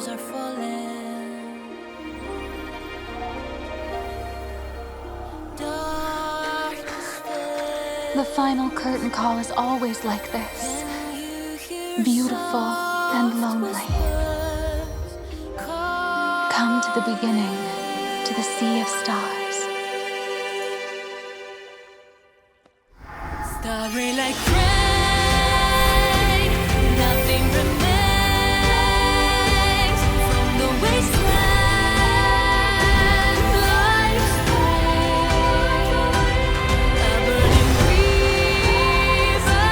stars are falling. Darkness fell. The final curtain call is always like this. Beautiful and lonely. Come to the beginning, to the sea of stars. Starry like rain, nothing remains from the wasteland. Life's a burning river,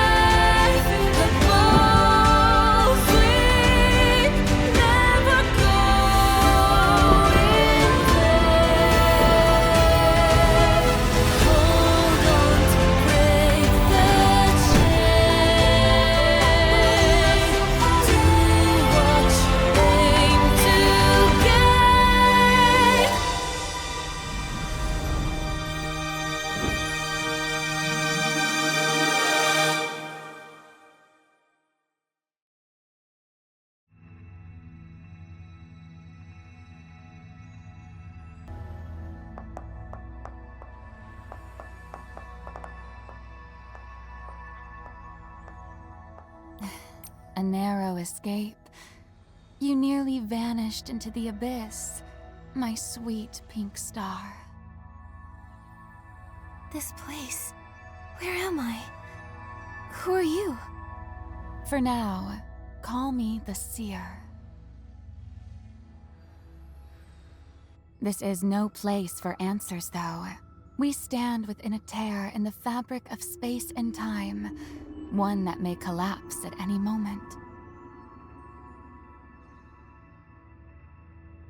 but both we never go in there. Hold on to break the chain, to watch, aim to gain. A narrow escape. You nearly vanished into the abyss, my sweet pink star. This place. Where am I? Who are you? For now, call me the Seer. This is no place for answers, though. We stand within a tear in the fabric of space and time, one that may collapse at any moment.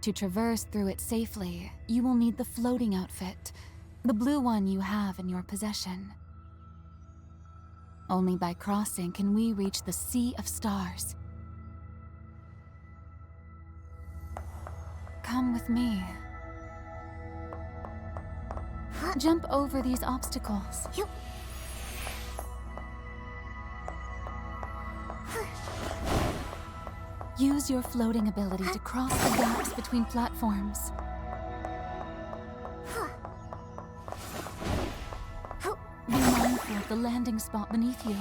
To traverse through it safely, you will need the floating outfit, the blue one you have in your possession. Only by crossing can we reach the Sea of Stars. Come with me. Jump over these obstacles. Use your floating ability to cross the gaps between platforms. Be mindful of the landing spot beneath you.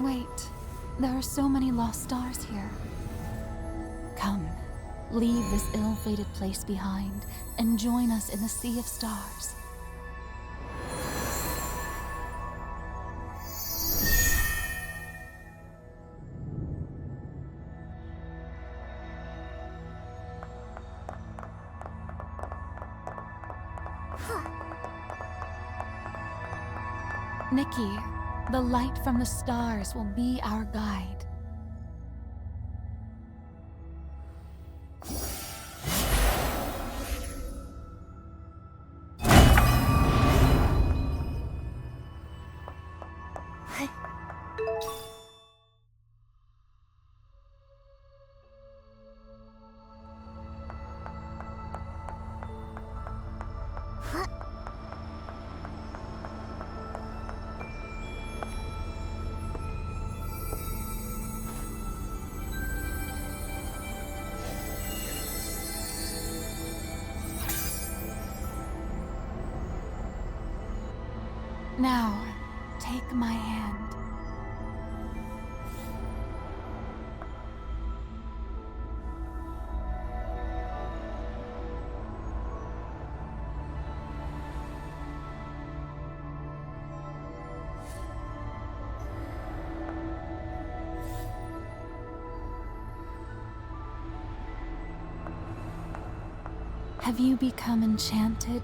Wait, there are so many lost stars here. Come, leave this ill-fated place behind and join us in the Sea of Stars. Nikki, the light from the stars will be our guide. Now, take my hand. Have you become enchanted?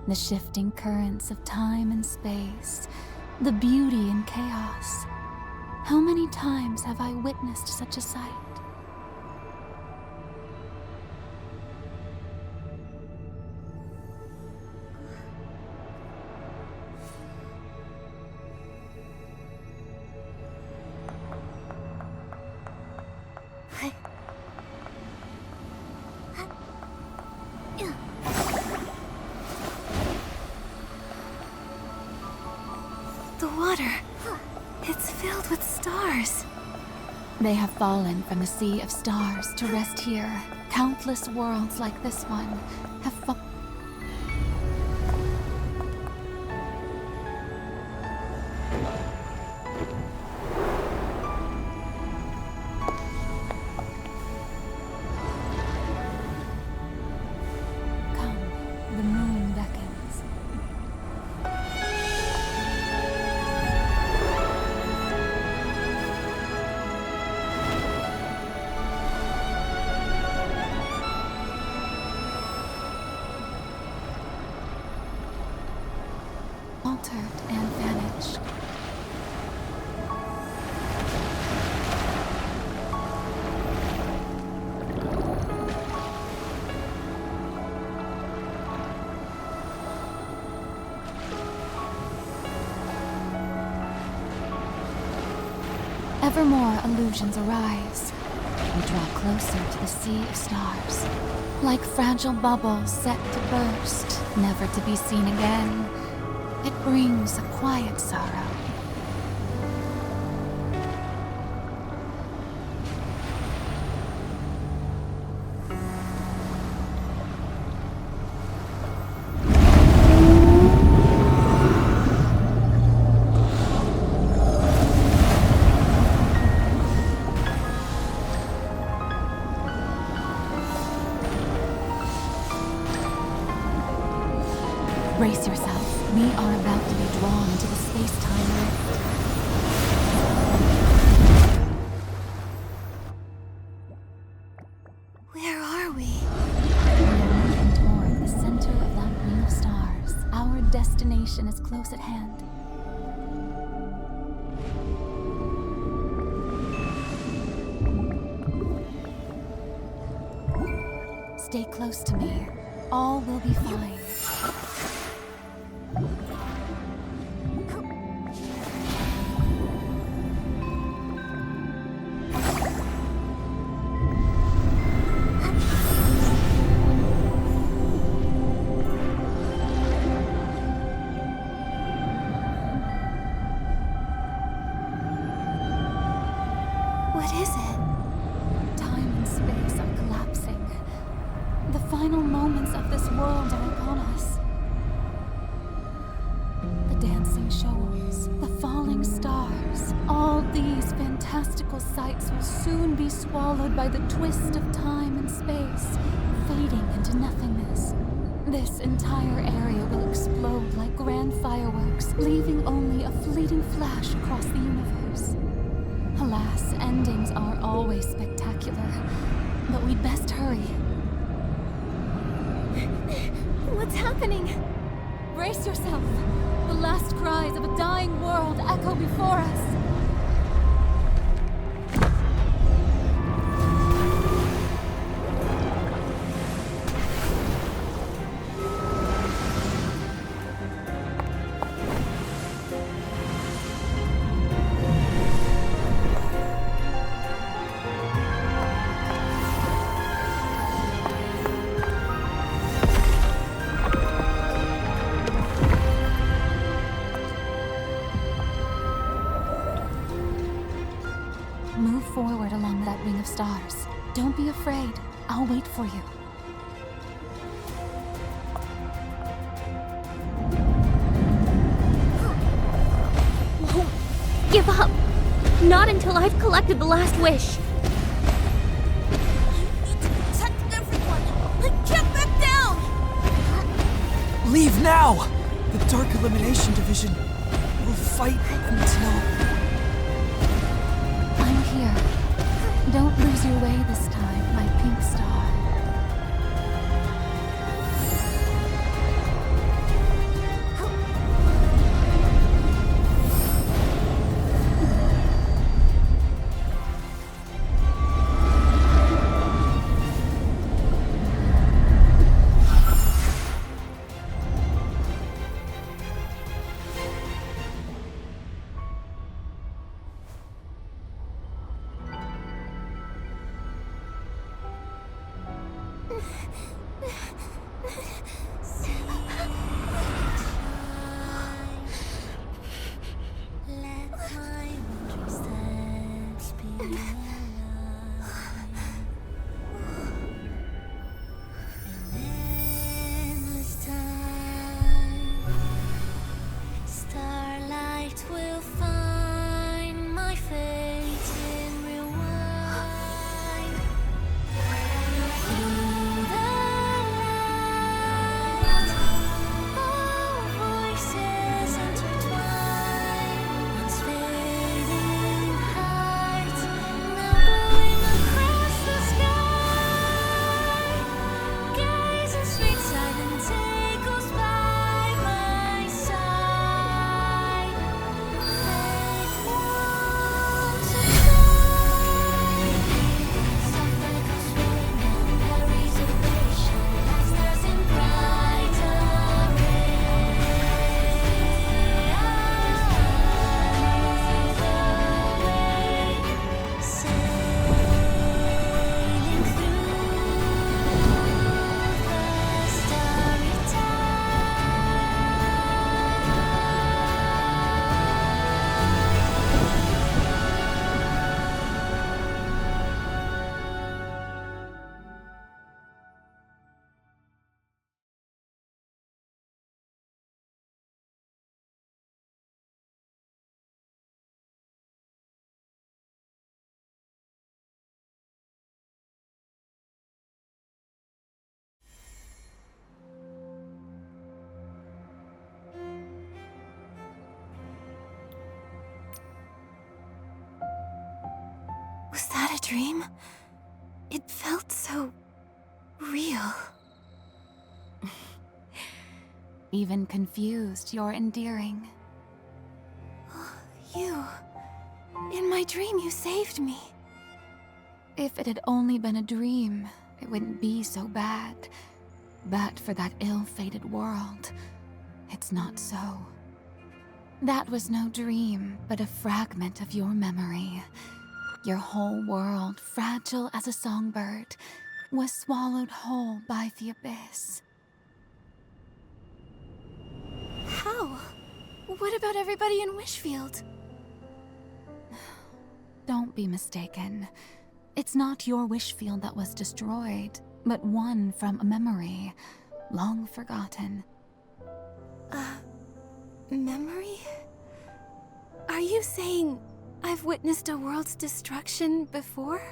The shifting currents of time and space, the beauty and chaos. How many times have I witnessed such a sight? The water. It's filled with stars. stars. They have fallen from the sea of stars to rest here. Countless worlds like this one have fallen. Come, the moon beckons. Altered and vanished. Ever more illusions arise. We draw closer to the sea of stars, like fragile bubbles set to burst, never to be seen again. It brings a quiet sorrow. Brace yourself. We are about to be drawn into the space-time rift. Where are we? We are moving toward the center of that ring of stars. Our destination is close at hand. Stay close to me. All will be fine. What is it? Time and space are collapsing. The final moments of this world are upon us. The dancing shoals, the falling stars, all these fantastical sights will soon be swallowed by the twist of time and space, fading into nothingness. This entire area will explode like grand fireworks, leaving only a fleeting flash across the universe. Alas, endings are always spectacular, but we'd best hurry. What's happening? Brace yourself! The last cries of a dying world echo before us. Move forward along that ring of stars. Don't be afraid. I'll wait for you. Won't give up. Not until I've collected the last wish. I need to protect everyone. I can't back down. Leave now! The Dark Elimination Division will fight until... I'm here. Don't lose your way this time, my pink star. again. Endless time, starlight will find my fate in rewind. Through the light, all voices intertwine. Once fading heart, now glowing across the sky. Gaze in sweet silence echoes by my side. Fate won't subside. Soft echoes ring and carries a vision that stars in bright array. Sailing through the starry Was that a dream? It felt so real. Even confused, you're endearing. You. In my dream, you saved me. If it had only been a dream, it wouldn't be so bad. But for that ill-fated world, it's not so. That was no dream, but a fragment of your memory. Your whole world, fragile as a songbird, was swallowed whole by the abyss. How? What about everybody in Wishfield? Don't be mistaken. It's not your Wishfield that was destroyed, but one from a memory, long forgotten. Memory? Are you saying I've witnessed a world's destruction before?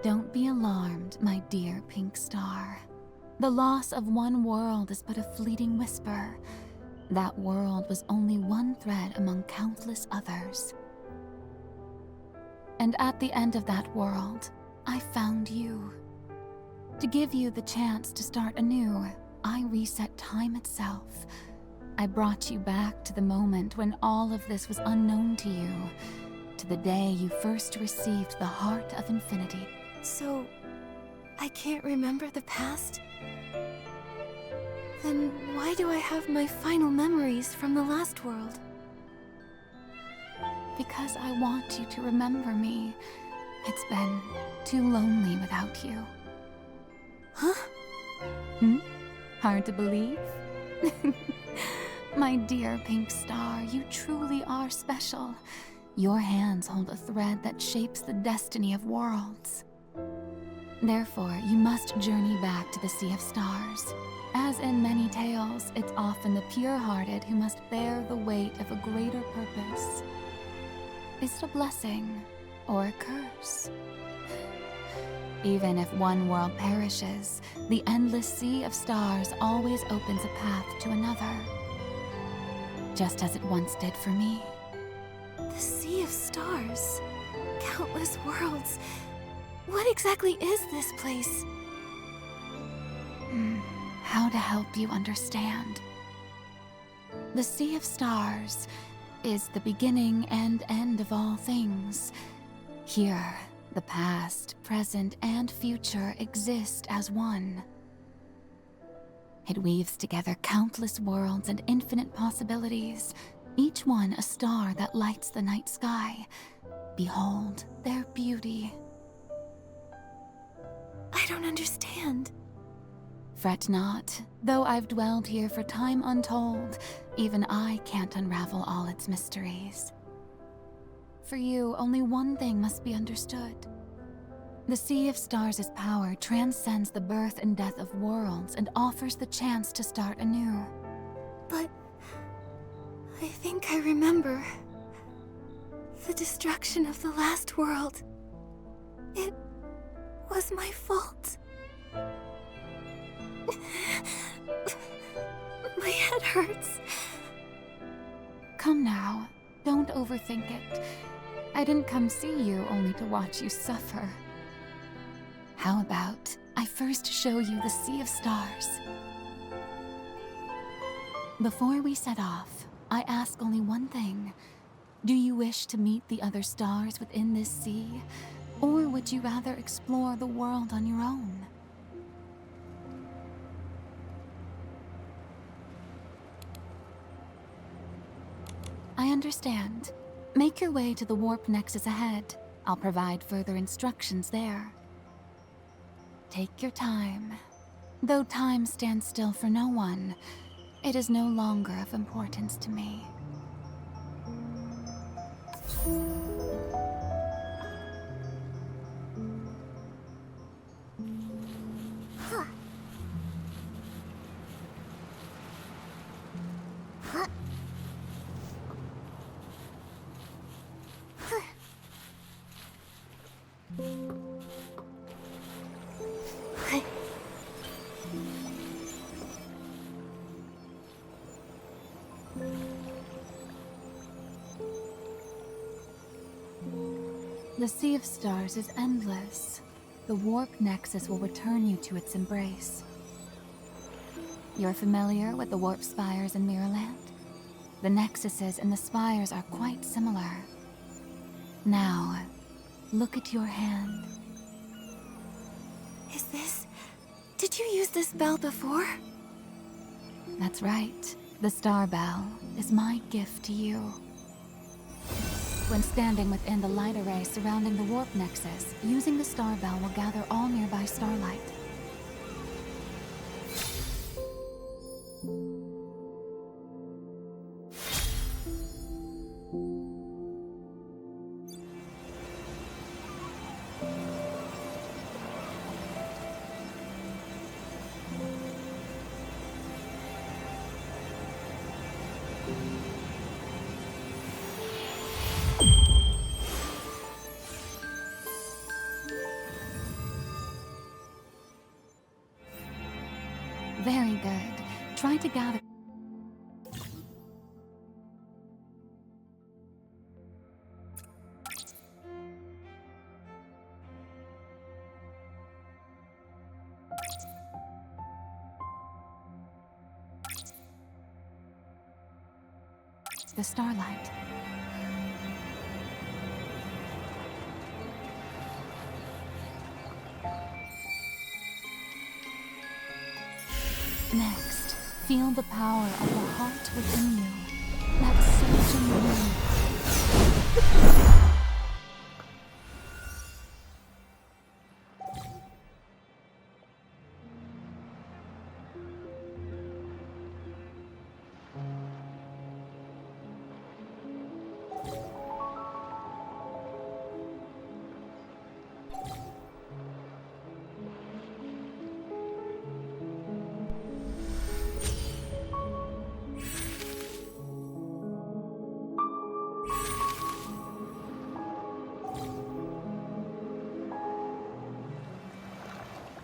Don't be alarmed, my dear pink star. The loss of one world is but a fleeting whisper. That world was only one thread among countless others. And at the end of that world, I found you. To give you the chance to start anew, I reset time itself. I brought you back to the moment when all of this was unknown to you, to the day you first received the heart of infinity. So, I can't remember the past? Then why do I have my final memories from the last world? Because I want you to remember me. It's been too lonely without you. Huh? Hard to believe? My dear pink star, you truly are special. Your hands hold a thread that shapes the destiny of worlds. Therefore, you must journey back to the Sea of Stars. As in many tales, it's often the pure-hearted who must bear the weight of a greater purpose. Is it a blessing or a curse? Even if one world perishes, the endless Sea of Stars always opens a path to another. Just as it once did for me. The Sea of Stars? Countless worlds. What exactly is this place? How to help you understand. The Sea of Stars is the beginning and end of all things. Here, the past, present, and future exist as one. It weaves together countless worlds and infinite possibilities, each one a star that lights the night sky. Behold their beauty. I don't understand. Fret not, though I've dwelled here for time untold, even I can't unravel all its mysteries. For you, only one thing must be understood. The Sea of Stars' power transcends the birth and death of worlds and offers the chance to start anew. But I think I remember the destruction of the last world. It was my fault. My head hurts. Come now, don't overthink it. I didn't come see you only to watch you suffer. How about I first show you the Sea of Stars? Before we set off, I ask only one thing. Do you wish to meet the other stars within this sea, or would you rather explore the world on your own? I understand. Make your way to the warp nexus ahead. I'll provide further instructions there. Take your time. Though time stands still for no one, it is no longer of importance to me. The Sea of Stars is endless. The warp nexus will return you to its embrace. You're familiar with the warp spires in Mirrorland? The nexuses and the spires are quite similar. Now, look at your hand. Is this... Did you use this bell before? That's right. The Star Bell is my gift to you. When standing within the light array surrounding the warp nexus, using the Star Bell will gather all nearby starlight. Very good. Try to gather. The starlight. Next, feel the power of the heart within you. That surging wind.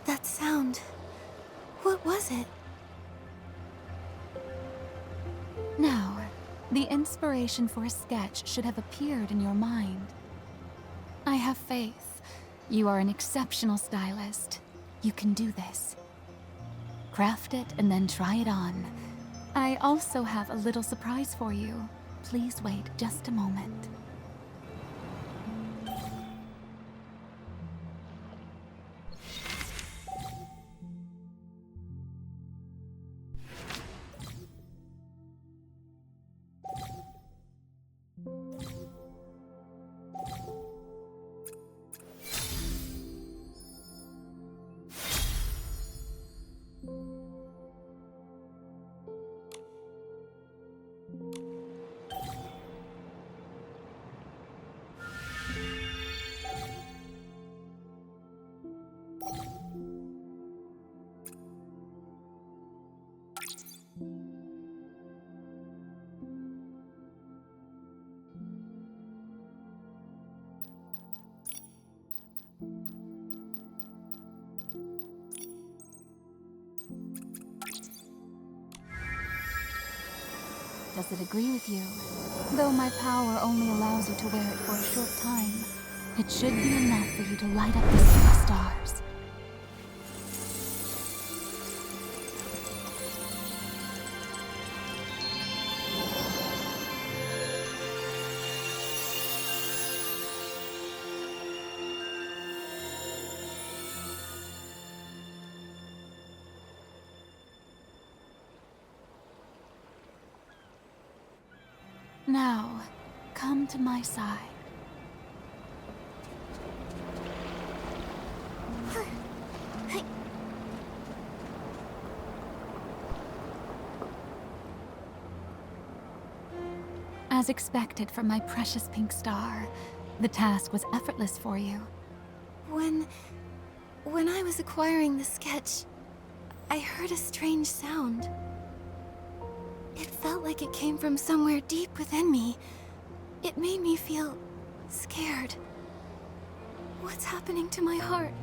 That sound... What was it? Now, the inspiration for a sketch should have appeared in your mind. I have faith. You are an exceptional stylist. You can do this. Craft it and then try it on. I also have a little surprise for you. Please wait just a moment. Does it agree with you? Though my power only allows you to wear it for a short time, it should be enough for you to light up the sea of stars. Now, come to my side. As expected from my precious pink star, the task was effortless for you. When I was acquiring the sketch, I heard a strange sound. It felt like it came from somewhere deep within me. It made me feel scared. What's happening to my heart?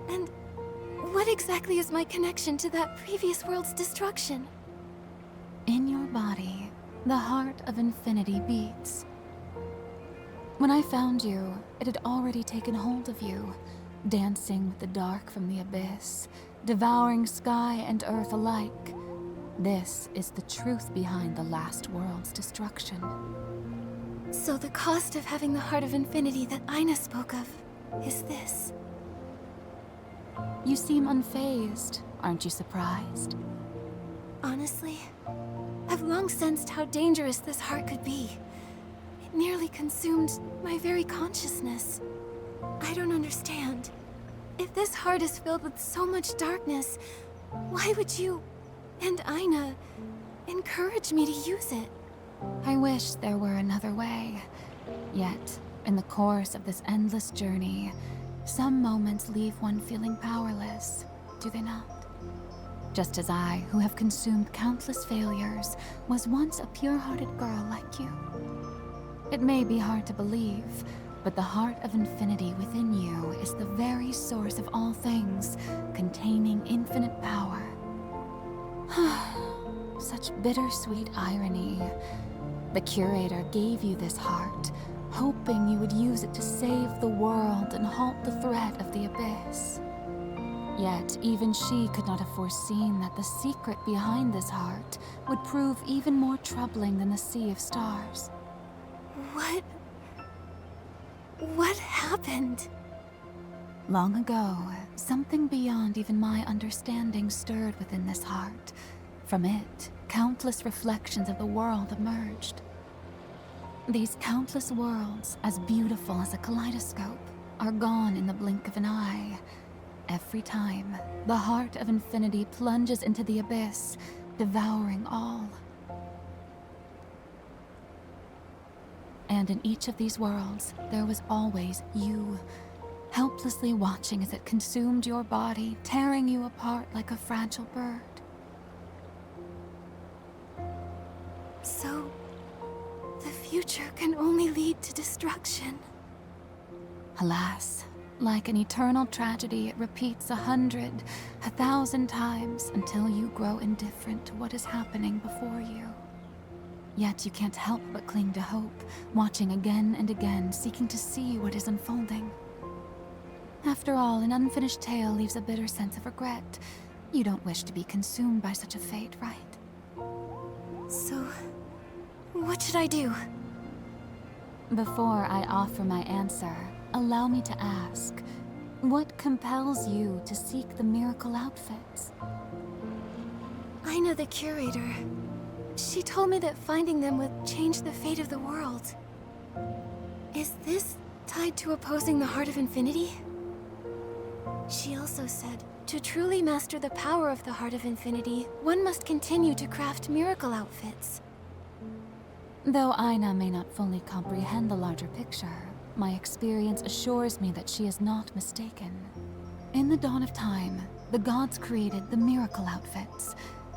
And what exactly is my connection to that previous world's destruction? In your body, the heart of infinity beats. When I found you, it had already taken hold of you, dancing with the dark from the abyss, devouring sky and earth alike. This is the truth behind the last world's destruction. So the cost of having the heart of infinity that Aina spoke of is this. You seem unfazed. Aren't you surprised? Honestly, I've long sensed how dangerous this heart could be. It nearly consumed my very consciousness. I don't understand. If this heart is filled with so much darkness, why would you and Aina encourage me to use it? I wish there were another way. Yet, in the course of this endless journey, some moments leave one feeling powerless, do they not? Just as I, who have consumed countless failures, was once a pure-hearted girl like you. It may be hard to believe, but the heart of infinity within you is the very source of all things, containing infinite power. Such bittersweet irony. The curator gave you this heart, hoping you would use it to save the world and halt the threat of the abyss. Yet, even she could not have foreseen that the secret behind this heart would prove even more troubling than the sea of stars. What happened? Long ago, something beyond even my understanding stirred within this heart. From it, countless reflections of the world emerged. These countless worlds, as beautiful as a kaleidoscope, are gone in the blink of an eye. Every time, the heart of infinity plunges into the abyss, devouring all. And in each of these worlds, there was always you, helplessly watching as it consumed your body, tearing you apart like a fragile bird. So, the future can only lead to destruction. Alas, like an eternal tragedy, it repeats 100, 1,000 times until you grow indifferent to what is happening before you. Yet you can't help but cling to hope, watching again and again, seeking to see what is unfolding. After all, an unfinished tale leaves a bitter sense of regret. You don't wish to be consumed by such a fate, right? So, what should I do? Before I offer my answer, allow me to ask, what compels you to seek the miracle outfits? Aina the curator. She told me that finding them would change the fate of the world. Is this tied to opposing the heart of infinity? She also said, to truly master the power of the heart of infinity, one must continue to craft miracle outfits. Though Aina may not fully comprehend the larger picture, my experience assures me that she is not mistaken. In the dawn of time, the gods created the miracle outfits.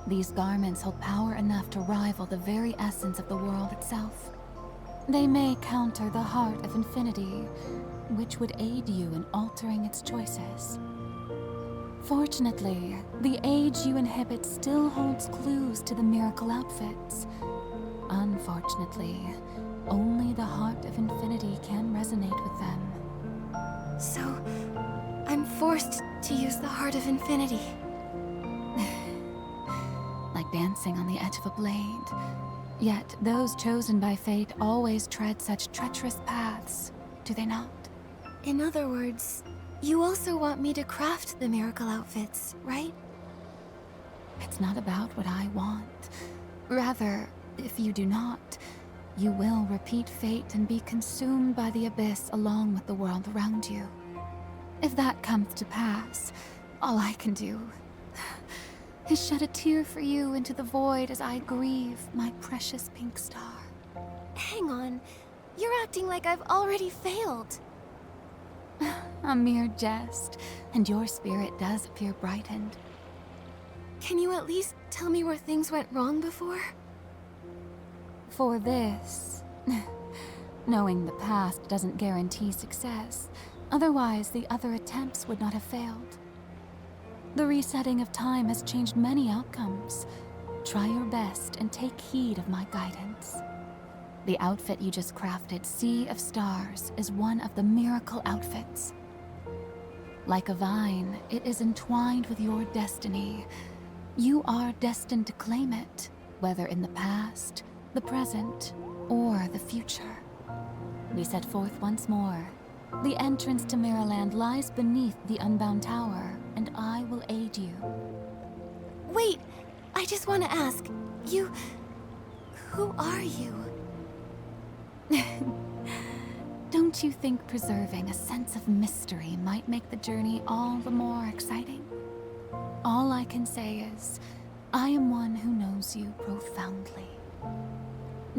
These garments hold power enough to rival the very essence of the world itself. They may counter the heart of infinity, which would aid you in altering its choices. Fortunately, the age you inhabit still holds clues to the miracle outfits. Unfortunately, only the heart of infinity can resonate with them. So, I'm forced to use the Heart of Infinity. Like dancing on the edge of a blade. Yet those chosen by fate always tread such treacherous paths, do they not? In other words, you also want me to craft the miracle outfits, right? It's not about what I want. Rather, if you do not, you will repeat fate and be consumed by the abyss along with the world around you. If that comes to pass, all I can do is shed a tear for you into the void as I grieve my precious pink star. Hang on, you're acting like I've already failed. A mere jest, and your spirit does appear brightened. Can you at least tell me where things went wrong before? For this, knowing the past doesn't guarantee success, otherwise the other attempts would not have failed. The resetting of time has changed many outcomes. Try your best and take heed of my guidance. The outfit you just crafted, Sea of Stars, is one of the miracle outfits. Like a vine, it is entwined with your destiny. You are destined to claim it, whether in the past, the present, or the future. We set forth once more. The entrance to Maryland lies beneath the Unbound Tower, and I will aid you. Wait, I just want to ask, who are you? Don't you think preserving a sense of mystery might make the journey all the more exciting? All I can say is, I am one who knows you profoundly.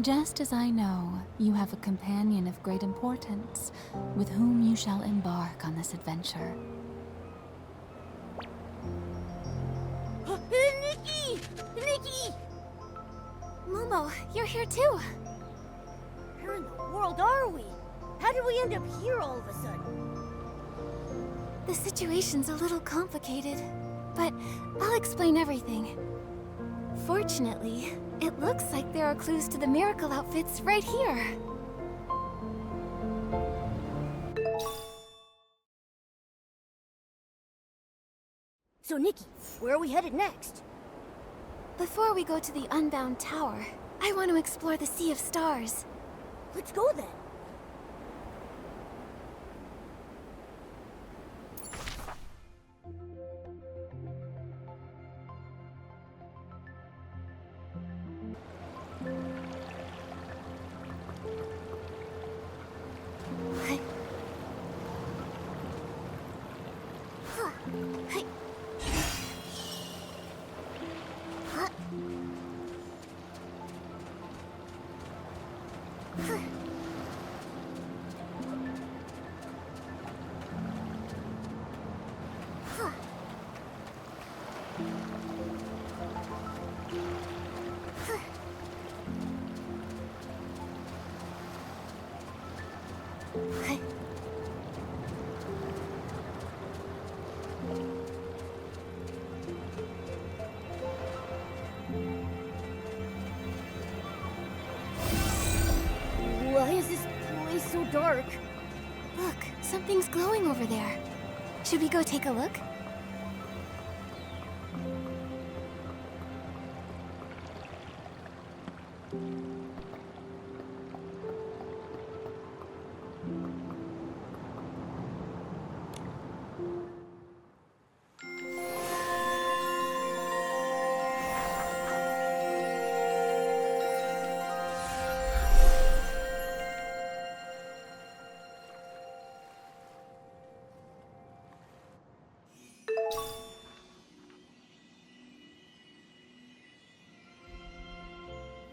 Just as I know you have a companion of great importance with whom you shall embark on this adventure. Nikki! Nikki! Momo, you're here too. Where in the world are we? How did we end up here all of a sudden? The situation's a little complicated, but I'll explain everything. Fortunately, it looks like there are clues to the miracle outfits right here. So Nikki, where are we headed next? Before we go to the Unbound Tower, I want to explore the Sea of Stars. Let's go then. Why is this place so dark? Look, something's glowing over there. Should we go take a look?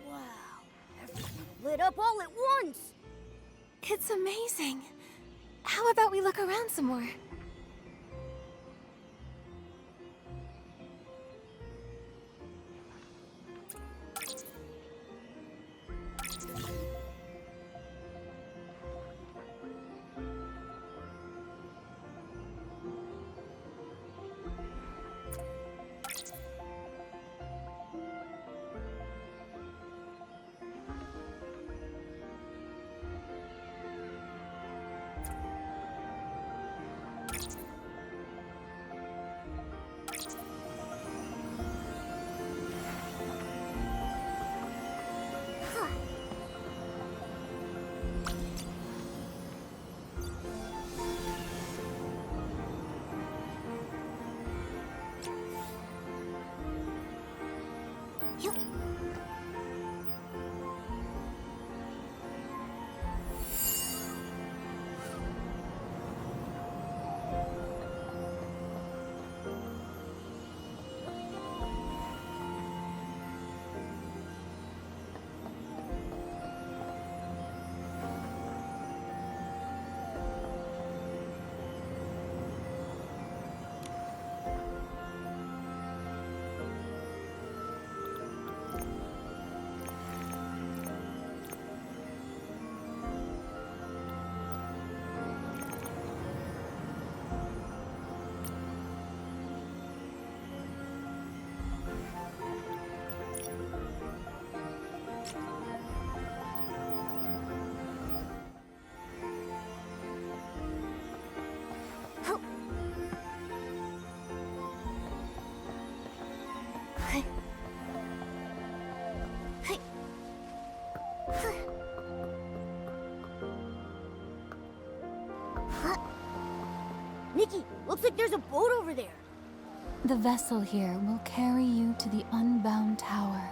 Wow, everything lit up all at once! It's amazing. How about we look around some more? Nikki, looks like there's a boat over there. The vessel here will carry you to the Unbound Tower.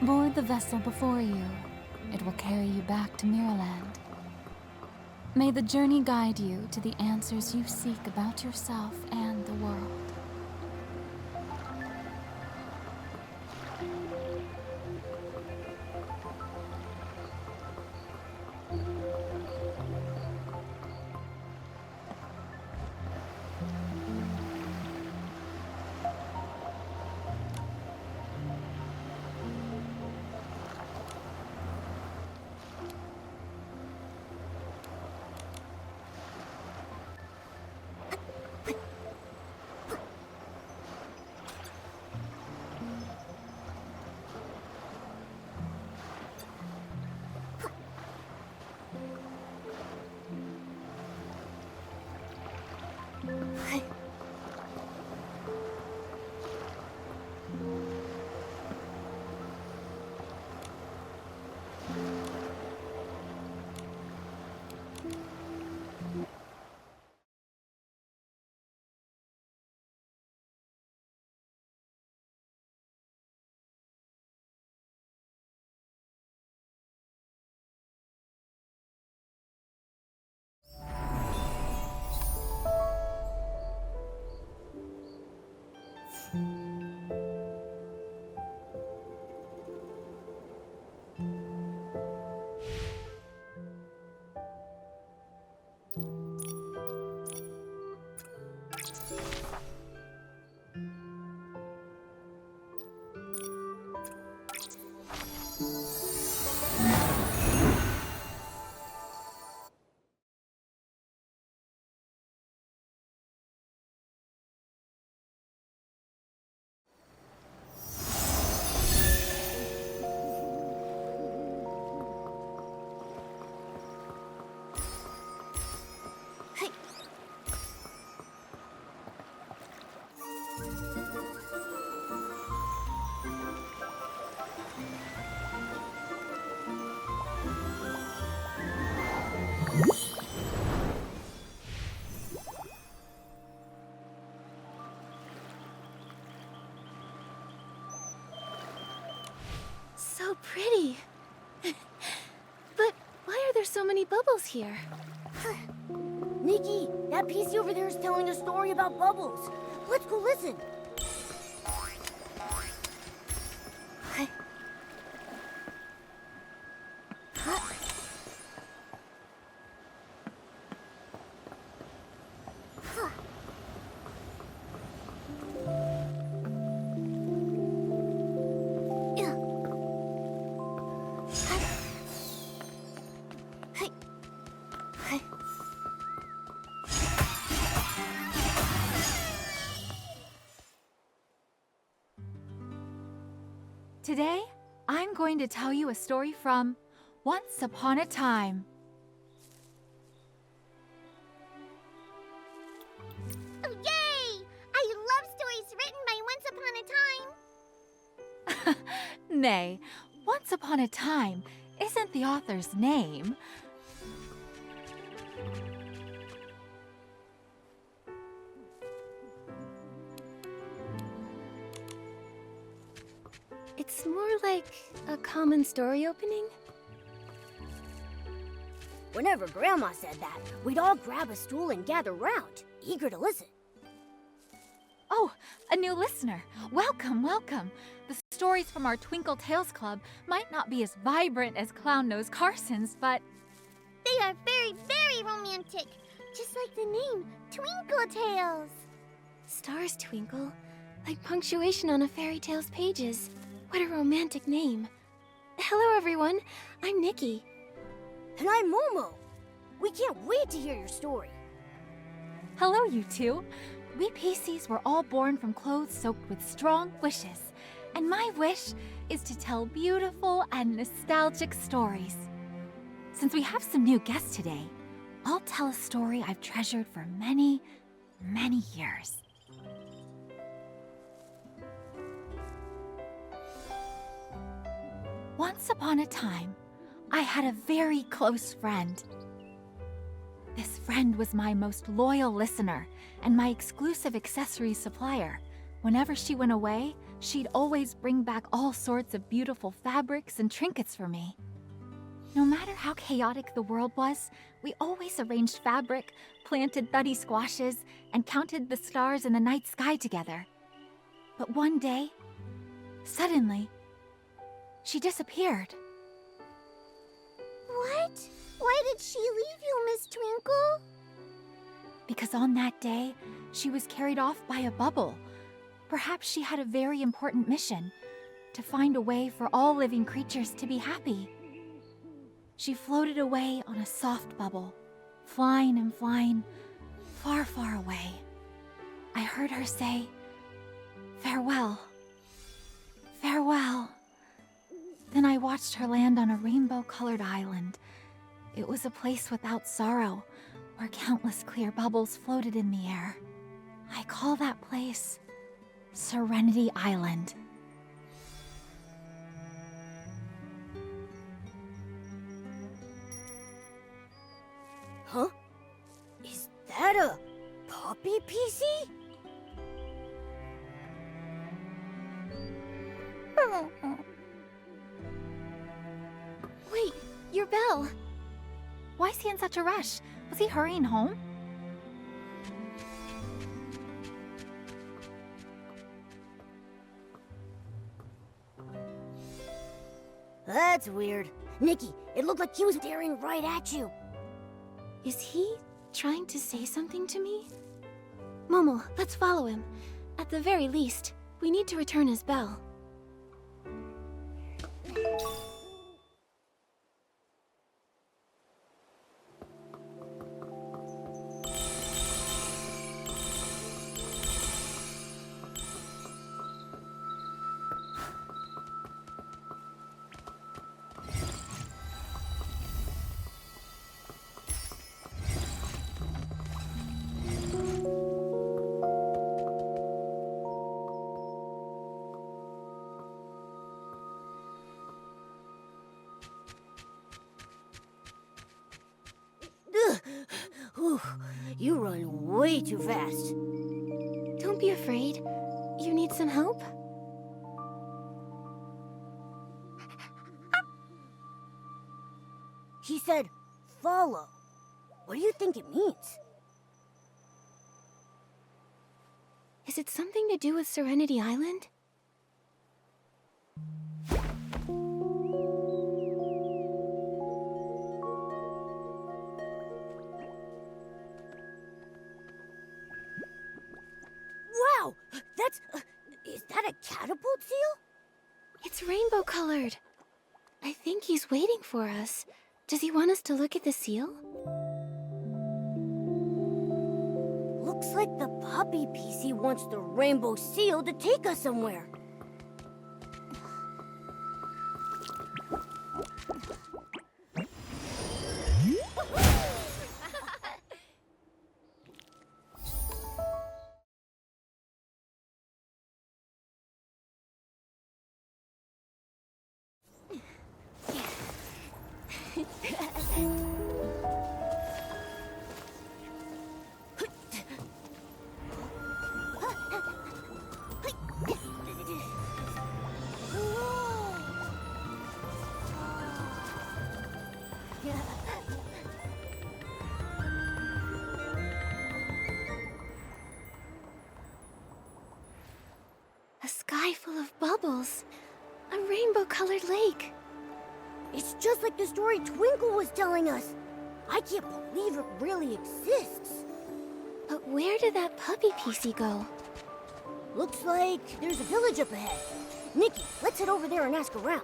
Board the vessel before you. It will carry you back to Mirrorland. May the journey guide you to the answers you seek about yourself and the world. So pretty. But why are there so many bubbles here? Nikki, that PC over there is telling a story about bubbles. Let's go listen. Today, I'm going to tell you a story from Once Upon a Time. Nay, once upon a time isn't the author's name. It's more like a common story opening. Whenever Grandma said that, we'd all grab a stool and gather round, eager to listen. Oh, a new listener. Welcome, welcome. The stories from our Twinkle Tales Club might not be as vibrant as Clown Nose Carson's, but They are very, very romantic. Just like the name, Twinkle Tales. Stars twinkle, like punctuation on a fairy tale's pages. What a romantic name. Hello, everyone. I'm Nikki. And I'm Momo. We can't wait to hear your story. hello, you two. We PCs were all born from clothes soaked with strong wishes, and my wish is to tell beautiful and nostalgic stories. Since we have some new guests today, I'll tell a story I've treasured for many, many years. Once upon a time, I had a very close friend. This friend was my most loyal listener and my exclusive accessory supplier. Whenever she went away, she'd always bring back all sorts of beautiful fabrics and trinkets for me. No matter how chaotic the world was, we always arranged fabric, planted thuddy squashes, and counted the stars in the night sky together. But one day, suddenly, she disappeared. What? Why did she leave you, Miss Twinkle? Because on that day, she was carried off by a bubble. Perhaps she had a very important mission, to find a way for all living creatures to be happy. She floated away on a soft bubble, flying and flying, far, far away. I heard her say, "Farewell, farewell." Then I watched her land on a rainbow-colored island. It was a place without sorrow, where countless clear bubbles floated in the air. I call that place Serenity Island. Huh? Is that a puppy PC? Wait, your bell. Why is he in such a rush? Was he hurrying home? That's weird. Nikki, it looked like he was staring right at you. Is he trying to say something to me? Momo, let's follow him. At the very least, we need to return his bell. Whew, you run way too fast. Don't be afraid. You need some help? He said, follow. What do you think it means? Is it something to do with Serenity Island? Wow, that's... is that a catapult seal? It's rainbow colored. I think he's waiting for us. Does he want us to look at the seal? Looks like the puppy PC wants the rainbow seal to take us somewhere. A sky full of bubbles. A rainbow-colored lake. It's just like the story Twinkle was telling us. I can't believe it really exists. But where did that puppy PC go? Looks like there's a village up ahead. Nikki, let's head over there and ask around.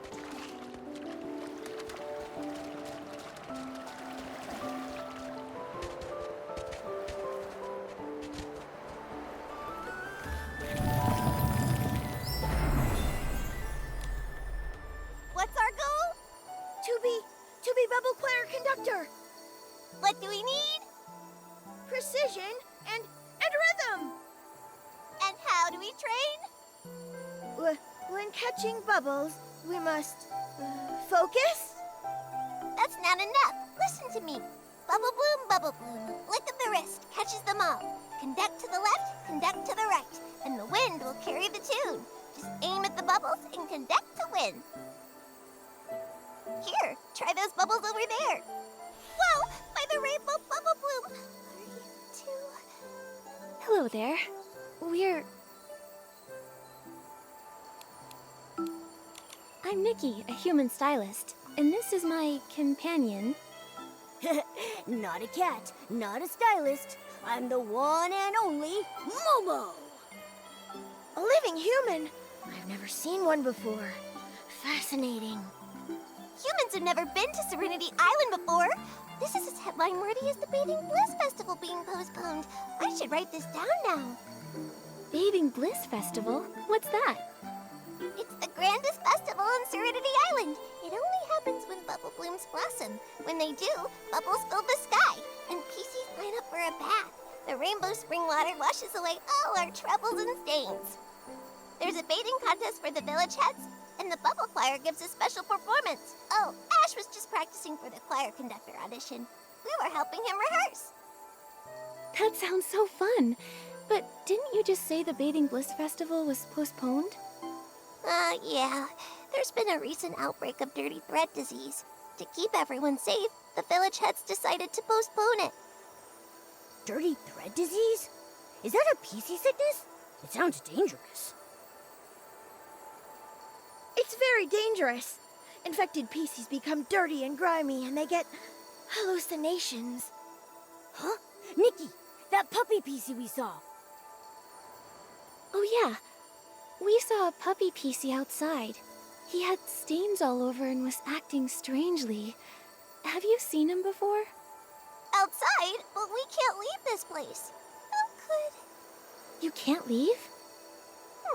What's our goal? To be Bubble Choir conductor. What do we need? Precision and rhythm. And how do we train? When catching bubbles, we must focus. That's not enough. Listen to me. Bubble bloom, flick of the wrist, catches them all. Conduct to the left, conduct to the right, and the wind will carry the tune. Just aim at the bubbles and conduct to win. Here, try those bubbles over there. Whoa, by the rainbow bubble bloom. Are you too? Hello there. I'm Nikki, a human stylist, and this is my companion. Not a cat, not a stylist. I'm the one and only Momo. A living human. I've never seen one before. Fascinating. Humans have never been to Serenity Island before. This is as headline-worthy as the Bathing Bliss Festival being postponed. I should write this down now. Bathing Bliss Festival? What's that? It's the grandest festival on Serenity Island. It only happens when bubble blooms blossom. When they do, bubbles fill the sky, and PCs line up for a bath. The rainbow spring water washes away all our troubles and stains. There's a bathing contest for the village heads, and the bubble choir gives a special performance. Oh, Ash was just practicing for the choir conductor audition. We were helping him rehearse. That sounds so fun. But didn't you just say the Bathing Bliss Festival was postponed? Yeah. There's been a recent outbreak of dirty thread disease. To keep everyone safe, the village heads decided to postpone it. Dirty thread disease? Is that a PC sickness? It sounds dangerous. It's very dangerous. Infected PCs become dirty and grimy, and they get hallucinations. Huh? Nikki, that puppy PC we saw. Oh yeah. We saw a puppy PC outside. He had stains all over and was acting strangely. Have you seen him before? Outside? But we can't leave this place. How could... You can't leave?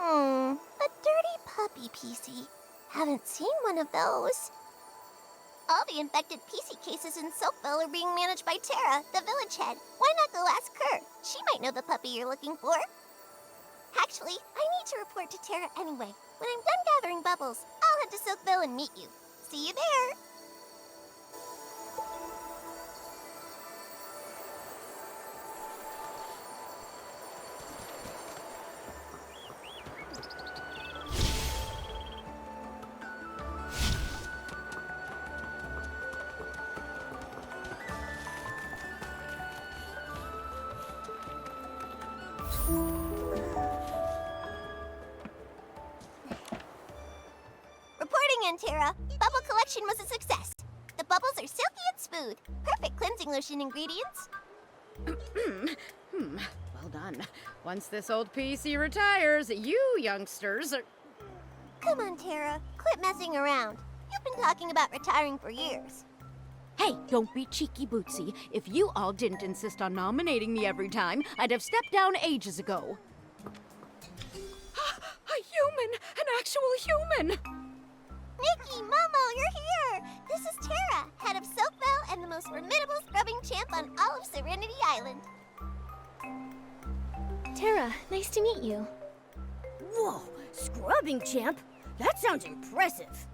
A dirty puppy PC. Haven't seen one of those. All the infected PC cases in Silkville are being managed by Tara, the village head. Why not go ask her? She might know the puppy you're looking for. Actually, I need to report to Tara anyway. When I'm done gathering bubbles, I'll head to Silkville and meet you. See you there. Reporting in, Tara. Bubble collection was a success. The bubbles are silky and smooth. Perfect cleansing lotion ingredients. Well done. Once this old PC retires, you youngsters are... Come on, Tara. Quit messing around. You've been talking about retiring for years. Hey, don't be cheeky bootsy. If you all didn't insist on nominating me every time, I'd have stepped down ages ago. A human! An actual human! Nikki, Momo, you're here! This is Tara, head of Silkville and the most formidable scrubbing champ on all of Serenity Island. Tara, nice to meet you. Whoa, scrubbing champ? That sounds impressive.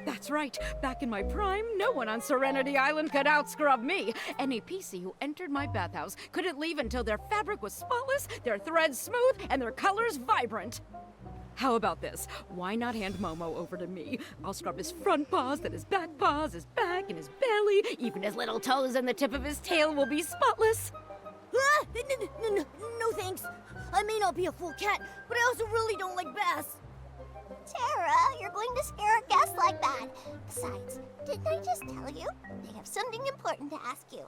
That's That's right. Back in my prime, no one on Serenity Island could outscrub me. Any PC who entered my bathhouse couldn't leave until their fabric was spotless, their threads smooth, and their colors vibrant. How about this? Why not hand Momo over to me? I'll scrub his front paws, then his back paws, his back, and his belly. Even his little toes and the tip of his tail will be spotless. Ah, no thanks. I may not be a full cat, but I also really don't like baths. Tara, you're going to scare a guest like that. Besides, didn't I just tell you? They have something important to ask you.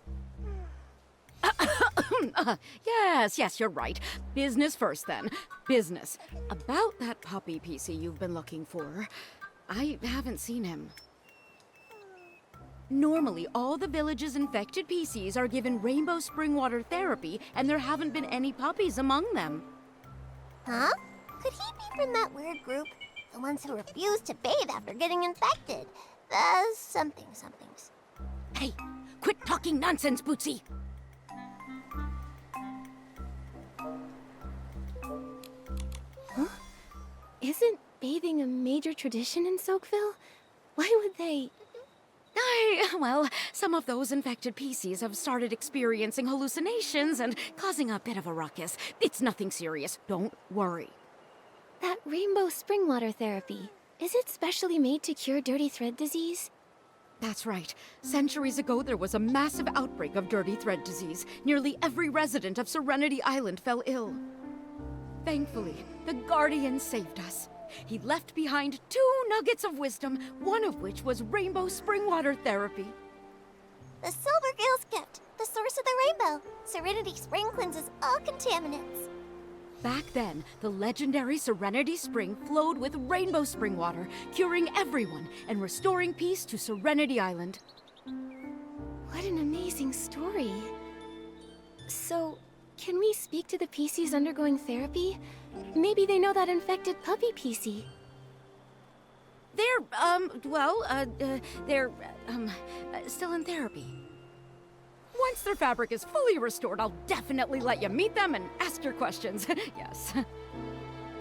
Yes, you're right. Business first, then. Business. About that puppy PC you've been looking for. I haven't seen him. Normally, all the village's infected PCs are given rainbow spring water therapy, and there haven't been any puppies among them. Huh? Could he be from that weird group? The ones who refuse to bathe after getting infected. The somethings. Hey, quit talking nonsense, Bootsy! Isn't bathing a major tradition in Soakville? Why would they? Well, some of those infected PCs have started experiencing hallucinations and causing a bit of a ruckus. It's nothing serious. Don't worry. That rainbow spring water therapy, is it specially made to cure dirty thread disease? That's right. Centuries ago, there was a massive outbreak of dirty thread disease. Nearly every resident of Serenity Island fell ill. Thankfully, the Guardian saved us. He left behind 2 nuggets of wisdom, one of which was rainbow spring water therapy. The Silver Gale's gift, the source of the rainbow. Serenity Spring cleanses all contaminants. Back then, the legendary Serenity Spring flowed with rainbow spring water, curing everyone and restoring peace to Serenity Island. What an amazing story. So, can we speak to the PCs undergoing therapy? Maybe they know that infected puppy PC. They're still in therapy. Once their fabric is fully restored, I'll definitely let you meet them and ask your questions. Yes.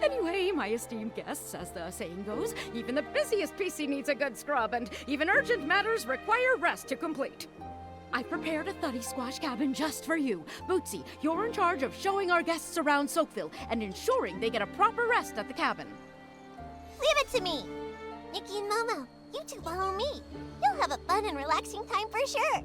Anyway, my esteemed guests, as the saying goes, even the busiest PC needs a good scrub, and even urgent matters require rest to complete. I've prepared a thuddy squash cabin just for you. Bootsy, you're in charge of showing our guests around Soakville and ensuring they get a proper rest at the cabin. Leave it to me. Nikki and Momo, you two follow me. You'll have a fun and relaxing time for sure.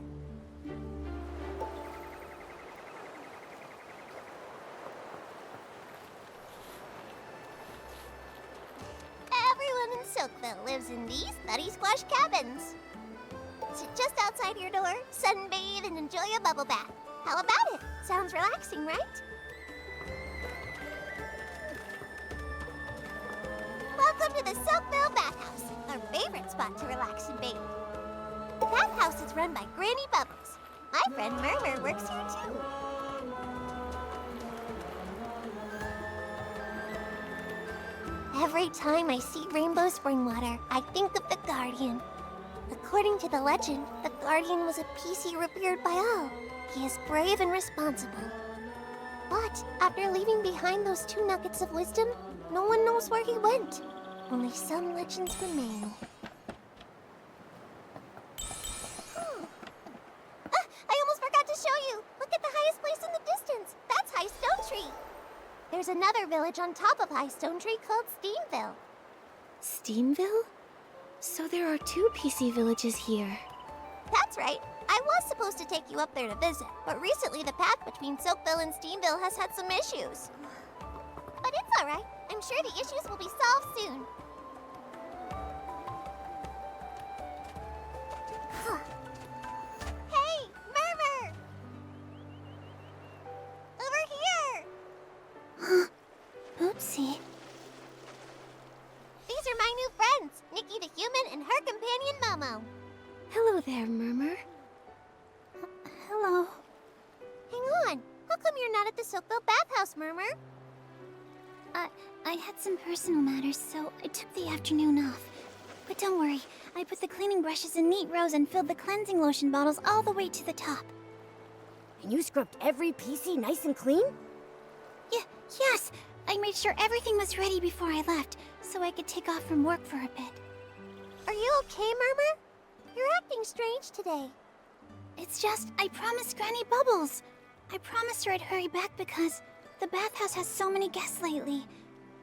Everyone in Soakville lives in these thuddy squash cabins. Sit just outside your door, sunbathe, and enjoy a bubble bath. How about it? Sounds relaxing, right? Welcome to the Soakville Bathhouse, our favorite spot to relax and bathe. The bathhouse is run by Granny Bubbles. My friend Murmur works here too. Every time I see rainbow spring water, I think of the Guardian. According to the legend, the Guardian was a PC revered by all. He is brave and responsible. But after leaving behind those 2 nuggets of wisdom, no one knows where he went. Only some legends remain. I almost forgot to show you. Look at the highest place in the distance. That's High Stone Tree. There's another village on top of High Stone Tree called Steamville. Steamville? So there are 2 PC villages here. That's right. I was supposed to take you up there to visit, but recently the path between Soakville and Steamville has had some issues. But it's all right. I'm sure the issues will be solved soon. Hey, Murmur! Over here! Oopsie. These are my new friends, Nikki the human and her companion Momo. Hello there, Murmur. Hello. Hang on. How come you're not at the Soakville bathhouse, Murmur? I had some personal matters, so I took the afternoon off. But don't worry, I put the cleaning brushes in neat rows and filled the cleansing lotion bottles all the way to the top. And you scrubbed every PC nice and clean? Yes! I made sure everything was ready before I left, so I could take off from work for a bit. Are you okay, Murmur? You're acting strange today. It's just, I promised Granny Bubbles. I promised her I'd hurry back because the bathhouse has so many guests lately.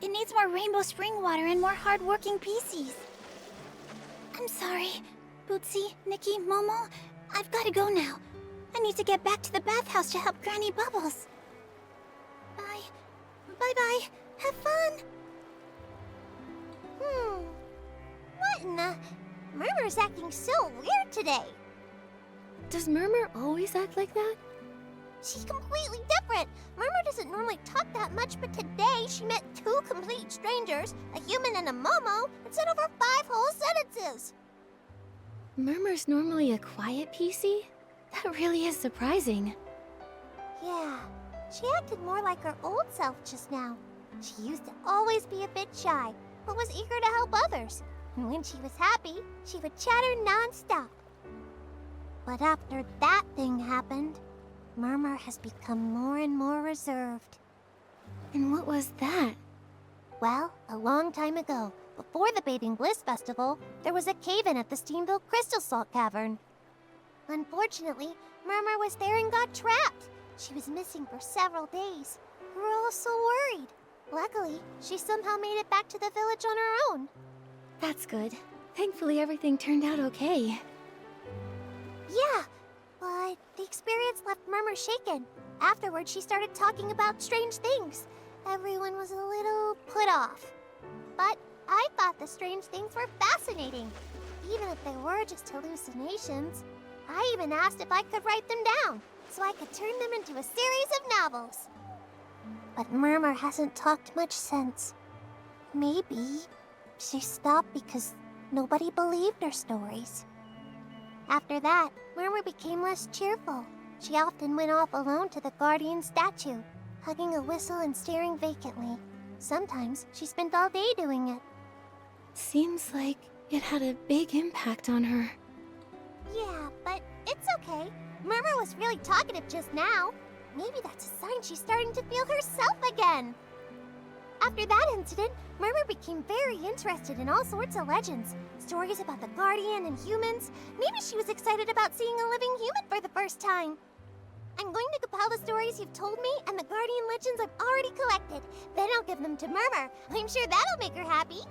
It needs more rainbow spring water and more hard-working PCs. I'm sorry. Bootsy, Nikki, Momo, I've got to go now. I need to get back to the bathhouse to help Granny Bubbles. Bye. Bye-bye. Have fun. What in the... Murmur's acting so weird today. Does Murmur always act like that? She's completely different. Murmur doesn't normally talk that much, but today she met two complete strangers, a human and a Momo, and said over 5 whole sentences. Murmur's normally a quiet PC? That really is surprising. Yeah, she acted more like her old self just now. She used to always be a bit shy, but was eager to help others. And when she was happy, she would chatter non-stop. But after that thing happened, Murmur has become more and more reserved. And what was that? Well, a long time ago, before the Bathing Bliss Festival, there was a cave-in at the Steamville Crystal Salt Cavern. Unfortunately, Murmur was there and got trapped. She was missing for several days. We were all so worried. Luckily, she somehow made it back to the village on her own. That's good. Thankfully, everything turned out okay. Yeah, but the experience left Murmur shaken. Afterwards, she started talking about strange things. Everyone was a little put off. But I thought the strange things were fascinating, even if they were just hallucinations. I even asked if I could write them down, so I could turn them into a series of novels. But Murmur hasn't talked much since. Maybe she stopped because nobody believed her stories. After that, Murmur became less cheerful. She often went off alone to the Guardian statue, hugging a whistle and staring vacantly. Sometimes she spent all day doing it. Seems like it had a big impact on her. Yeah, but it's okay. Murmur was really talkative just now. Maybe that's a sign she's starting to feel herself again. After that incident, Murmur became very interested in all sorts of legends. Stories about the Guardian and humans. Maybe she was excited about seeing a living human for the first time. I'm going to compile the stories you've told me and the Guardian legends I've already collected. Then I'll give them to Murmur. I'm sure that'll make her happy.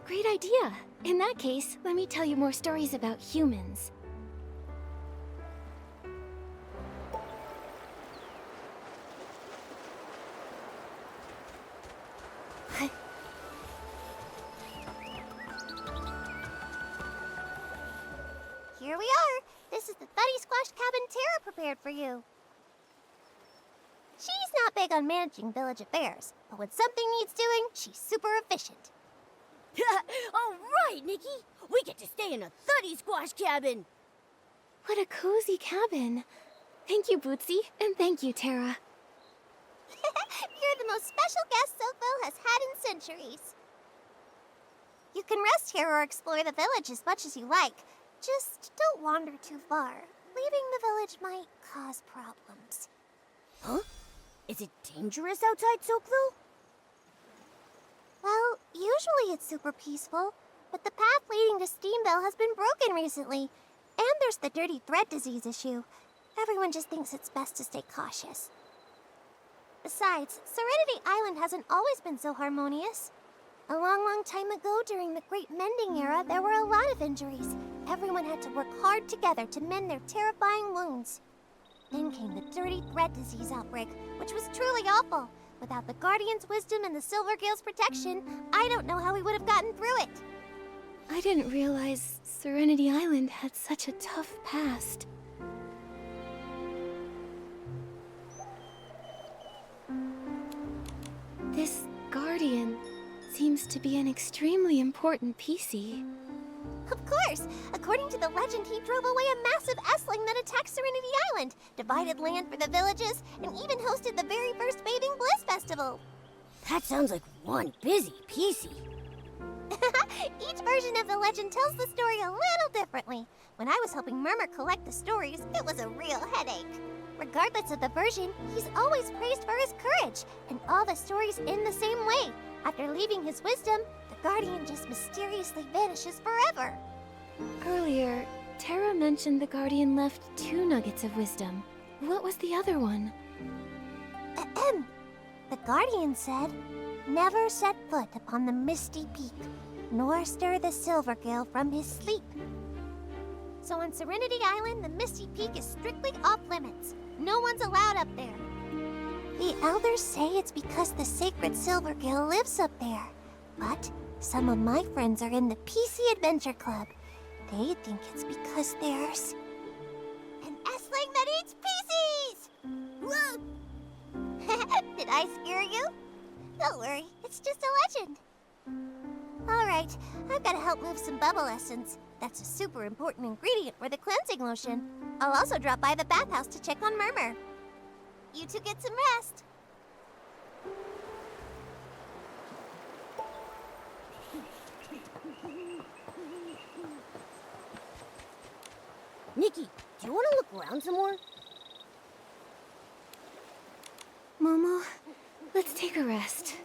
Great idea. In that case, let me tell you more stories about humans. Here we are. This is the Thuddy Squash Cabin Terra prepared for you. She's not big on managing village affairs, but when something needs doing, she's super efficient. All right, Nikki. We get to stay in a Thuddy Squash cabin. What a cozy cabin. Thank you, Bootsy, and thank you, Terra. You're the most special guest Silkville has had in centuries. You can rest here or explore the village as much as you like. Just don't wander too far. Leaving the village might cause problems. Huh? Is it dangerous outside Silkville? Well, usually it's super peaceful, but the path leading to Steamville has been broken recently. And there's the dirty thread disease issue. Everyone just thinks it's best to stay cautious. Besides, Serenity Island hasn't always been so harmonious. A long time ago, during the Great Mending Era, there were a lot of injuries. Everyone had to work hard together to mend their terrifying wounds. Then came the dirty thread disease outbreak, which was truly awful. Without the Guardian's wisdom and the Silvergale's protection, I don't know how we would have gotten through it. I didn't realize Serenity Island had such a tough past. This Guardian seems to be an extremely important PC. Of course! According to the legend, he drove away a massive S-Ling that attacked Serenity Island, divided land for the villages, and even hosted the very first Bathing Bliss Festival. That sounds like one busy PC. Each version of the legend tells the story a little differently. When I was helping Murmur collect the stories, it was a real headache. Regardless of the version, he's always praised for his courage, and all the stories end the same way. After leaving his wisdom, the Guardian just mysteriously vanishes forever. Earlier, Terra mentioned the Guardian left 2 nuggets of wisdom. What was the other one? Ahem. The Guardian said, "Never set foot upon the misty peak, nor stir the Silvergill from his sleep." So on Serenity Island, the Misty Peak is strictly off limits. No one's allowed up there. The elders say it's because the sacred Silvergill lives up there. But some of my friends are in the PC Adventure Club. They think it's because there's an S-Ling that eats PCs! Whoa! Did I scare you? Don't worry, it's just a legend. Alright, I've got to help move some bubble essence. That's a super important ingredient for the cleansing lotion. I'll also drop by the bathhouse to check on Murmur. You two get some rest. Nikki, do you want to look around some more? Momo, let's take a rest.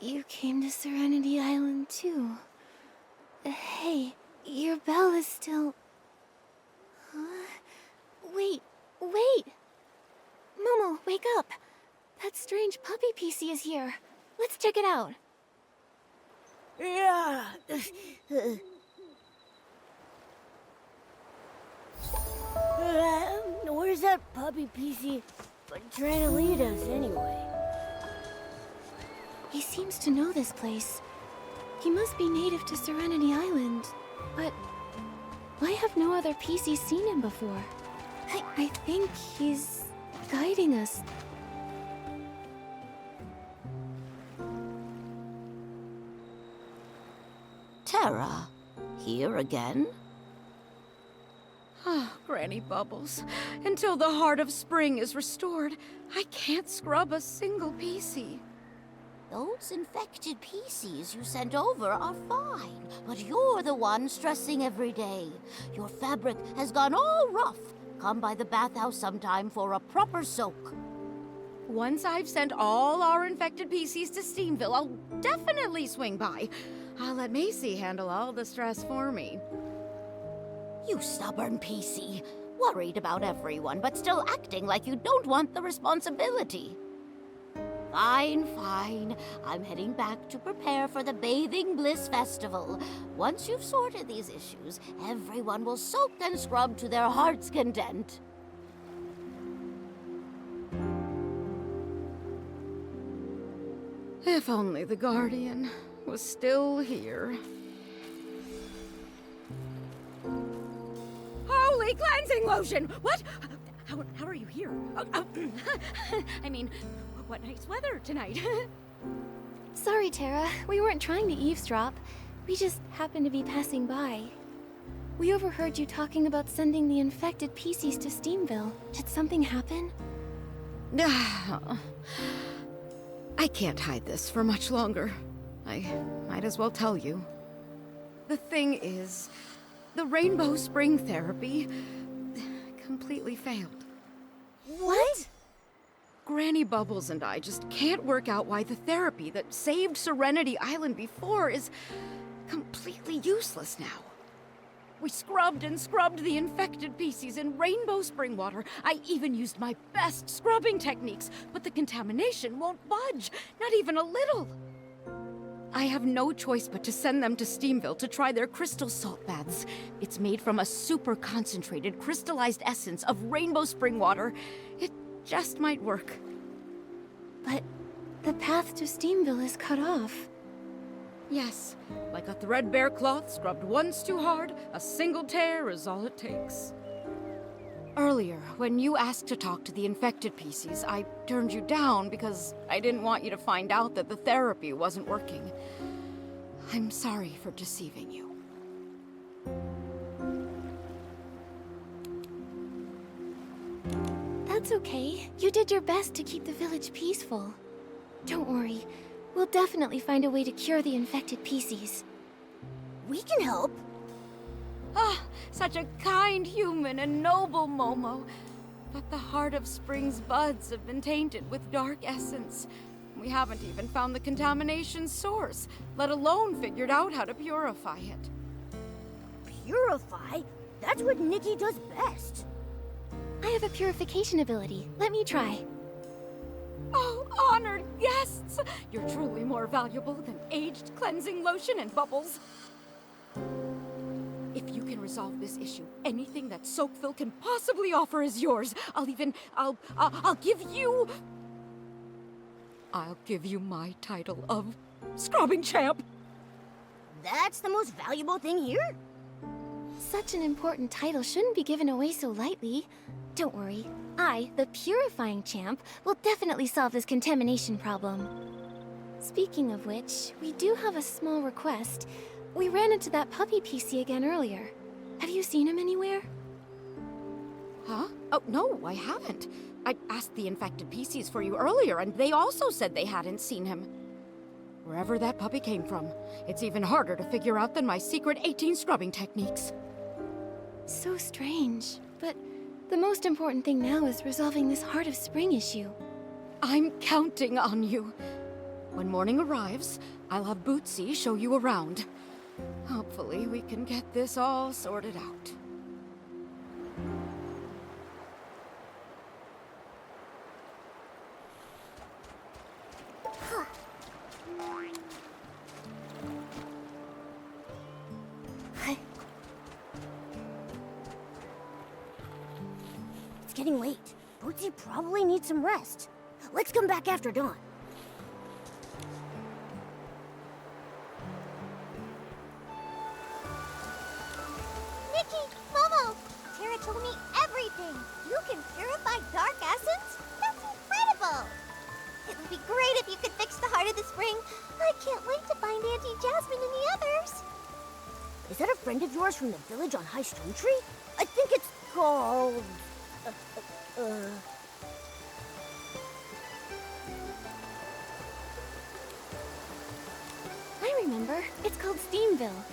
You came to Serenity Island too. Hey, your bell is still... Wait. Momo, wake up. That strange puppy PC is here. Let's check it out. Yeah. Where's that puppy PC trying to lead us anyway? He seems to know this place. He must be native to Serenity Island. But why have no other PCs seen him before? I think he's guiding us. Terra, here again? Ah, Granny Bubbles. Until the heart of spring is restored, I can't scrub a single PC. Those infected PCs you sent over are fine, but you're the one stressing every day. Your fabric has gone all rough. Come by the bathhouse sometime for a proper soak. Once I've sent all our infected PCs to Steamville, I'll definitely swing by. I'll let Macy handle all the stress for me. You stubborn PC. Worried about everyone, but still acting like you don't want the responsibility. Fine. I'm heading back to prepare for the Bathing Bliss Festival. Once you've sorted these issues, everyone will soak and scrub to their heart's content. If only the Guardian was still here. Holy cleansing lotion! What? How are you here? I mean, what nice weather tonight. Sorry, Terra. We weren't trying to eavesdrop. We just happened to be passing by. We overheard you talking about sending the infected PCs to Steamville. Did something happen? I can't hide this for much longer. I might as well tell you. The thing is, the Rainbow Spring therapy completely failed. What? Granny Bubbles and I just can't work out why the therapy that saved Serenity Island before is completely useless now. We scrubbed and scrubbed the infected PCs in rainbow spring water. I even used my best scrubbing techniques, but the contamination won't budge, not even a little. I have no choice but to send them to Steamville to try their crystal salt baths. It's made from a super concentrated crystallized essence of rainbow spring water. It just might work. But the path to Steamville is cut off. Yes, like a threadbare cloth scrubbed once too hard, a single tear is all it takes. Earlier, when you asked to talk to the infected PCs, I turned you down because I didn't want you to find out that the therapy wasn't working. I'm sorry for deceiving you. That's okay. You did your best to keep the village peaceful. Don't worry. We'll definitely find a way to cure the infected PCs. we can help. Ah, such a kind human and noble Momo. But the Heart of Spring's buds have been tainted with dark essence. We haven't even found the contamination source, let alone figured out how to purify it. Purify? That's what Nikki does best. I have a purification ability. Let me try. Oh, honored guests! You're truly more valuable than aged cleansing lotion and bubbles. If you can resolve this issue, anything that Soapville can possibly offer is yours. I'll give you my title of Scrubbing Champ. That's the most valuable thing here? Such an important title shouldn't be given away so lightly. Don't worry. I, the Purifying Champ, will definitely solve this contamination problem. Speaking of which, we do have a small request. We ran into that puppy PC again earlier. Have you seen him anywhere? Huh? Oh, no, I haven't. I asked the infected PCs for you earlier, and they also said they hadn't seen him. Wherever that puppy came from, it's even harder to figure out than my secret 18 scrubbing techniques. So strange, but the most important thing now is resolving this Heart of Spring issue. I'm counting on you. When morning arrives, I'll have Bootsy show you around. Hopefully we can get this all sorted out. It's getting late. Bootsy probably needs some rest. Let's come back after dawn. Nikki, Momo, Tara told me everything. You can purify dark essence? That's incredible. It would be great if you could fix the Heart of the Spring. I can't wait to find Auntie Jasmine and the others. Is that a friend of yours from the village on High Stone Tree? I think it's called... I remember. It's called Steamville.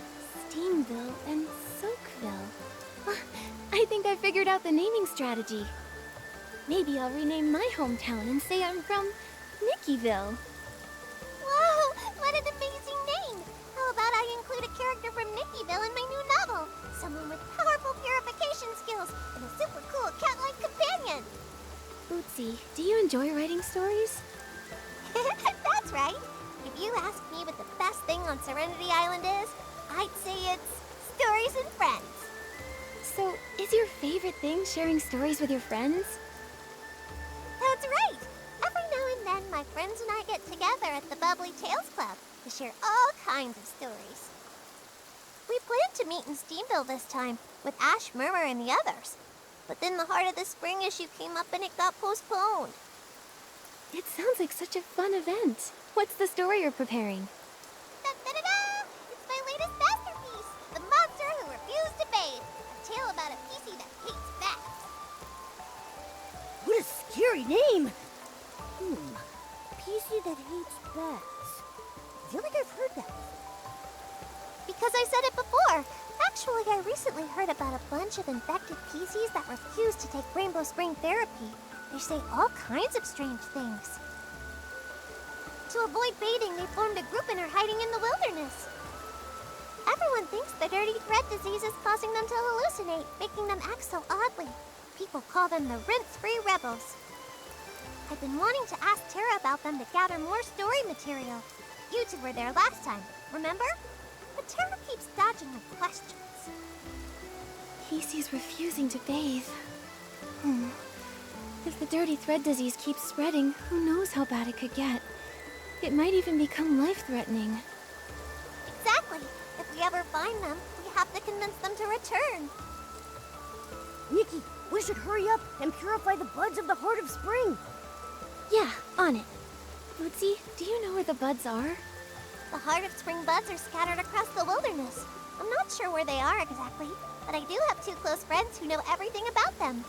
Steamville and Soakville. I think I figured out the naming strategy. Maybe I'll rename my hometown and say I'm from Nickyville. Whoa, what an amazing name. How about I include a character from Nickyville in my new novel? Someone with powerful purification skills and a super cool cat-like companion. Bootsy, do you enjoy writing stories? That's right. If you ask me what the best thing on Serenity Island is, I'd say it's stories and friends. So, is your favorite thing sharing stories with your friends? That's right. Every now and then, my friends and I get together at the Bubbly Tales Club to share all kinds of stories. We planned to meet in Steamville this time, with Ash, Murmur, and the others. But then the Heart of the Spring issue came up and it got postponed. It sounds like such a fun event. What's the story you're preparing? Da-da-da-da! It's my latest masterpiece, The Monster Who Refused to Bathe. A tale about a PC that hates bats. What a scary name! PC that hates bats. I feel like I've heard that. Because I said it before. Actually, I recently heard about a bunch of infected PCs that refuse to take Rainbow Spring therapy. They say all kinds of strange things. To avoid bathing, they formed a group and are hiding in the wilderness. Everyone thinks the dirty thread disease is causing them to hallucinate, making them act so oddly. People call them the rinse-free rebels. I've been wanting to ask Tara about them to gather more story material. You two were there last time, remember? But Tara keeps dodging my questions. PC's refusing to bathe. If the dirty thread disease keeps spreading, who knows how bad it could get. It might even become life-threatening. Exactly. If we ever find them, we have to convince them to return. Nikki, we should hurry up and purify the buds of the Heart of Spring. Yeah, on it. Bootsy, do you know where the buds are? The Heart of Spring buds are scattered across the wilderness. I'm not sure where they are exactly, but I do have two close friends who know everything about them.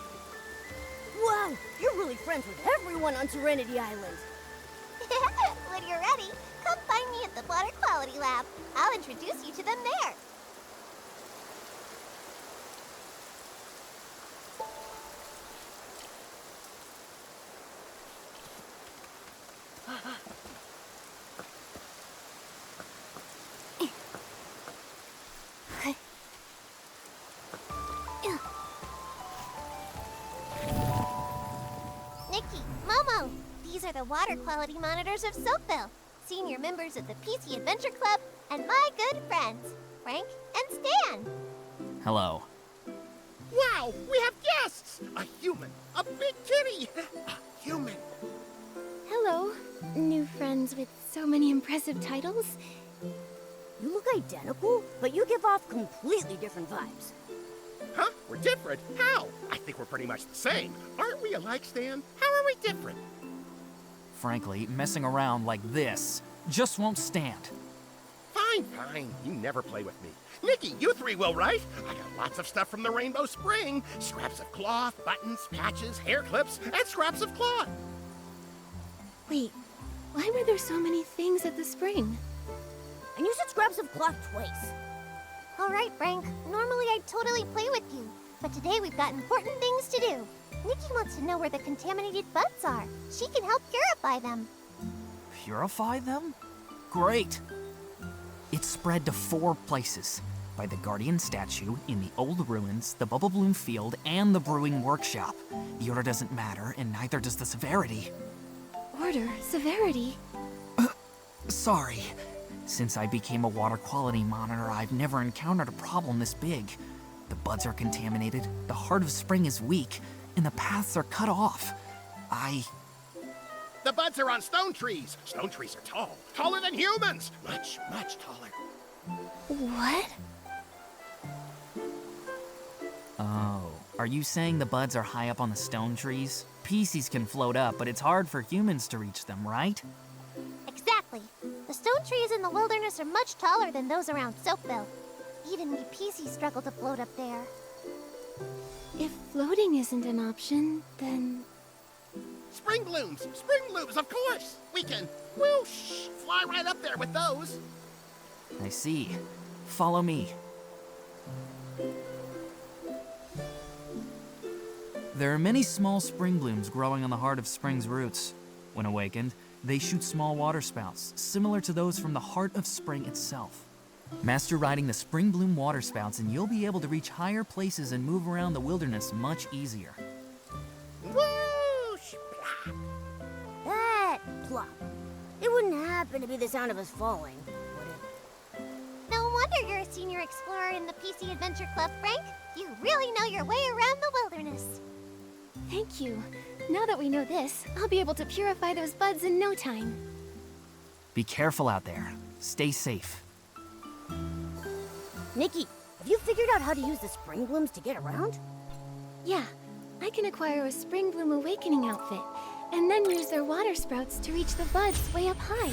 Wow, you're really friends with everyone on Serenity Island. When you're ready, come find me at the Water Quality Lab. I'll introduce you to them there. Nikki, Momo. These are the water quality monitors of Soapville, senior members of the PC Adventure Club, and my good friends, Frank and Stan. Hello. Wow, we have guests! A human, a big kitty, a human. Hello, new friends with so many impressive titles. You look identical, but you give off completely different vibes. Huh? We're different? How? I think we're pretty much the same. Aren't we alike, Stan? How are we different? Frankly, messing around like this just won't stand. Fine, fine. You never play with me. Nikki, you three will, right? I got lots of stuff from the Rainbow Spring. Scraps of cloth, buttons, patches, hair clips, and scraps of cloth. Wait, why were there so many things at the spring? And you said scraps of cloth twice. All right, Frank. Normally I'd totally play with you, but today we've got important things to do. Nikki wants to know where the contaminated buds are. She can help purify them. Purify them? Great. It's spread to 4 places. By the Guardian statue, in the old ruins, the Bubble Bloom field, and the brewing workshop. The order doesn't matter, and neither does the severity. Order? Severity? Sorry. Since I became a water quality monitor, I've never encountered a problem this big. The buds are contaminated, the heart of spring is weak, and the paths are cut off. The buds are on stone trees. Stone trees are tall. Taller than humans. Much, much taller. What? Oh, are you saying the buds are high up on the stone trees? PCs can float up, but it's hard for humans to reach them, right? Exactly. The stone trees in the wilderness are much taller than those around Soapville. Even we PCs struggle to float up there. If floating isn't an option, then... Spring blooms, of course. We can, whoosh, fly right up there with those. I see. Follow me. There are many small spring blooms growing on the heart of spring's roots. When awakened, they shoot small water spouts, similar to those from the heart of spring itself. Master riding the spring bloom water spouts and you'll be able to reach higher places and move around the wilderness much easier. Whoosh, plop. That plop. It wouldn't happen to be the sound of us falling, would it? No wonder you're a senior explorer in the PC Adventure Club, Frank. You really know your way around the wilderness. Thank you. Now that we know this, I'll be able to purify those buds in no time. Be careful out there. Stay safe. Nikki, have you figured out how to use the spring blooms to get around? Yeah, I can acquire a Spring Bloom Awakening outfit, and then use their water sprouts to reach the buds way up high.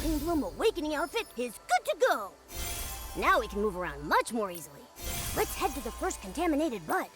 Spring Bloom Awakening outfit is good to go. Now we can move around much more easily. Let's head to the first contaminated bud.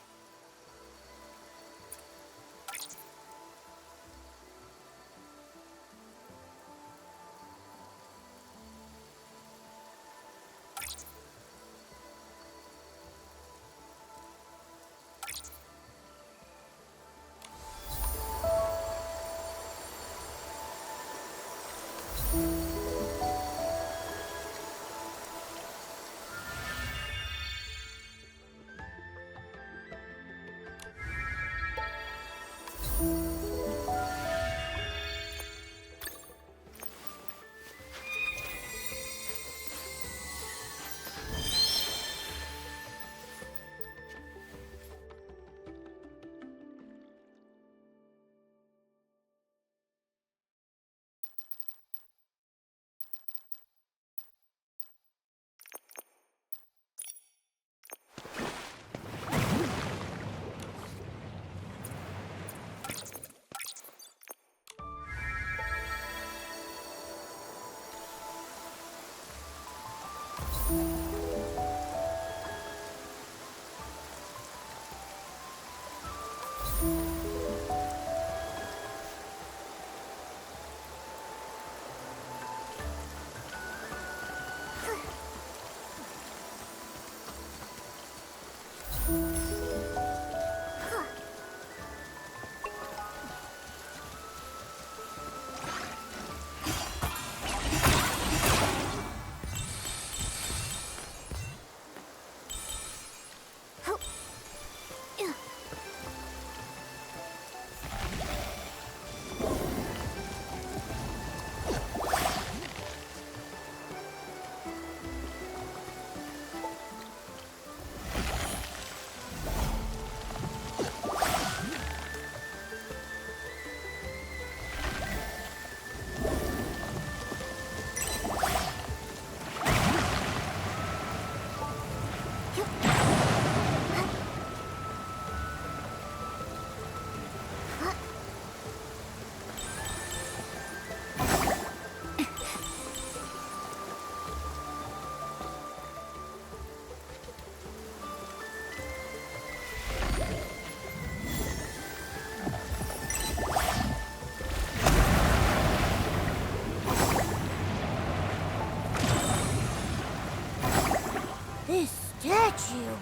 you.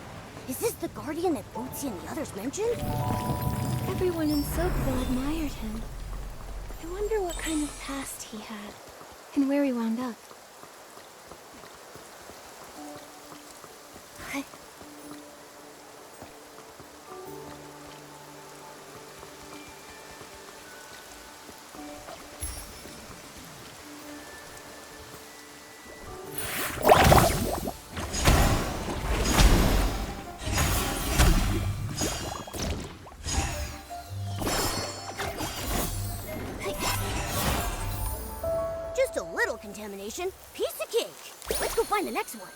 Is this the guardian that Bootsy and the others mentioned? Everyone in Soapville admired him. I wonder what kind of past he had, and where he wound up. Just a little contamination. Piece of cake. Let's go find the next one.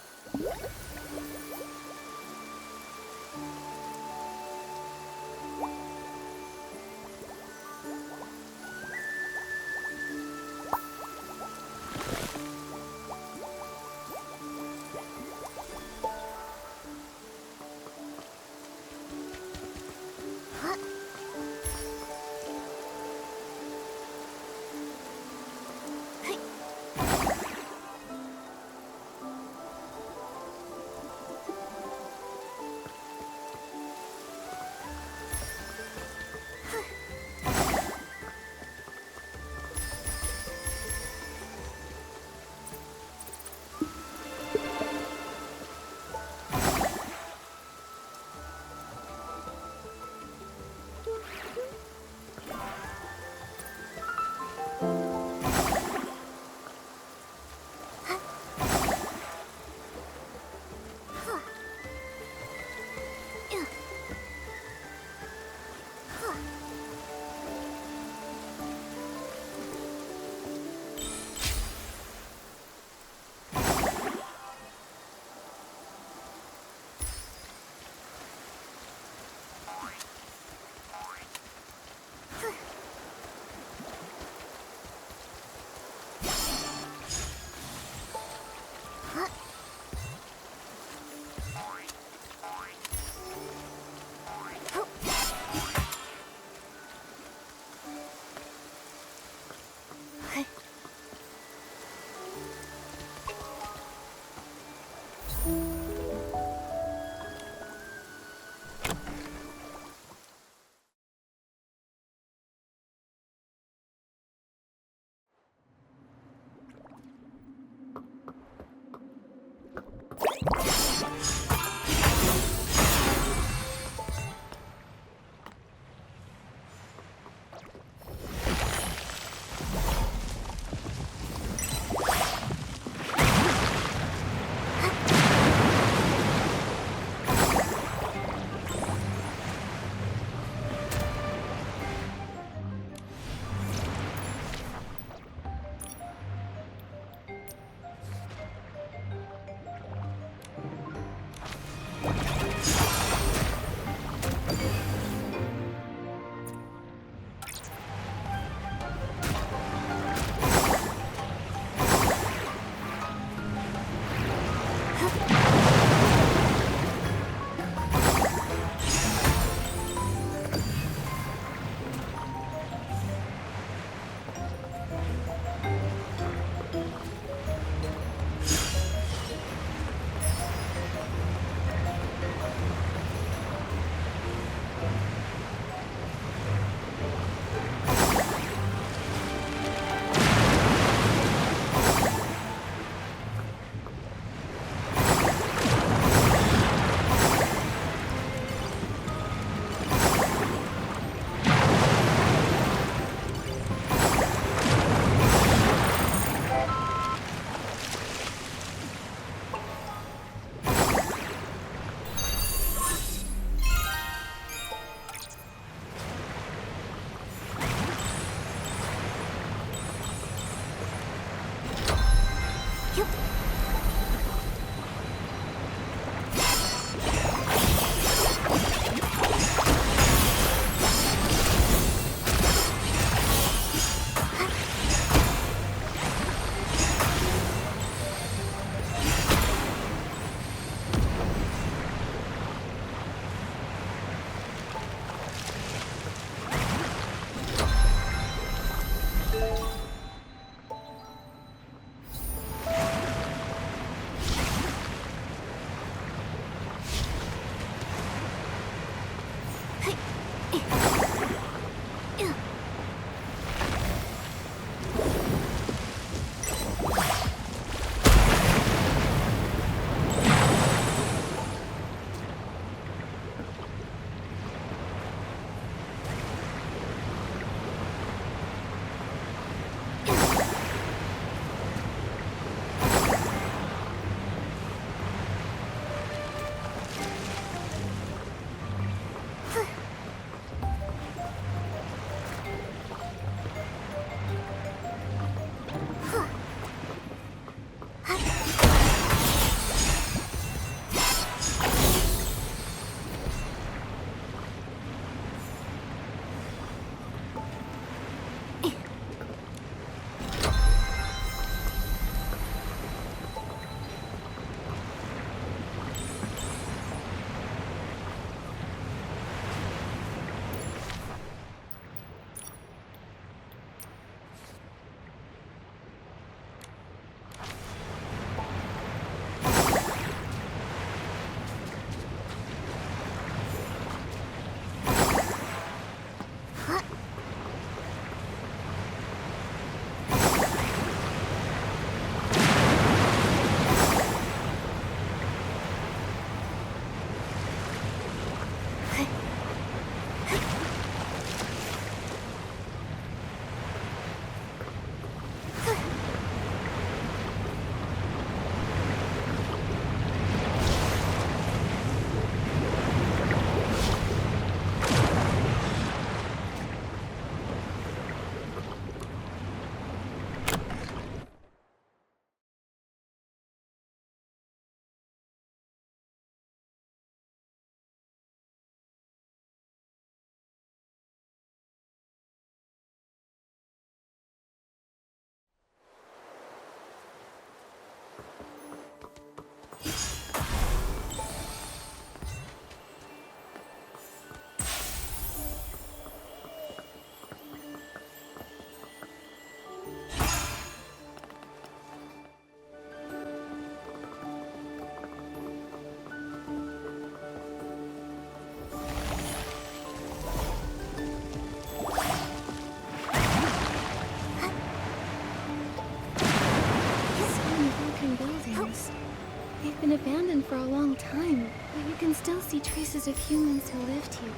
been abandoned for a long time, but you can still see traces of humans who lived here.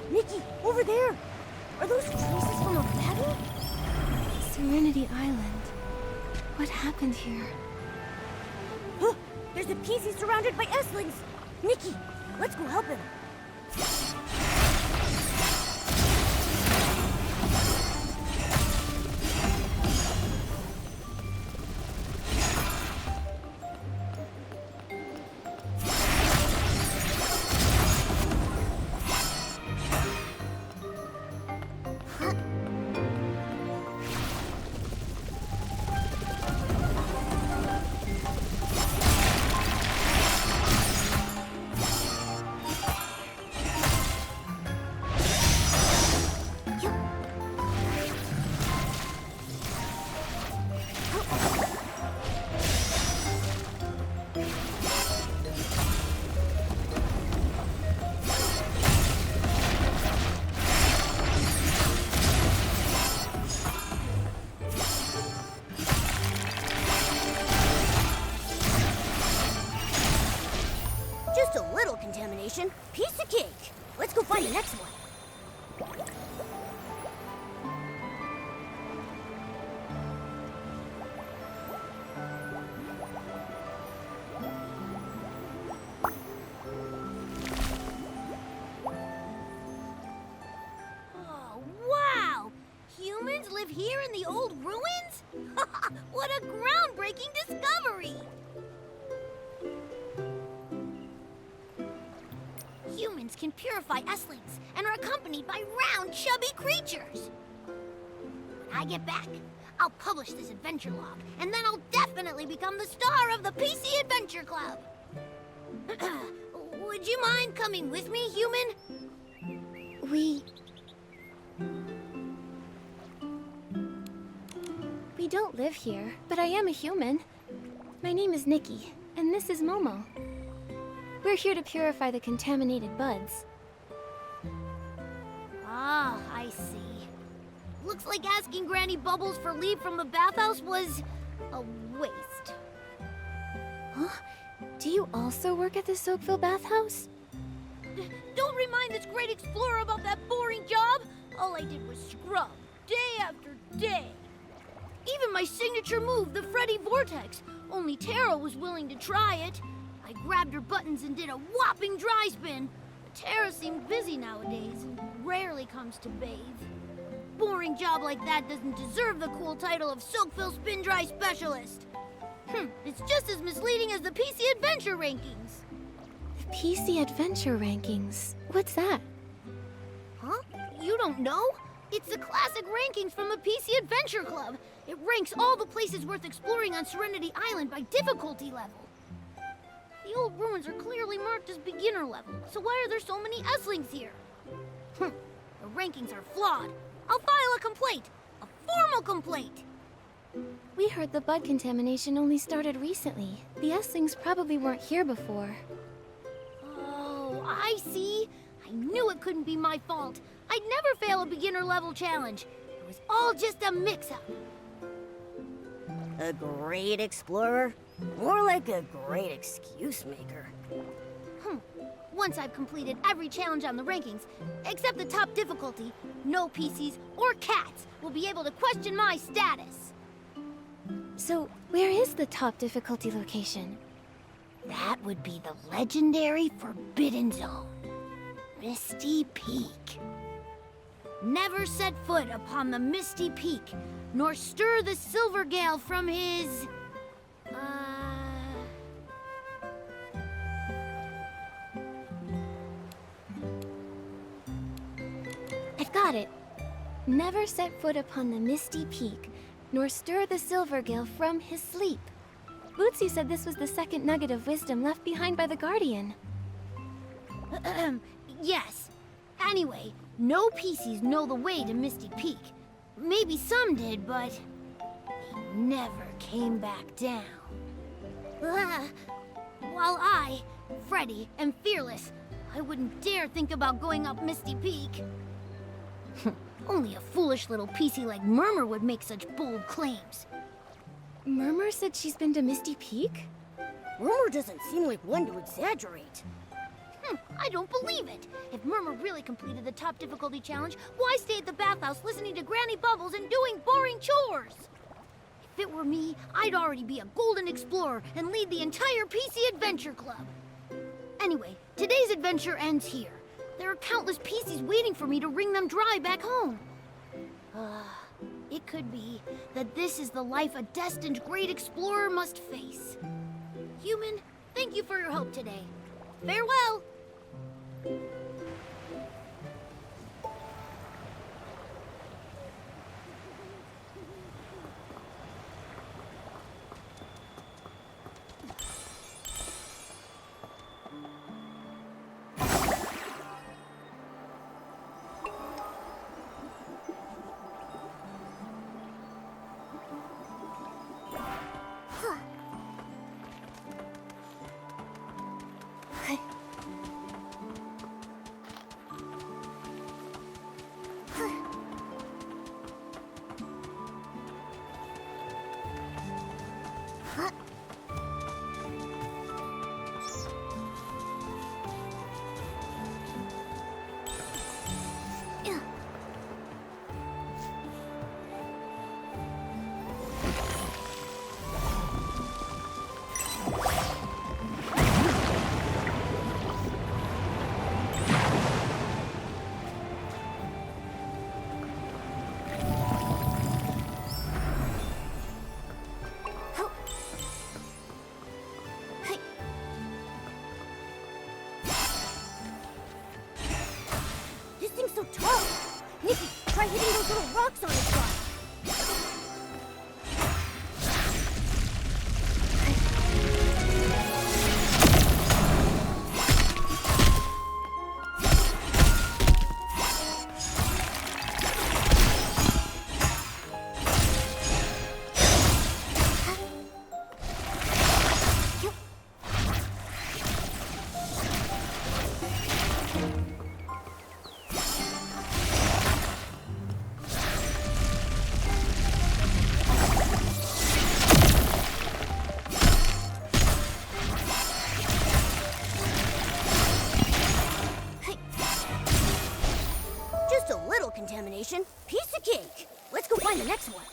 Nikki, over there! Are those traces from a battle? Serenity Island. What happened here? Huh! There's a PC surrounded by S-lings! Nikki, let's go help him. Just a little contamination. Piece of cake. Let's go find the next one. Oh, wow! Humans live here in the old ruins? What a groundbreaking discovery! Humans can purify S-lings and are accompanied by round, chubby creatures. When I get back, I'll publish this adventure log, and then I'll definitely become the star of the PC Adventure Club. Would you mind coming with me, human? We don't live here, but I am a human. My name is Nikki, and this is Momo. We're here to purify the contaminated buds. Ah, I see. Looks like asking Granny Bubbles for leave from the bathhouse was a waste. Huh? Do you also work at the Soakville bathhouse? Don't remind this great explorer about that boring job. All I did was scrub, day after day. Even my signature move, the Freddy Vortex. Only Tara was willing to try it. I grabbed her buttons and did a whopping dry spin. But Tara seemed busy nowadays and rarely comes to bathe. Boring job like that doesn't deserve the cool title of Soakville Spin Dry Specialist. It's just as misleading as the PC Adventure rankings. The PC Adventure rankings? What's that? Huh? You don't know? It's the classic rankings from the PC Adventure Club. It ranks all the places worth exploring on Serenity Island by difficulty level. The old ruins are clearly marked as beginner level, so why are there so many S-lings here? The rankings are flawed. I'll file a complaint. A formal complaint. We heard the bud contamination only started recently. The S-lings probably weren't here before. Oh, I see. I knew it couldn't be my fault. I'd never fail a beginner level challenge. It was all just a mix-up. A great explorer? More like a great excuse maker. Once I've completed every challenge on the rankings, except the top difficulty, no PCs or cats will be able to question my status. So, where is the top difficulty location? That would be the legendary Forbidden Zone, Misty Peak. Never set foot upon the Misty Peak, nor stir the Silver Gale from his... I've got it. Never set foot upon the Misty Peak, nor stir the Silvergill from his sleep. Bootsy said this was the second nugget of wisdom left behind by the Guardian. Yes. Anyway, no PCs know the way to Misty Peak. Maybe some did, but they never came back down. While I, Freddy, am fearless, I wouldn't dare think about going up Misty Peak. Only a foolish little PC like Murmur would make such bold claims. Murmur said she's been to Misty Peak? Murmur doesn't seem like one to exaggerate. I don't believe it. If Murmur really completed the top difficulty challenge, why stay at the bathhouse listening to Granny Bubbles and doing boring chores? If it were me, I'd already be a golden explorer and lead the entire PC Adventure Club. Anyway, today's adventure ends here. There are countless PCs waiting for me to wring them dry back home. It could be that this is the life a destined great explorer must face. Human, thank you for your help today. Farewell! So tall! Nikki, try hitting those little rocks on its side! Contamination. Piece of cake. Let's go find the next one.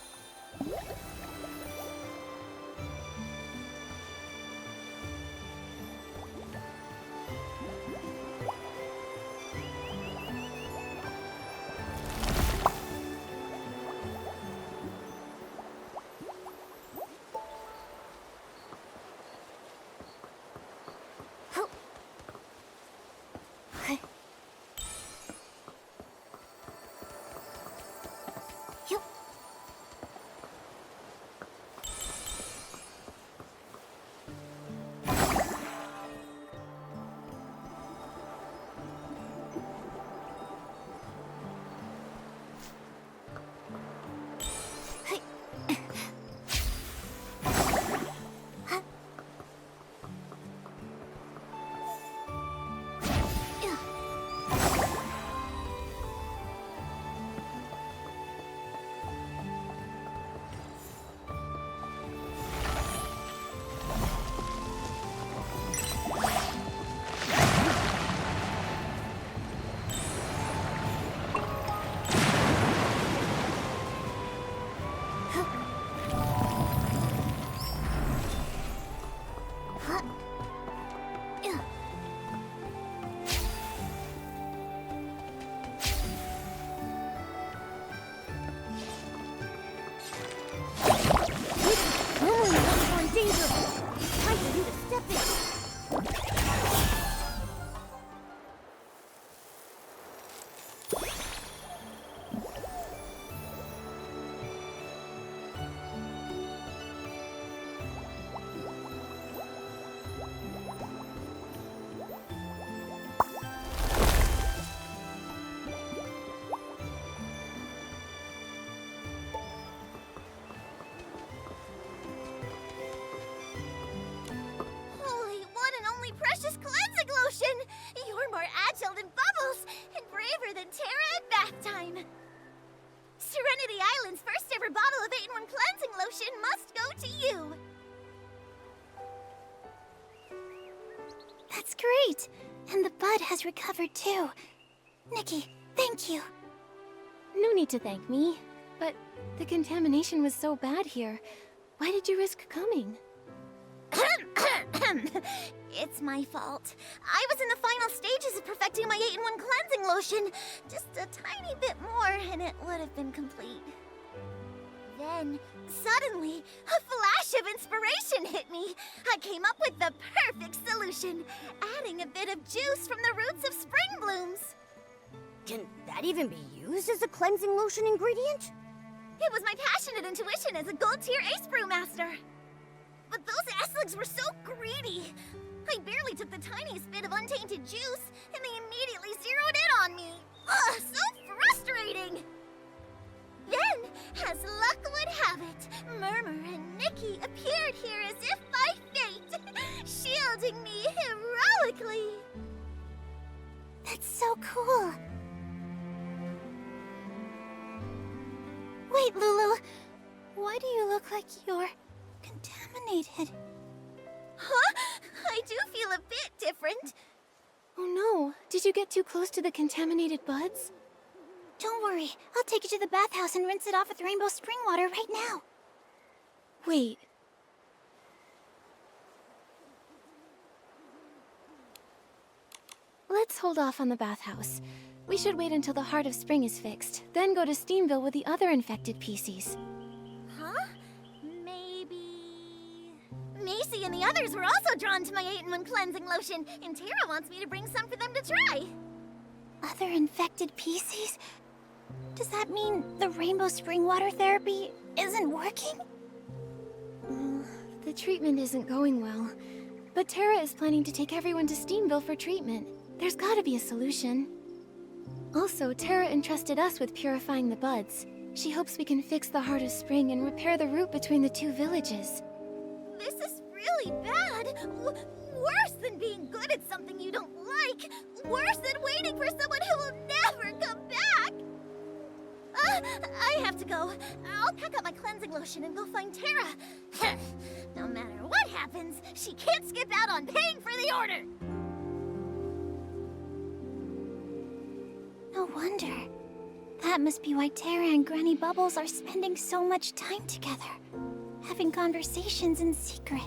more agile than Bubbles, and braver than Terra at bath time. Serenity Island's first ever bottle of 8-in-1 cleansing lotion must go to you. That's great! And the bud has recovered too. Nikki, thank you. No need to thank me. But the contamination was so bad here. Why did you risk coming? It's my fault. I was in the final stages of perfecting my 8-in-1 cleansing lotion. Just a tiny bit more and it would have been complete. Then, suddenly, a flash of inspiration hit me. I came up with the perfect solution, adding a bit of juice from the roots of spring blooms. Can that even be used as a cleansing lotion ingredient? It was my passionate intuition as a gold-tier ace brewmaster. But those Esligs were so greedy. I barely took the tiniest bit of untainted juice, and they immediately zeroed in on me. Ugh, so frustrating! Then, as luck would have it, Murmur and Nikki appeared here as if by fate, shielding me heroically. That's so cool. Wait, Lulu. Why do you look like you're contaminated? Huh? I do feel a bit different. Oh no, did you get too close to the contaminated buds? Don't worry, I'll take you to the bathhouse and rinse it off with rainbow spring water right now. Wait. Let's hold off on the bathhouse. We should wait until the Heart of Spring is fixed, then go to Steamville with the other infected PCs. Huh? Maybe... Macy and the others were also drawn to my 8-in-1 cleansing lotion, and Tara wants me to bring some for them to try. Other infected PCs? Does that mean the rainbow spring water therapy isn't working? The treatment isn't going well, but Tara is planning to take everyone to Steamville for treatment. There's gotta be a solution. Also, Tara entrusted us with purifying the buds. She hopes we can fix the Heart of Spring and repair the route between the two villages. This is really bad. Worse than being good at something you don't like. Worse than waiting for someone who will never come back. I have to go. I'll pack up my cleansing lotion and go find Tara. No matter what happens, she can't skip out on paying for the order. No wonder. That must be why Tara and Granny Bubbles are spending so much time together, having conversations in secret.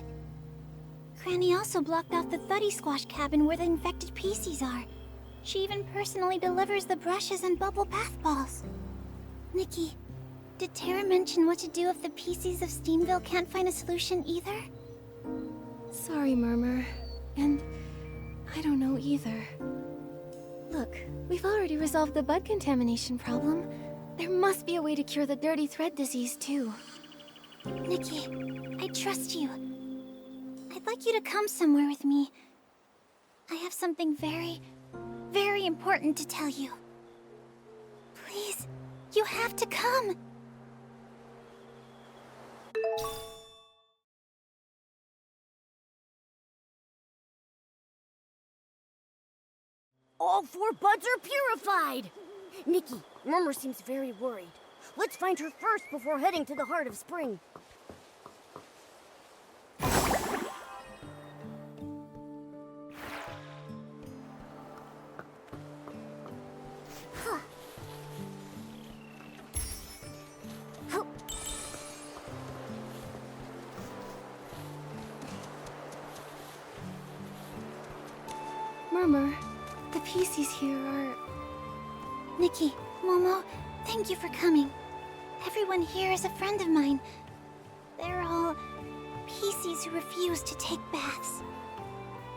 Granny also blocked off the Thuddy Squash cabin where the infected PCs are. She even personally delivers the brushes and bubble bath balls. Nikki, did Tara mention what to do if the PCs of Steamville can't find a solution either? Sorry, Murmur. And I don't know either. Look, we've already resolved the bud contamination problem. There must be a way to cure the dirty thread disease, too. Nikki, I trust you. I'd like you to come somewhere with me. I have something very, very important to tell you. Please, you have to come. All 4 buds are purified! Nikki, Murmur seems very worried. Let's find her first before heading to the Heart of Spring. Murmur, the PCs here are... Nikki, Momo, thank you for coming. Everyone here is a friend of mine. They're all PCs who refuse to take baths.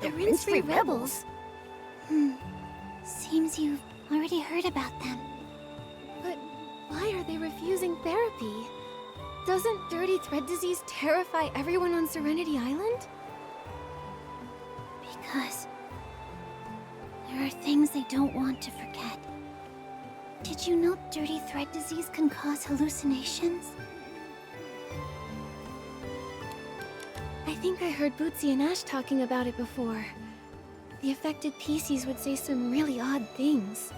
The rinse-free rebels? Seems you've already heard about them. But why are they refusing therapy? Doesn't dirty thread disease terrify everyone on Serenity Island? Because there are things they don't want to forget. Did you know dirty thread disease can cause hallucinations? I think I heard Bootsy and Ash talking about it before. The affected PCs would say some really odd things.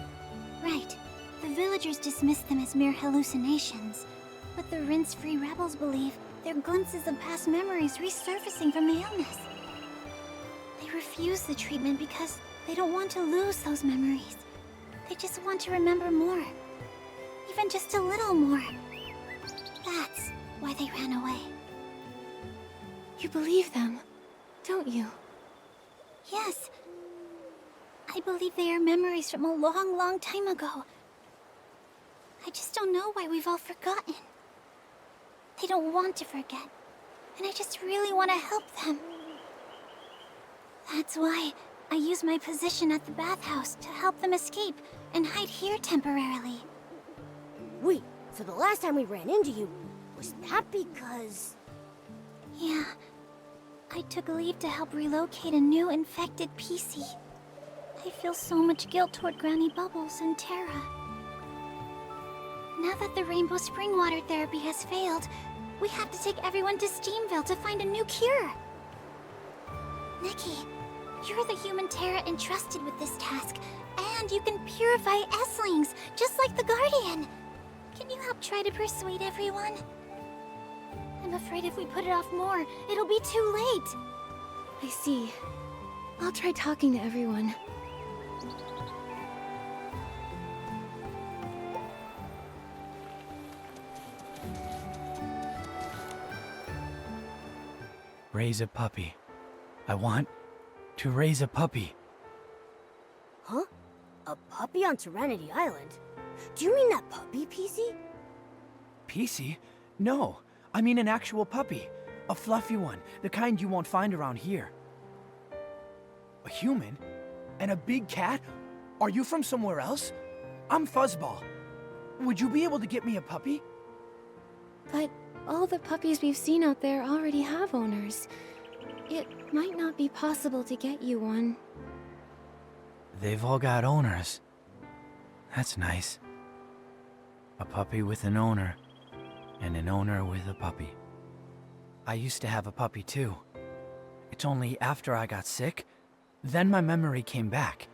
Right. The villagers dismissed them as mere hallucinations. But the rinse-free rebels believe they're glimpses of past memories resurfacing from the illness. They refuse the treatment because they don't want to lose those memories. They just want to remember more. Even just a little more. That's why they ran away. You believe them, don't you? Yes. I believe they are memories from a long, long time ago. I just don't know why we've all forgotten. They don't want to forget, and I just really want to help them. That's why I use my position at the bathhouse to help them escape and hide here temporarily. Wait, so the last time we ran into you, was that because... Yeah. I took leave to help relocate a new infected PC. I feel so much guilt toward Granny Bubbles and Terra. Now that the Rainbow Spring Water therapy has failed, we have to take everyone to Steamville to find a new cure. Nikki, you're the human Terra entrusted with this task, and you can purify Esslings, just like the Guardian. Can you help try to persuade everyone? I'm afraid if we put it off more, it'll be too late. I see. I'll try talking to everyone. Raise a puppy. I want to raise a puppy. Huh? A puppy on Serenity Island? Do you mean that puppy, PC? PC? No, I mean an actual puppy. A fluffy one, the kind you won't find around here. A human? And a big cat? Are you from somewhere else? I'm Fuzzball. Would you be able to get me a puppy? But all the puppies we've seen out there already have owners. It might not be possible to get you one. They've all got owners. That's nice. A puppy with an owner, and an owner with a puppy. I used to have a puppy too. It's only after I got sick, then my memory came back.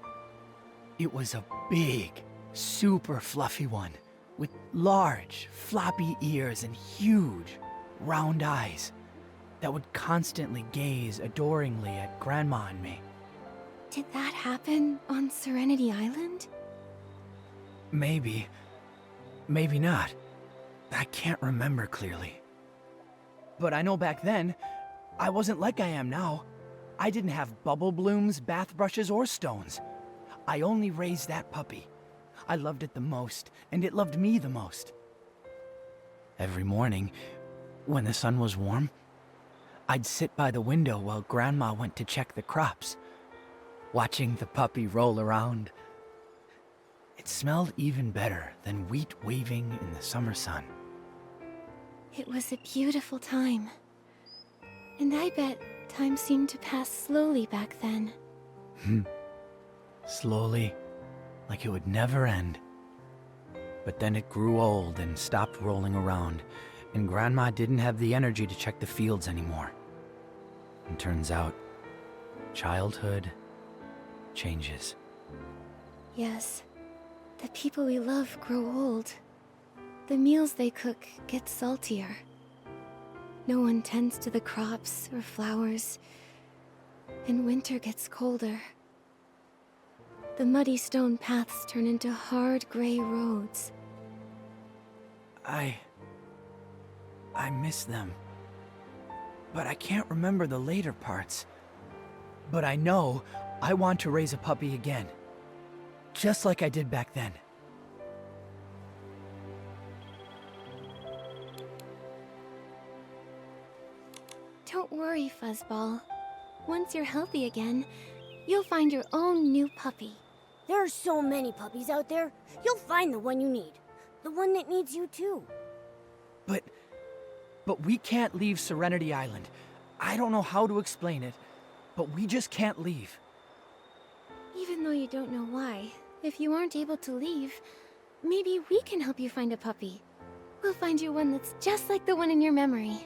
It was a big, super fluffy one, with large, floppy ears and huge, round eyes that would constantly gaze adoringly at Grandma and me. Did that happen on Serenity Island? Maybe. Maybe not. I can't remember clearly. But I know back then, I wasn't like I am now. I didn't have bubble blooms, bath brushes, or stones. I only raised that puppy. I loved it the most, and it loved me the most. Every morning, when the sun was warm, I'd sit by the window while Grandma went to check the crops, watching the puppy roll around. It smelled even better than wheat waving in the summer sun. It was a beautiful time. And I bet time seemed to pass slowly back then. Slowly, like it would never end. But then it grew old and stopped rolling around, and Grandma didn't have the energy to check the fields anymore. And turns out, childhood changes. Yes, the people we love grow old. The meals they cook get saltier. No one tends to the crops or flowers, and winter gets colder. The muddy stone paths turn into hard gray roads. I miss them. But I can't remember the later parts. But I know I want to raise a puppy again. Just like I did back then. Don't worry, Fuzzball. Once you're healthy again, you'll find your own new puppy. There are so many puppies out there. You'll find the one you need. The one that needs you too. But we can't leave Serenity Island. I don't know how to explain it, but we just can't leave. Even though you don't know why, if you aren't able to leave, maybe we can help you find a puppy. We'll find you one that's just like the one in your memory.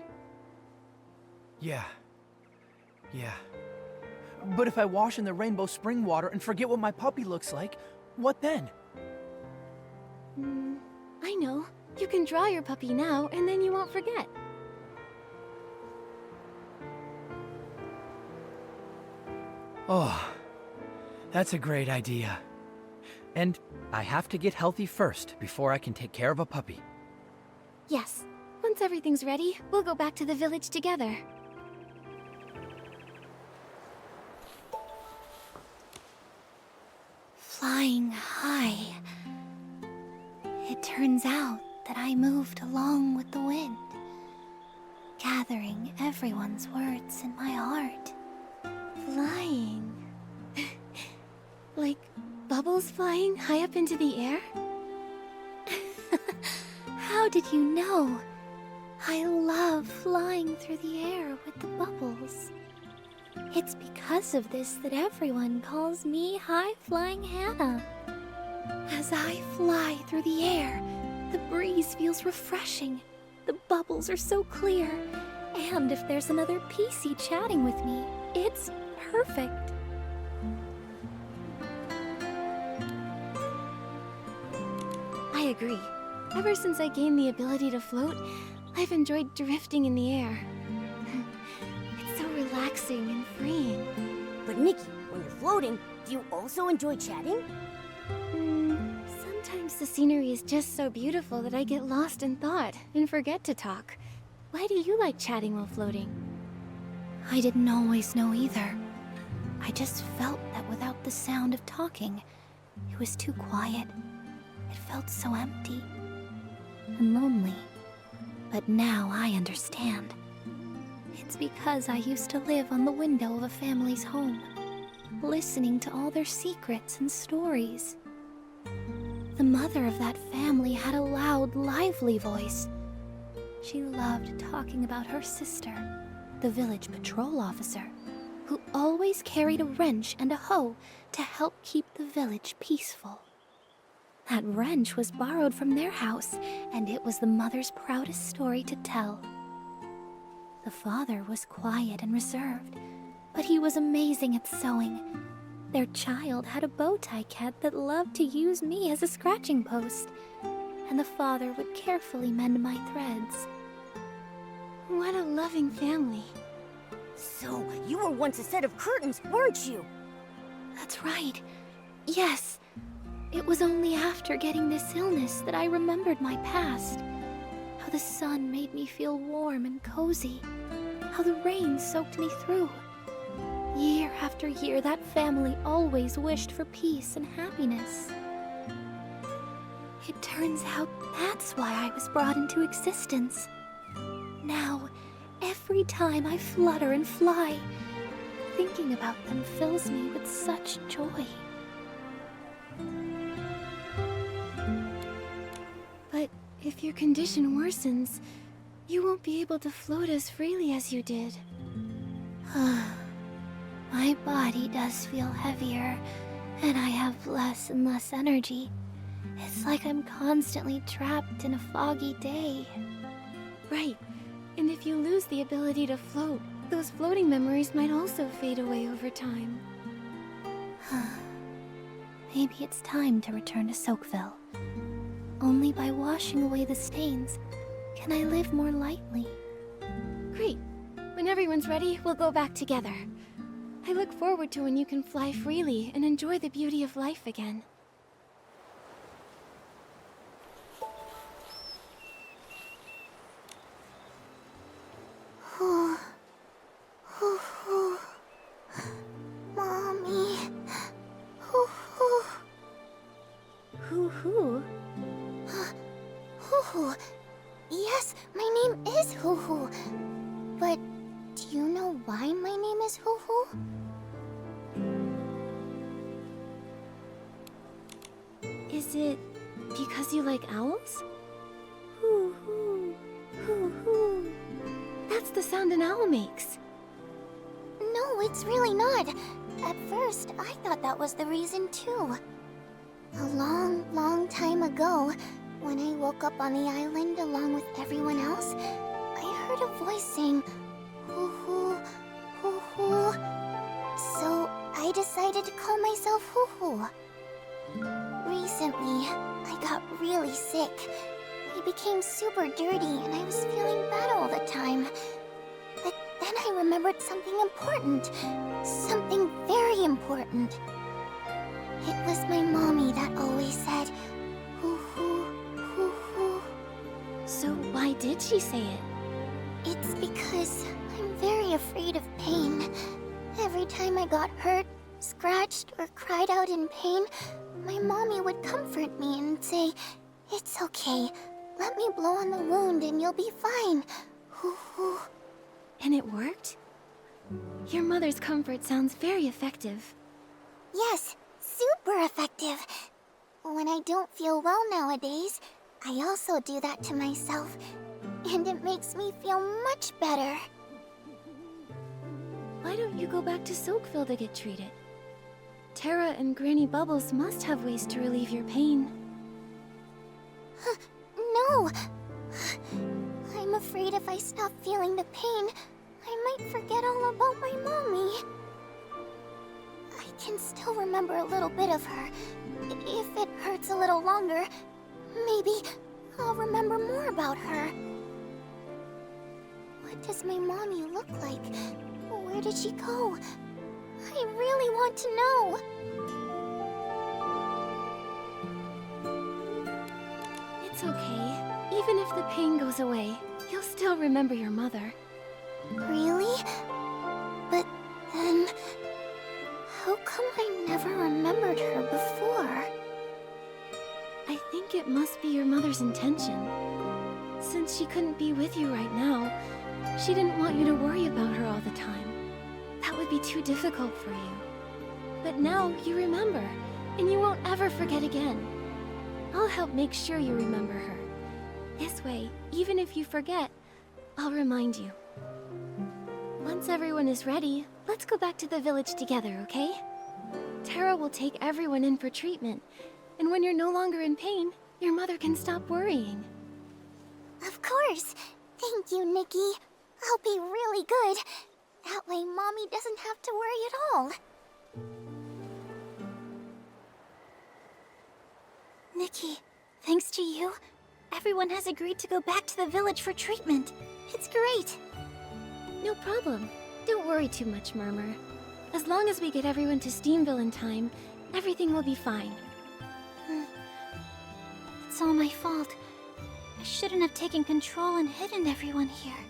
Yeah. But if I wash in the rainbow spring water and forget what my puppy looks like, what then? I know. You can draw your puppy now, and then you won't forget. Oh, that's a great idea. And I have to get healthy first before I can take care of a puppy. Yes. Once everything's ready, we'll go back to the village together. Flying high. It turns out that I moved along with the wind, gathering everyone's words in my heart. Flying. Like bubbles flying high up into the air? How did you know? I love flying through the air with the bubbles. It's because of this that everyone calls me High Flying Hannah. As I fly through the air, the breeze feels refreshing. The bubbles are so clear. And if there's another PC chatting with me, it's perfect. I agree. Ever since I gained the ability to float, I've enjoyed drifting in the air. It's so relaxing and freeing. But Nikki, when you're floating, do you also enjoy chatting? Sometimes the scenery is just so beautiful that I get lost in thought and forget to talk. Why do you like chatting while floating? I didn't always know either. I just felt that without the sound of talking, it was too quiet. It felt so empty and lonely. But now I understand. It's because I used to live on the window of a family's home, listening to all their secrets and stories. The mother of that family had a loud, lively voice. She loved talking about her sister, the village patrol officer, who always carried a wrench and a hoe to help keep the village peaceful. That wrench was borrowed from their house, and it was the mother's proudest story to tell. The father was quiet and reserved, but he was amazing at sewing. Their child had a bow tie cat that loved to use me as a scratching post, and the father would carefully mend my threads. What a loving family. So, you were once a set of curtains, weren't you? That's right. Yes. It was only after getting this illness that I remembered my past. How the sun made me feel warm and cozy. How the rain soaked me through. Year after year, that family always wished for peace and happiness. It turns out that's why I was brought into existence. Now, every time I flutter and fly, thinking about them fills me with such joy. But if your condition worsens, you won't be able to float as freely as you did. My body does feel heavier, and I have less and less energy. It's like I'm constantly trapped in a foggy day. Right. And if you lose the ability to float, those floating memories might also fade away over time. Maybe it's time to return to Soakville. Only by washing away the stains can I live more lightly. Great. When everyone's ready, we'll go back together. I look forward to when you can fly freely and enjoy the beauty of life again. Mommy. Hoo-hoo. Hoo-hoo. Yes, my name is Hoo-hoo. But do you know why my name is Hoo-hoo? Is it because you like owls? Hoo-hoo. Hoo-hoo. That's the sound an owl makes. No, it's really not. At first, I thought that was the reason too. A long, long time ago, when I woke up on the island along with everyone else, I heard a voice saying, hoo-hoo, hoo-hoo. So I decided to call myself Hoo-hoo. Recently, I got really sick. I became super dirty and I was feeling bad all the time. But then I remembered something important. Something very very important. It was my mommy that always said, hoo-hoo, hoo-hoo. So why did she say it? It's because I'm very afraid of pain. Every time I got hurt, scratched, or cried out in pain, my mommy would comfort me and say, "It's okay. Let me blow on the wound and you'll be fine. Hoo-hoo." And it worked? Your mother's comfort sounds very effective. Yes, super effective. When I don't feel well nowadays, I also do that to myself, and it makes me feel much better. Why don't you go back to Soakville to get treated? Terra and Granny Bubbles must have ways to relieve your pain. No! I'm afraid if I stop feeling the pain, I might forget all about my mommy. I can still remember a little bit of her. If it hurts a little longer, maybe I'll remember more about her. What does my mommy look like? Where did she go? I really want to know. It's okay. Even if the pain goes away, you'll still remember your mother. Really? But then, how come I never remembered her before? I think it must be your mother's intention. Since she couldn't be with you right now, she didn't want you to worry about her all the time. That would be too difficult for you. But now you remember, and you won't ever forget again. I'll help make sure you remember her. This way, even if you forget, I'll remind you. Once everyone is ready, let's go back to the village together, okay? Terra will take everyone in for treatment, and when you're no longer in pain, your mother can stop worrying. Of course! Thank you, Nikki. I'll be really good. That way Mommy doesn't have to worry at all. Nikki, thanks to you, everyone has agreed to go back to the village for treatment. It's great. No problem. Don't worry too much, Murmur. As long as we get everyone to Steamville in time, everything will be fine. It's all my fault. I shouldn't have taken control and hidden everyone here.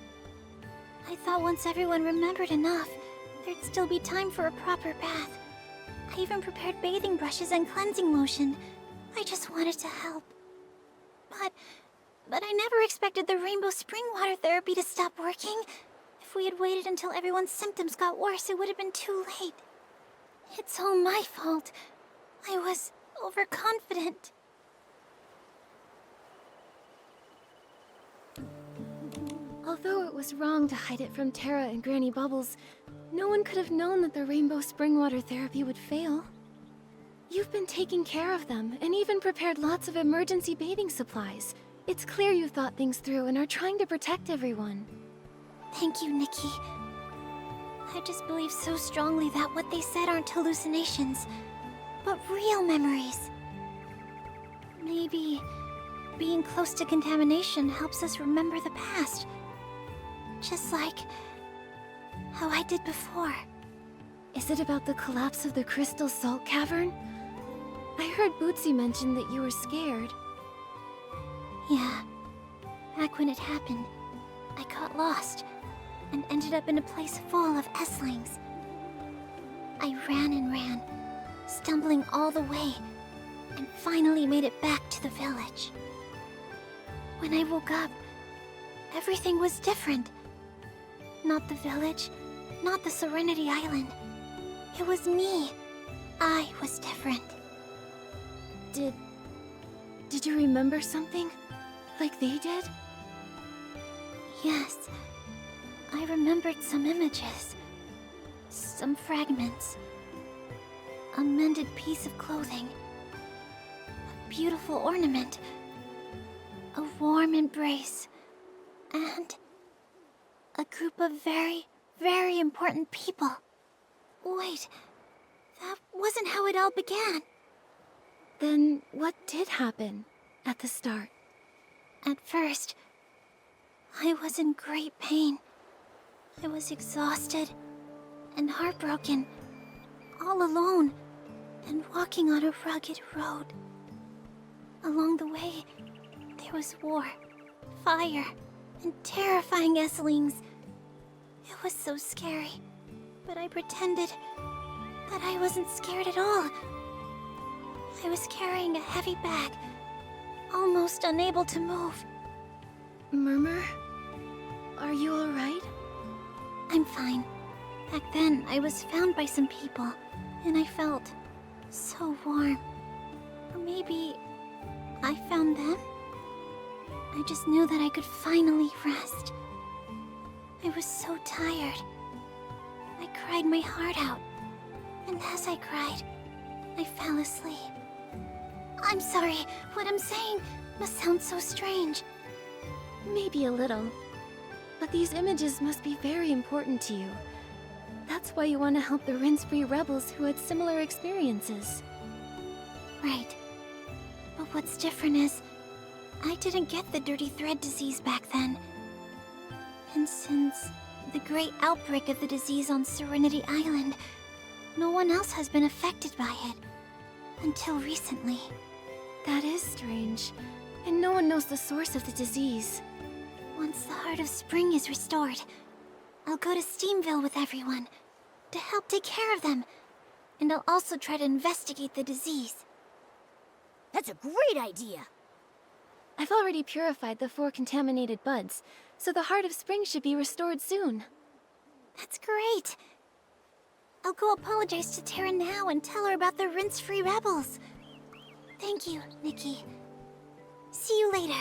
I thought once everyone remembered enough, there'd still be time for a proper bath. I even prepared bathing brushes and cleansing lotion. I just wanted to help. But I never expected the rainbow spring water therapy to stop working. If we had waited until everyone's symptoms got worse, it would have been too late. It's all my fault. I was overconfident. Although it was wrong to hide it from Terra and Granny Bubbles, no one could have known that the rainbow spring water therapy would fail. You've been taking care of them, and even prepared lots of emergency bathing supplies. It's clear you thought things through and are trying to protect everyone. Thank you, Nikki. I just believe so strongly that what they said aren't hallucinations, but real memories. Maybe being close to contamination helps us remember the past. Just like how I did before. Is it about the collapse of the Crystal Salt Cavern? I heard Bootsy mention that you were scared. Yeah. Back when it happened, I got lost and ended up in a place full of S-lings. I ran and ran, stumbling all the way, and finally made it back to the village. When I woke up, everything was different. Not the village, not the Serenity Island. It was me. I was different. Did you remember something? Like they did? Yes. I remembered some images. Some fragments. A mended piece of clothing. A beautiful ornament. A warm embrace. And a group of very, very important people. Wait, that wasn't how it all began. Then what did happen at the start? At first, I was in great pain. I was exhausted and heartbroken, all alone and walking on a rugged road. Along the way, there was war, fire, and terrifying Esslings. It was so scary, but I pretended that I wasn't scared at all. I was carrying a heavy bag, almost unable to move. Murmur? Are you alright? I'm fine. Back then, I was found by some people, and I felt so warm. Or maybe I found them? I just knew that I could finally rest. I was so tired. I cried my heart out, and as I cried, I fell asleep. I'm sorry, what I'm saying must sound so strange. Maybe a little. But these images must be very important to you. That's why you want to help the Rince-Free rebels who had similar experiences. Right. But what's different is, I didn't get the Dirty Thread disease back then. And since the great outbreak of the disease on Serenity Island, no one else has been affected by it. Until recently. That is strange. And no one knows the source of the disease. Once the Heart of Spring is restored, I'll go to Steamville with everyone to help take care of them. And I'll also try to investigate the disease. That's a great idea. I've already purified the 4 contaminated buds, so the Heart of Spring should be restored soon. That's great. I'll go apologize to Terra now and tell her about the Rince-Free rebels. Thank you, Nikki. See you later.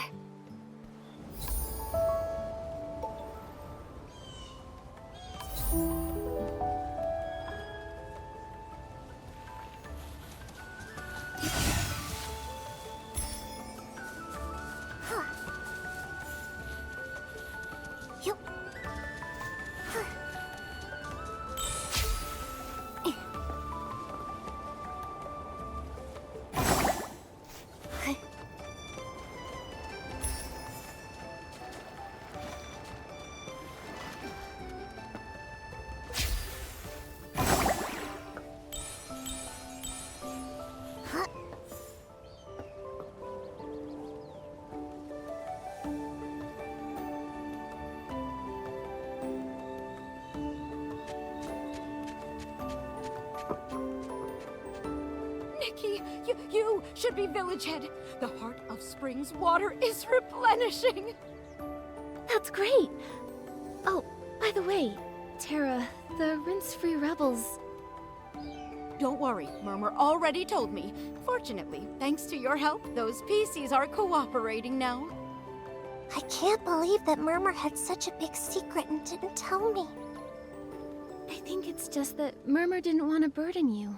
Nikki, you should be village head. The Heart of Spring's water is replenishing. That's great! Oh, by the way, Terra, the Rince-Free rebels... Don't worry, Murmur already told me. Fortunately, thanks to your help, those PCs are cooperating now. I can't believe that Murmur had such a big secret and didn't tell me. I think it's just that Murmur didn't want to burden you.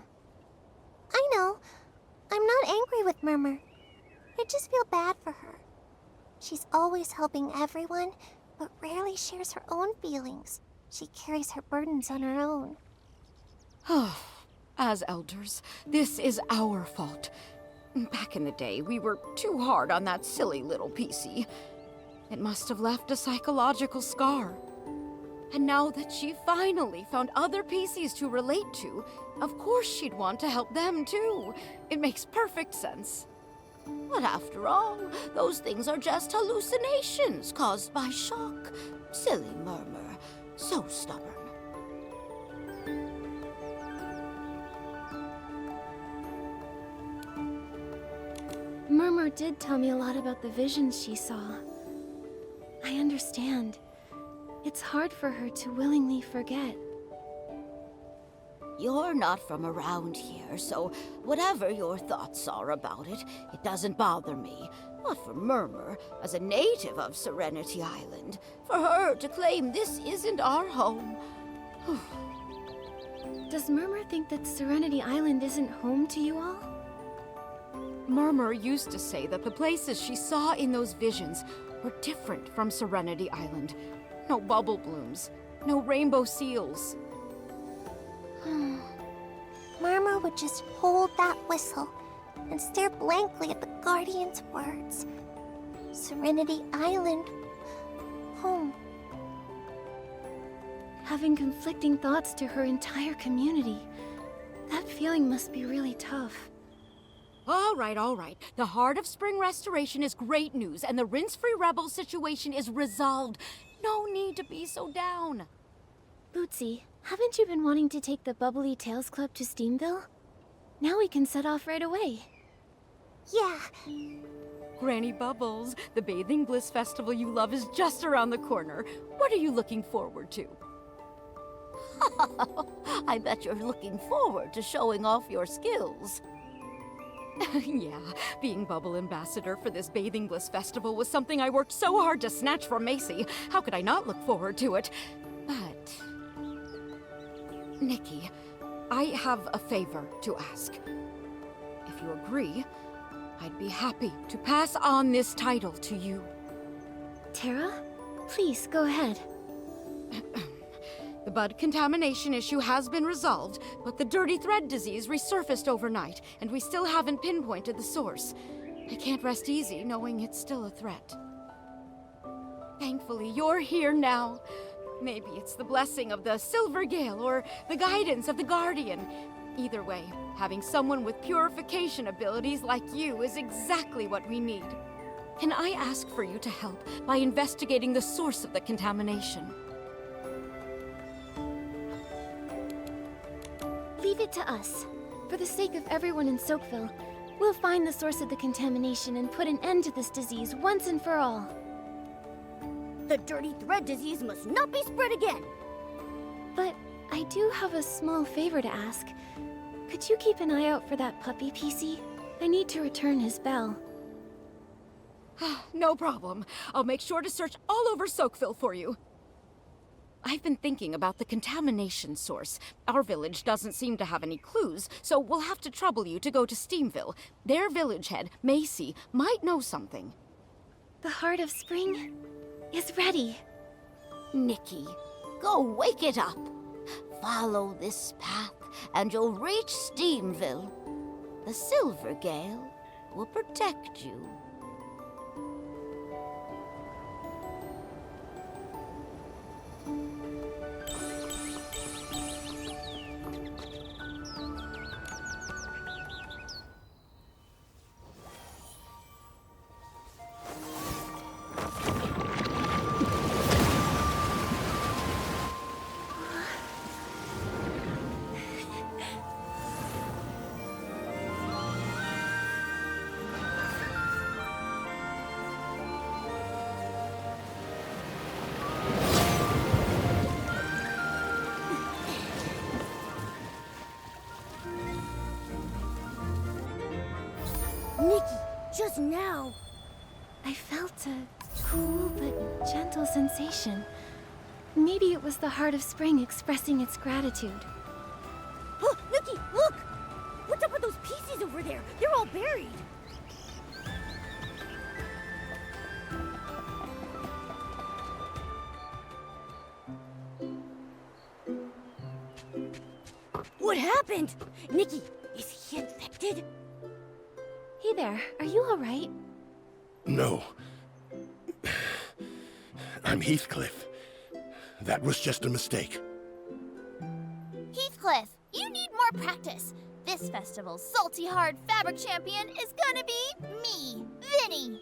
I know. I'm not angry with Murmur. I just feel bad for her. She's always helping everyone, but rarely shares her own feelings. She carries her burdens on her own. As elders, this is our fault. Back in the day, we were too hard on that silly little PC. It must have left a psychological scar. And now that she finally found other PCs to relate to, of course she'd want to help them too. It makes perfect sense. But after all, those things are just hallucinations caused by shock. Silly Murmur. So stubborn. Murmur did tell me a lot about the visions she saw. I understand. It's hard for her to willingly forget. You're not from around here, so whatever your thoughts are about it, it doesn't bother me. But for Murmur, as a native of Serenity Island, for her to claim this isn't our home... Does Murmur think that Serenity Island isn't home to you all? Murmur used to say that the places she saw in those visions were different from Serenity Island. No bubble blooms, no rainbow seals. Murmur would just hold that whistle and stare blankly at the Guardian's words. Serenity Island, home. Having conflicting thoughts to her entire community. feeling must be really tough. All right, all right. The Heart of Spring restoration is great news, and the Rinse-Free Rebel situation is resolved. No need to be so down. Bootsy, haven't you been wanting to take the Bubbly Tales Club to Steamville? Now we can set off right away. Yeah. Granny Bubbles, the Bathing Bliss Festival you love is just around the corner. What are you looking forward to? I bet you're looking forward to showing off your skills. Yeah, being Bubble Ambassador for this Bathing Bliss Festival was something I worked so hard to snatch from Macy. How could I not look forward to it? But... Nikki, I have a favor to ask. If you agree, I'd be happy to pass on this title to you. Tara? Please, go ahead. The bud contamination issue has been resolved, but the dirty thread disease resurfaced overnight, and we still haven't pinpointed the source. I can't rest easy knowing it's still a threat. Thankfully, you're here now. Maybe it's the blessing of the Silver Gale or the guidance of the Guardian. Either way, having someone with purification abilities like you is exactly what we need. Can I ask for you to help by investigating the source of the contamination? Leave it to us. For the sake of everyone in Soakville, we'll find the source of the contamination and put an end to this disease once and for all. The dirty thread disease must not be spread again. But I do have a small favor to ask. Could you keep an eye out for that puppy, PC? I need to return his bell. No problem. I'll make sure to search all over Soakville for you. I've been thinking about the contamination source. Our village doesn't seem to have any clues, so we'll have to trouble you to go to Steamville. Their village head, Macy, might know something. The Heart of Spring is ready. Nikki, go wake it up. Follow this path, and you'll reach Steamville. The Silver Gale will protect you. Nikki, just now. I felt a cool but gentle sensation. Maybe it was the Heart of Spring expressing its gratitude. Oh, Nikki, look! What's up with those pieces over there? They're all buried. What happened? Nikki, is he infected? Hey there, are you alright? No. I'm Heathcliff. That was just a mistake. Heathcliff, you need more practice. This festival's salty hard fabric champion is gonna be me, Vinny.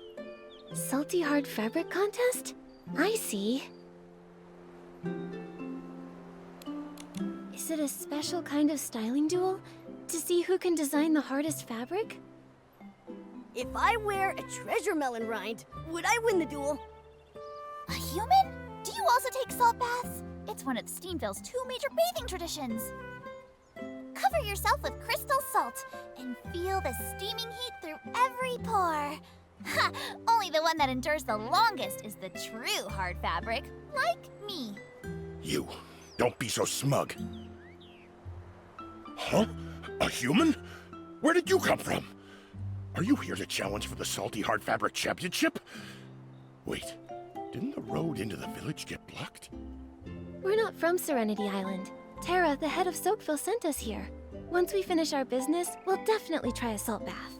Salty Hard Fabric Contest? I see. Is it a special kind of styling duel? To see who can design the hardest fabric? If I wear a treasure melon rind, would I win the duel? A human? Do you also take salt baths? It's one of Steamville's 2 major bathing traditions. Cover yourself with crystal salt and feel the steaming heat through every pore. Ha! Only the one that endures the longest is the true hard fabric, like me. You, don't be so smug. Huh? A human? Where did you come from? Are you here to challenge for the Salty Hard Fabric Championship? Wait, didn't the road into the village get blocked? We're not from Serenity Island. Tara, the head of Soakville, sent us here. Once we finish our business, we'll definitely try a salt bath.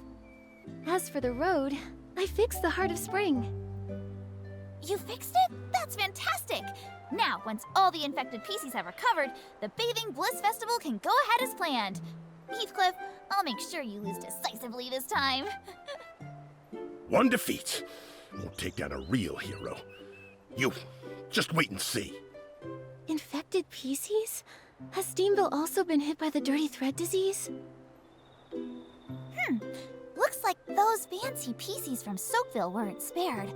As for the road, I fixed the Heart of Spring. You fixed it? That's fantastic! Now, once all the infected PCs have recovered, the Bathing Bliss Festival can go ahead as planned. Heathcliff, I'll make sure you lose decisively this time. One defeat won't take down a real hero. You, just wait and see. Infected PCs? Has Steamville also been hit by the dirty thread disease? Looks like those fancy PCs from Soakville weren't spared.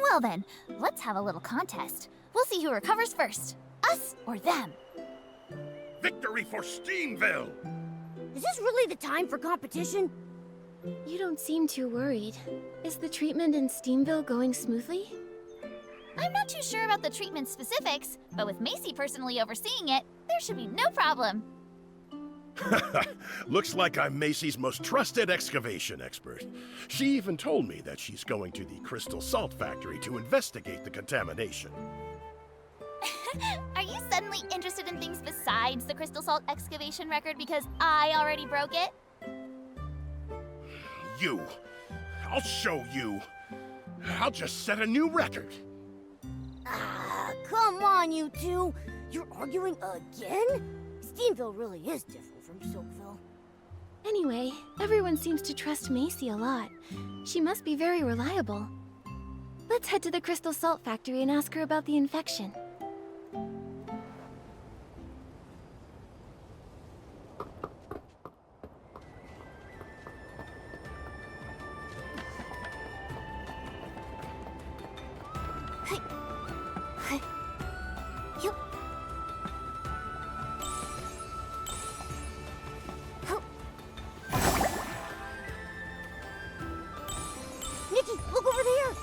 Well then, let's have a little contest. We'll see who recovers first, us or them. Victory for Steamville! Is this really the time for competition? You don't seem too worried. Is the treatment in Steamville going smoothly? I'm not too sure about the treatment specifics, but with Macy personally overseeing it, there should be no problem. Looks like I'm Macy's most trusted excavation expert. She even told me that she's going to the Crystal Salt Factory to investigate the contamination. Are you suddenly interested in things besides the Crystal Salt excavation record because I already broke it? You. I'll show you. I'll just set a new record. Ah, come on, you two. You're arguing again? Steamville really is different from Soakville. Anyway, everyone seems to trust Macy a lot. She must be very reliable. Let's head to the Crystal Salt Factory and ask her about the infection. Nikki, look over there!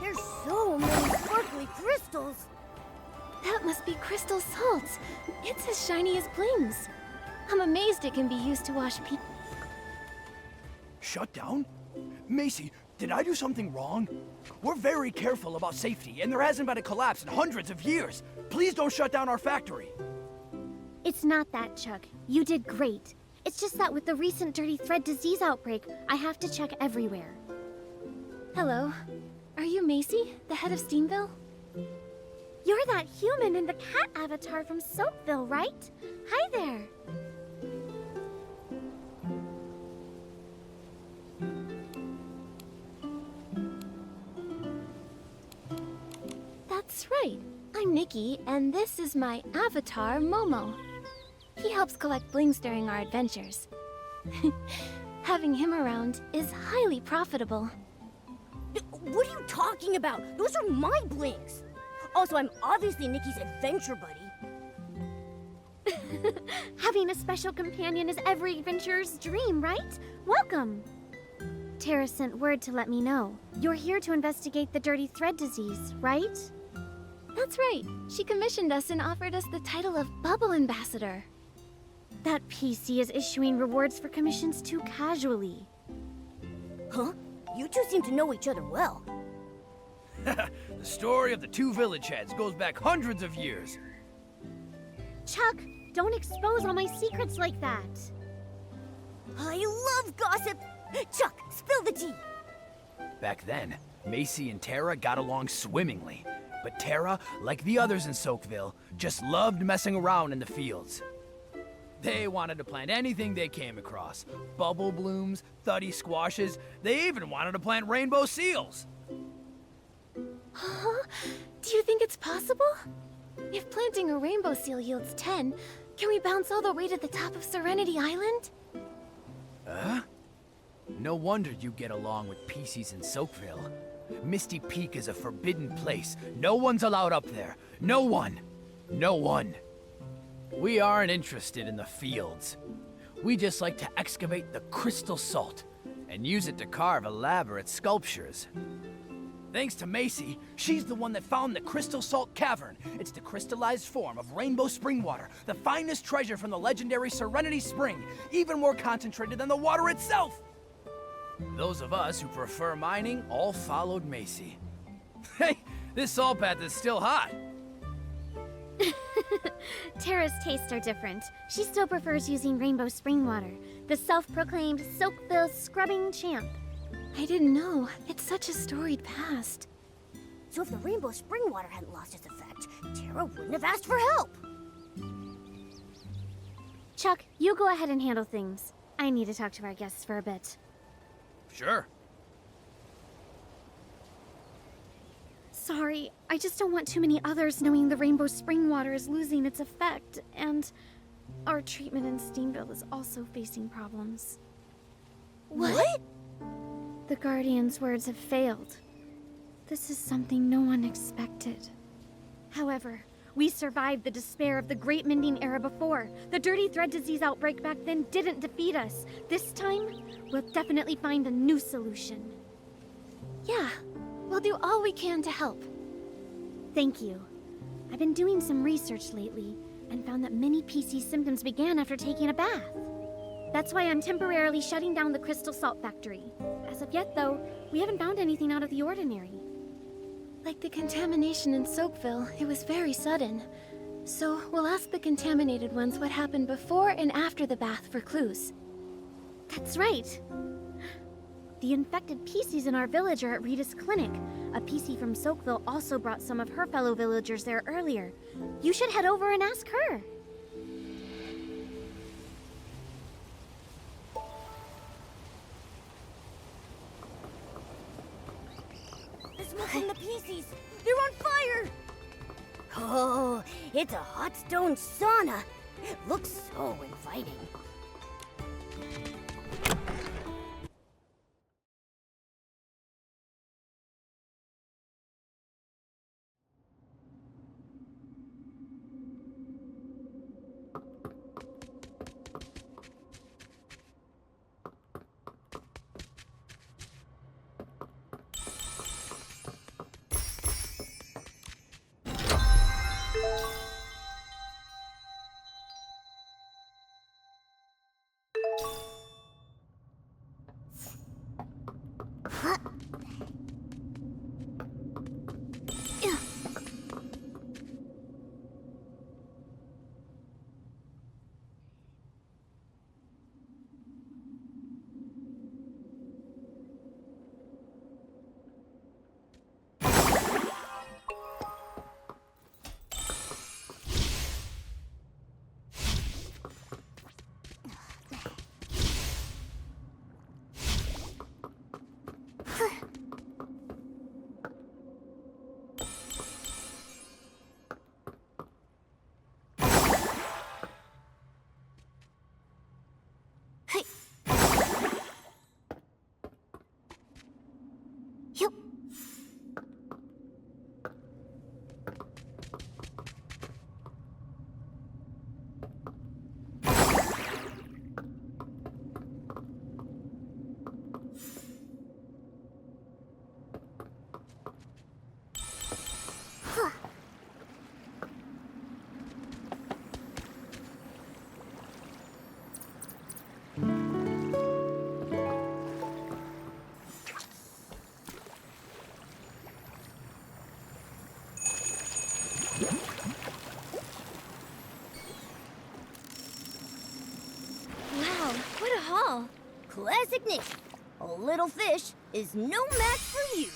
There's so many sparkly crystals! That must be crystal salt. It's as shiny as blings. I'm amazed it can be used to wash people. Shut down? Macy, did I do something wrong? We're very careful about safety, and there hasn't been a collapse in hundreds of years. Please don't shut down our factory. It's not that, Chuck. You did great. It's just that with the recent dirty thread disease outbreak, I have to check everywhere. Hello. Are you Macy, the head of Steamville? You're that human in the cat avatar from Soakville, right? Hi there. That's right. I'm Nikki, and this is my avatar, Momo. He helps collect blings during our adventures. Having him around is highly profitable. What are you talking about? Those are my blings! Also, I'm obviously Nikki's adventure buddy. Having a special companion is every adventurer's dream, right? Welcome! Tara sent word to let me know. You're here to investigate the dirty thread disease, right? That's right. She commissioned us and offered us the title of Bubble Ambassador. That PC is issuing rewards for commissions too casually. Huh? You two seem to know each other well. The story of the two village heads goes back hundreds of years. Chuck, don't expose all my secrets like that. I love gossip! Chuck, spill the tea! Back then, Macy and Tara got along swimmingly. But Tara, like the others in Soakville, just loved messing around in the fields. They wanted to plant anything they came across. Bubble blooms, thuddy squashes, they even wanted to plant rainbow seals. Huh? Do you think it's possible? If planting a rainbow seal yields 10, can we bounce all the way to the top of Serenity Island? No wonder you get along with PCs in Soakville. Misty Peak is a forbidden place. No one's allowed up there. No one. No one. We aren't interested in the fields. We just like to excavate the crystal salt and use it to carve elaborate sculptures. Thanks to Macy, she's the one that found the Crystal Salt Cavern. It's the crystallized form of rainbow spring water, the finest treasure from the legendary Serenity Spring, even more concentrated than the water itself. Those of us who prefer mining all followed Macy. Hey, this salt bath is still hot. Tara's tastes are different. She still prefers using rainbow spring water, the self-proclaimed Soakville scrubbing champ. I didn't know. It's such a storied past. So if the rainbow spring water hadn't lost its effect, Tara wouldn't have asked for help. Chuck, you go ahead and handle things. I need to talk to our guests for a bit. Sure. Sorry, I just don't want too many others knowing the rainbow spring water is losing its effect, and our treatment in Steamville is also facing problems. What? The Guardian's words have failed. This is something no one expected. However, we survived the despair of the Great Mending Era before. The Dirty Thread Disease outbreak back then didn't defeat us. This time, we'll definitely find a new solution. Yeah, we'll do all we can to help. Thank you. I've been doing some research lately and found that many PC symptoms began after taking a bath. That's why I'm temporarily shutting down the Crystal Salt Factory. As of yet, though, we haven't found anything out of the ordinary. Like the contamination in Soakville, it was very sudden. So we'll ask the contaminated ones what happened before and after the bath for clues. That's right. The infected PCs in our village are at Rita's clinic. A PC from Soakville also brought some of her fellow villagers there earlier. You should head over and ask her. The smoke from the PCs! They're on fire! Oh, it's a hot stone sauna. It looks so inviting. Classic Nikki. A little fish is no match for you.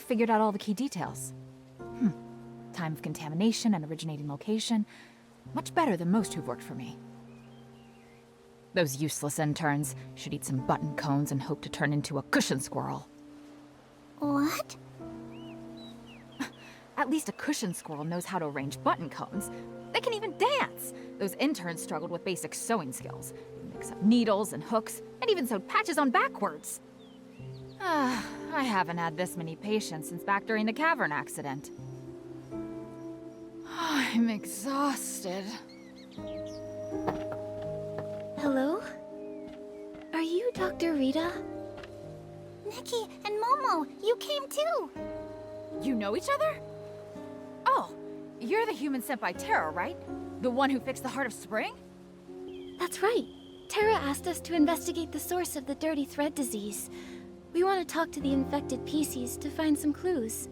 figured out all the key details. Time of contamination and originating location. Much better than most who've worked for me. Those useless interns should eat some button cones and hope to turn into a cushion squirrel. What? At least a cushion squirrel knows how to arrange button cones. They can even dance! Those interns struggled with basic sewing skills. Mix up needles and hooks, and even sewed patches on backwards. I haven't had this many patients since back during the cavern accident. I'm exhausted. Hello? Are you Dr. Rita? Nikki and Momo, you came too! You know each other? Oh, you're the human sent by Terra, right? The one who fixed the Heart of Spring? That's right. Terra asked us to investigate the source of the dirty thread disease. We want to talk to the infected PCs to find some clues.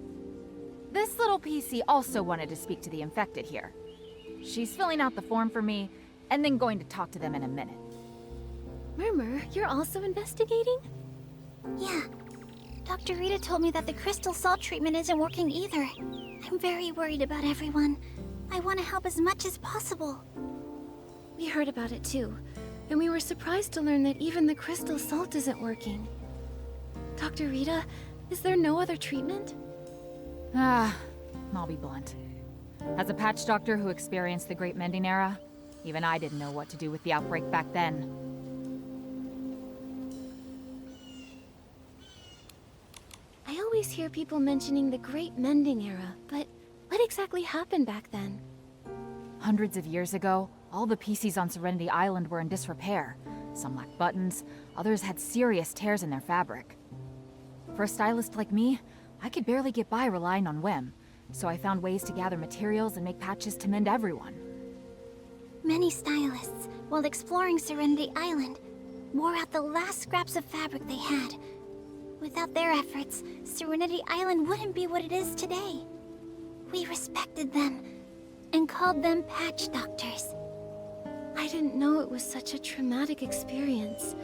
This little PC also wanted to speak to the infected here. She's filling out the form for me, and then going to talk to them in a minute. Murmur, you're also investigating? Yeah. Dr. Rita told me that the crystal salt treatment isn't working either. I'm very worried about everyone. I want to help as much as possible. We heard about it too, and we were surprised to learn that even the crystal salt isn't working. Dr. Rita, is there no other treatment? I'll be blunt. As a patch doctor who experienced the Great Mending Era, even I didn't know what to do with the outbreak back then. I always hear people mentioning the Great Mending Era, but what exactly happened back then? Hundreds of years ago, all the PCs on Serenity Island were in disrepair. Some lacked buttons, others had serious tears in their fabric. For a stylist like me, I could barely get by relying on whim, so I found ways to gather materials and make patches to mend everyone. Many stylists, while exploring Serenity Island, wore out the last scraps of fabric they had. Without their efforts, Serenity Island wouldn't be what it is today. We respected them and called them patch doctors. I didn't know it was such a traumatic experience.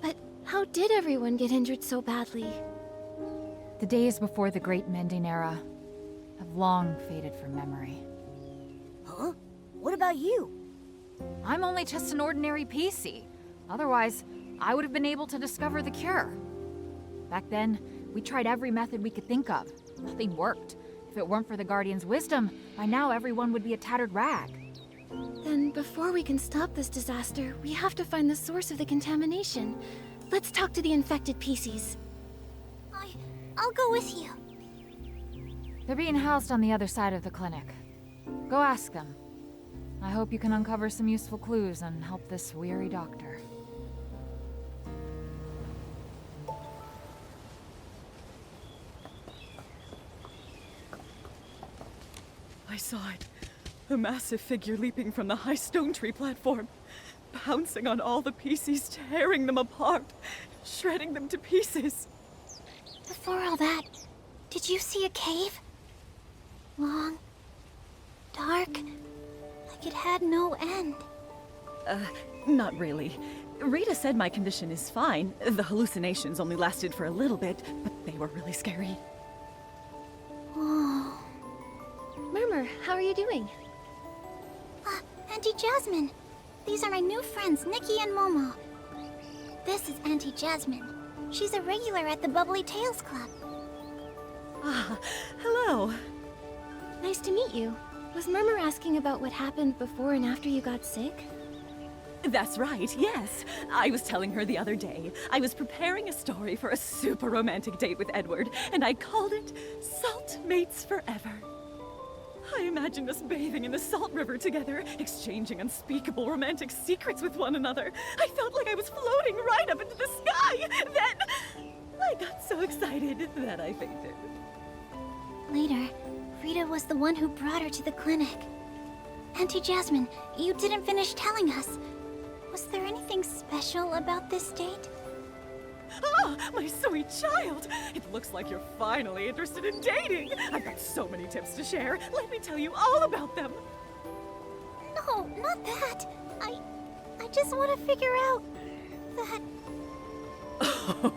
But how did everyone get injured so badly? The days before the Great Mending Era have long faded from memory. Huh? What about you? I'm only just an ordinary PC. Otherwise, I would have been able to discover the cure. Back then, we tried every method we could think of. Nothing worked. If it weren't for the Guardian's wisdom, by now everyone would be a tattered rag. Then, before we can stop this disaster, we have to find the source of the contamination. Let's talk to the infected PCs. I'll go with you. They're being housed on the other side of the clinic. Go ask them. I hope you can uncover some useful clues and help this weary doctor. I saw it. A massive figure leaping from the high stone tree platform, pouncing on all the PCs, tearing them apart, shredding them to pieces. Before all that, did you see a cave? Long, dark, like it had no end. Not really. Rita said my condition is fine. The hallucinations only lasted for a little bit, but they were really scary. Oh. Murmur, how are you doing? Auntie Jasmine. These are my new friends, Nikki and Momo. This is Auntie Jasmine. She's a regular at the Bubbly Tales Club. Ah, hello. Nice to meet you. Was Murmur asking about what happened before and after you got sick? That's right, yes. I was telling her the other day. I was preparing a story for a super romantic date with Edward, and I called it Salt Mates Forever. I imagined us bathing in the Salt River together, exchanging unspeakable romantic secrets with one another. I felt like I was floating right up into the sky. Then I got so excited that I fainted. Later, Rita was the one who brought her to the clinic. Auntie Jasmine, you didn't finish telling us. Was there anything special about this date? Ah, my sweet child! It looks like you're finally interested in dating! I've got so many tips to share. Let me tell you all about them. No, not that. I just want to figure out that...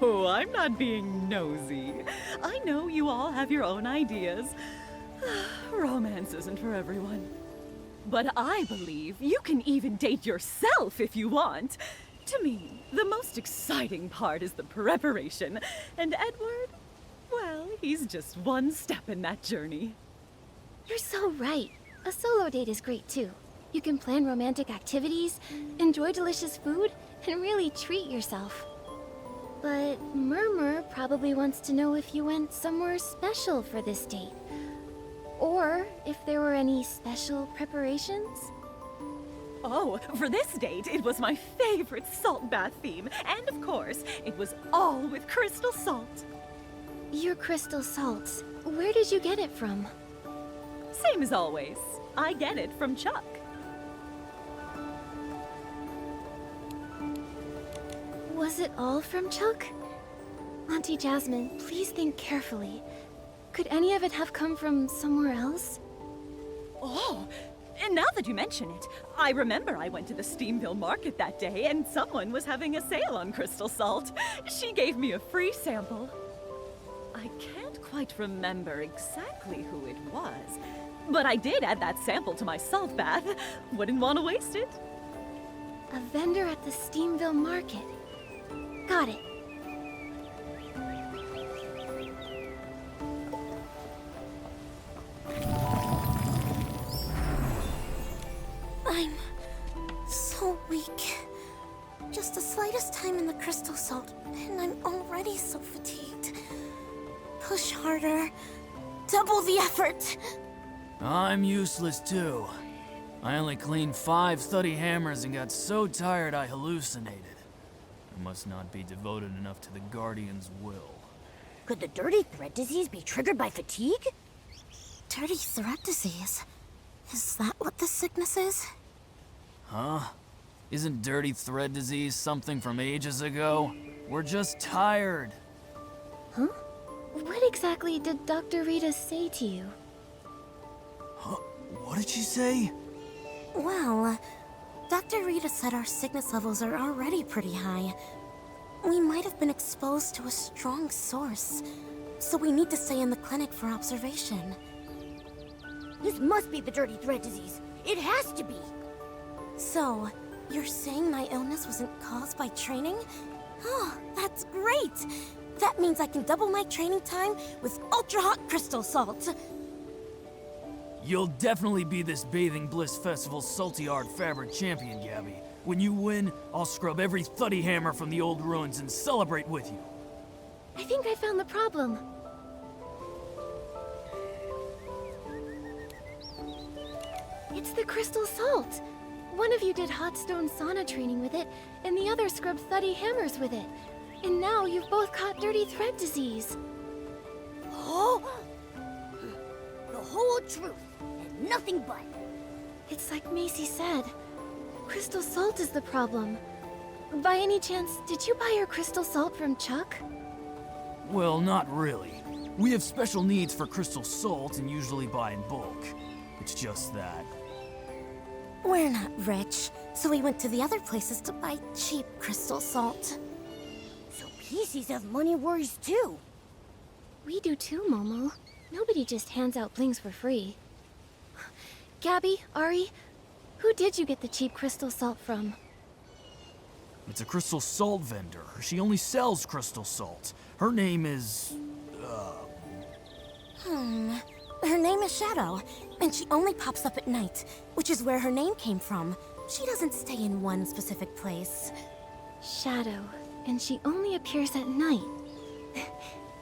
Oh, I'm not being nosy. I know you all have your own ideas. Romance isn't for everyone. But I believe you can even date yourself if you want. To me, the most exciting part is the preparation. And Edward, well, he's just one step in that journey. You're so right. A solo date is great too. You can plan romantic activities, enjoy delicious food, and really treat yourself. But Murmur probably wants to know if you went somewhere special for this date. Or if there were any special preparations? Oh, for this date, it was my favorite salt bath theme. And of course, it was all with crystal salt. Your crystal salts, where did you get it from? Same as always. I get it from Chuck. Was it all from Chuck? Auntie Jasmine, please think carefully. Could any of it have come from somewhere else? Oh, and now that you mention it, I remember I went to the Steamville market that day and someone was having a sale on crystal salt. She gave me a free sample. I can't quite remember exactly who it was, but I did add that sample to my salt bath. Wouldn't want to waste it. A vendor at the Steamville market. Got it. I'm so weak. Just the slightest time in the crystal salt, and I'm already so fatigued. Push harder. Double the effort. I'm useless too. I only cleaned 5 study hammers and got so tired I hallucinated. I must not be devoted enough to the Guardian's will. Could the dirty thread disease be triggered by fatigue? Dirty thread disease? Is that what the sickness is? Huh? Isn't dirty thread disease something from ages ago? We're just tired. Huh? What exactly did Dr. Rita say to you? Huh? What did she say? Well, Dr. Rita said our sickness levels are already pretty high. We might have been exposed to a strong source, so we need to stay in the clinic for observation. This must be the dirty thread disease. It has to be. So, you're saying my illness wasn't caused by training? Oh, that's great! That means I can double my training time with ultra-hot crystal salt. You'll definitely be this Bathing Bliss Festival Salty Art Fabric champion, Gabby. When you win, I'll scrub every thuddy hammer from the old ruins and celebrate with you. I think I found the problem. It's the crystal salt. One of you did hot stone sauna training with it, and the other scrubbed thuddy hammers with it. And now you've both caught dirty thread disease. Oh! The whole truth, and nothing but. It's like Macy said. Crystal salt is the problem. By any chance, did you buy your crystal salt from Chuck? Well, not really. We have special needs for crystal salt and usually buy in bulk. It's just that. We're not rich, so we went to the other places to buy cheap crystal salt. So PCs have money worries too. We do too, Momo. Nobody just hands out blings for free. Gabby, Ari, who did you get the cheap crystal salt from? It's a crystal salt vendor. She only sells crystal salt. Her name is... Her name is Shadow, and she only pops up at night, which is where her name came from. She doesn't stay in one specific place. Shadow, and she only appears at night.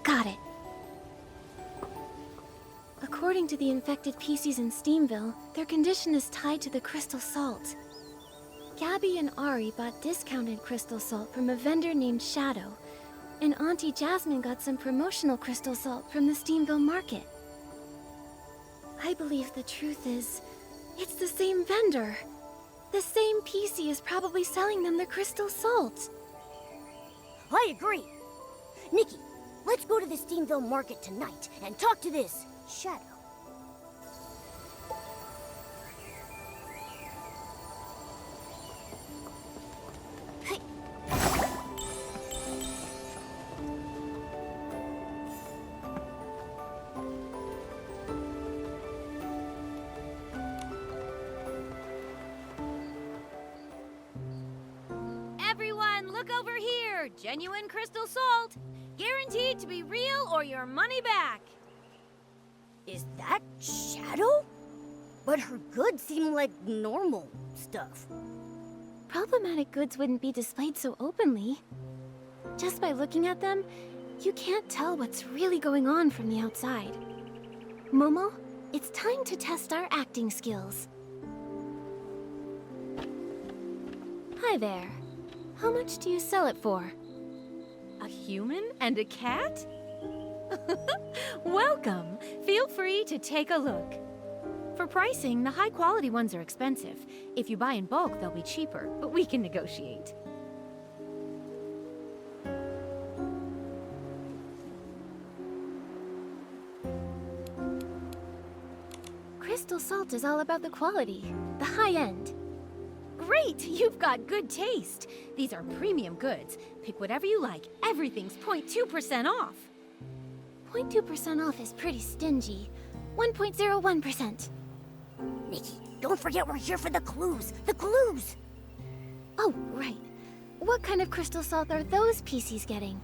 Got it. According to the infected PCs in Steamville, their condition is tied to the crystal salt. Gabby and Ari bought discounted crystal salt from a vendor named Shadow, and Auntie Jasmine got some promotional crystal salt from the Steamville market. I believe the truth is, it's the same vendor. The same PC is probably selling them the crystal salt. I agree. Nikki, let's go to the Steamville market tonight and talk to this Shadow. over here! Genuine crystal salt! Guaranteed to be real or your money back! Is that Shadow? But her goods seem like normal stuff. Problematic goods wouldn't be displayed so openly. Just by looking at them, you can't tell what's really going on from the outside. Momo, it's time to test our acting skills. Hi there. How much do you sell it for? A human and a cat? Welcome! Feel free to take a look. For pricing, the high-quality ones are expensive. If you buy in bulk, they'll be cheaper, but we can negotiate. Crystal salt is all about the quality, the high end. Great! You've got good taste. These are premium goods. Pick whatever you like. Everything's 0.2% off. 0.2% off is pretty stingy. 1.01%. Nikki, don't forget we're here for the clues. The clues! Oh, right. What kind of crystal salt are those PCs getting?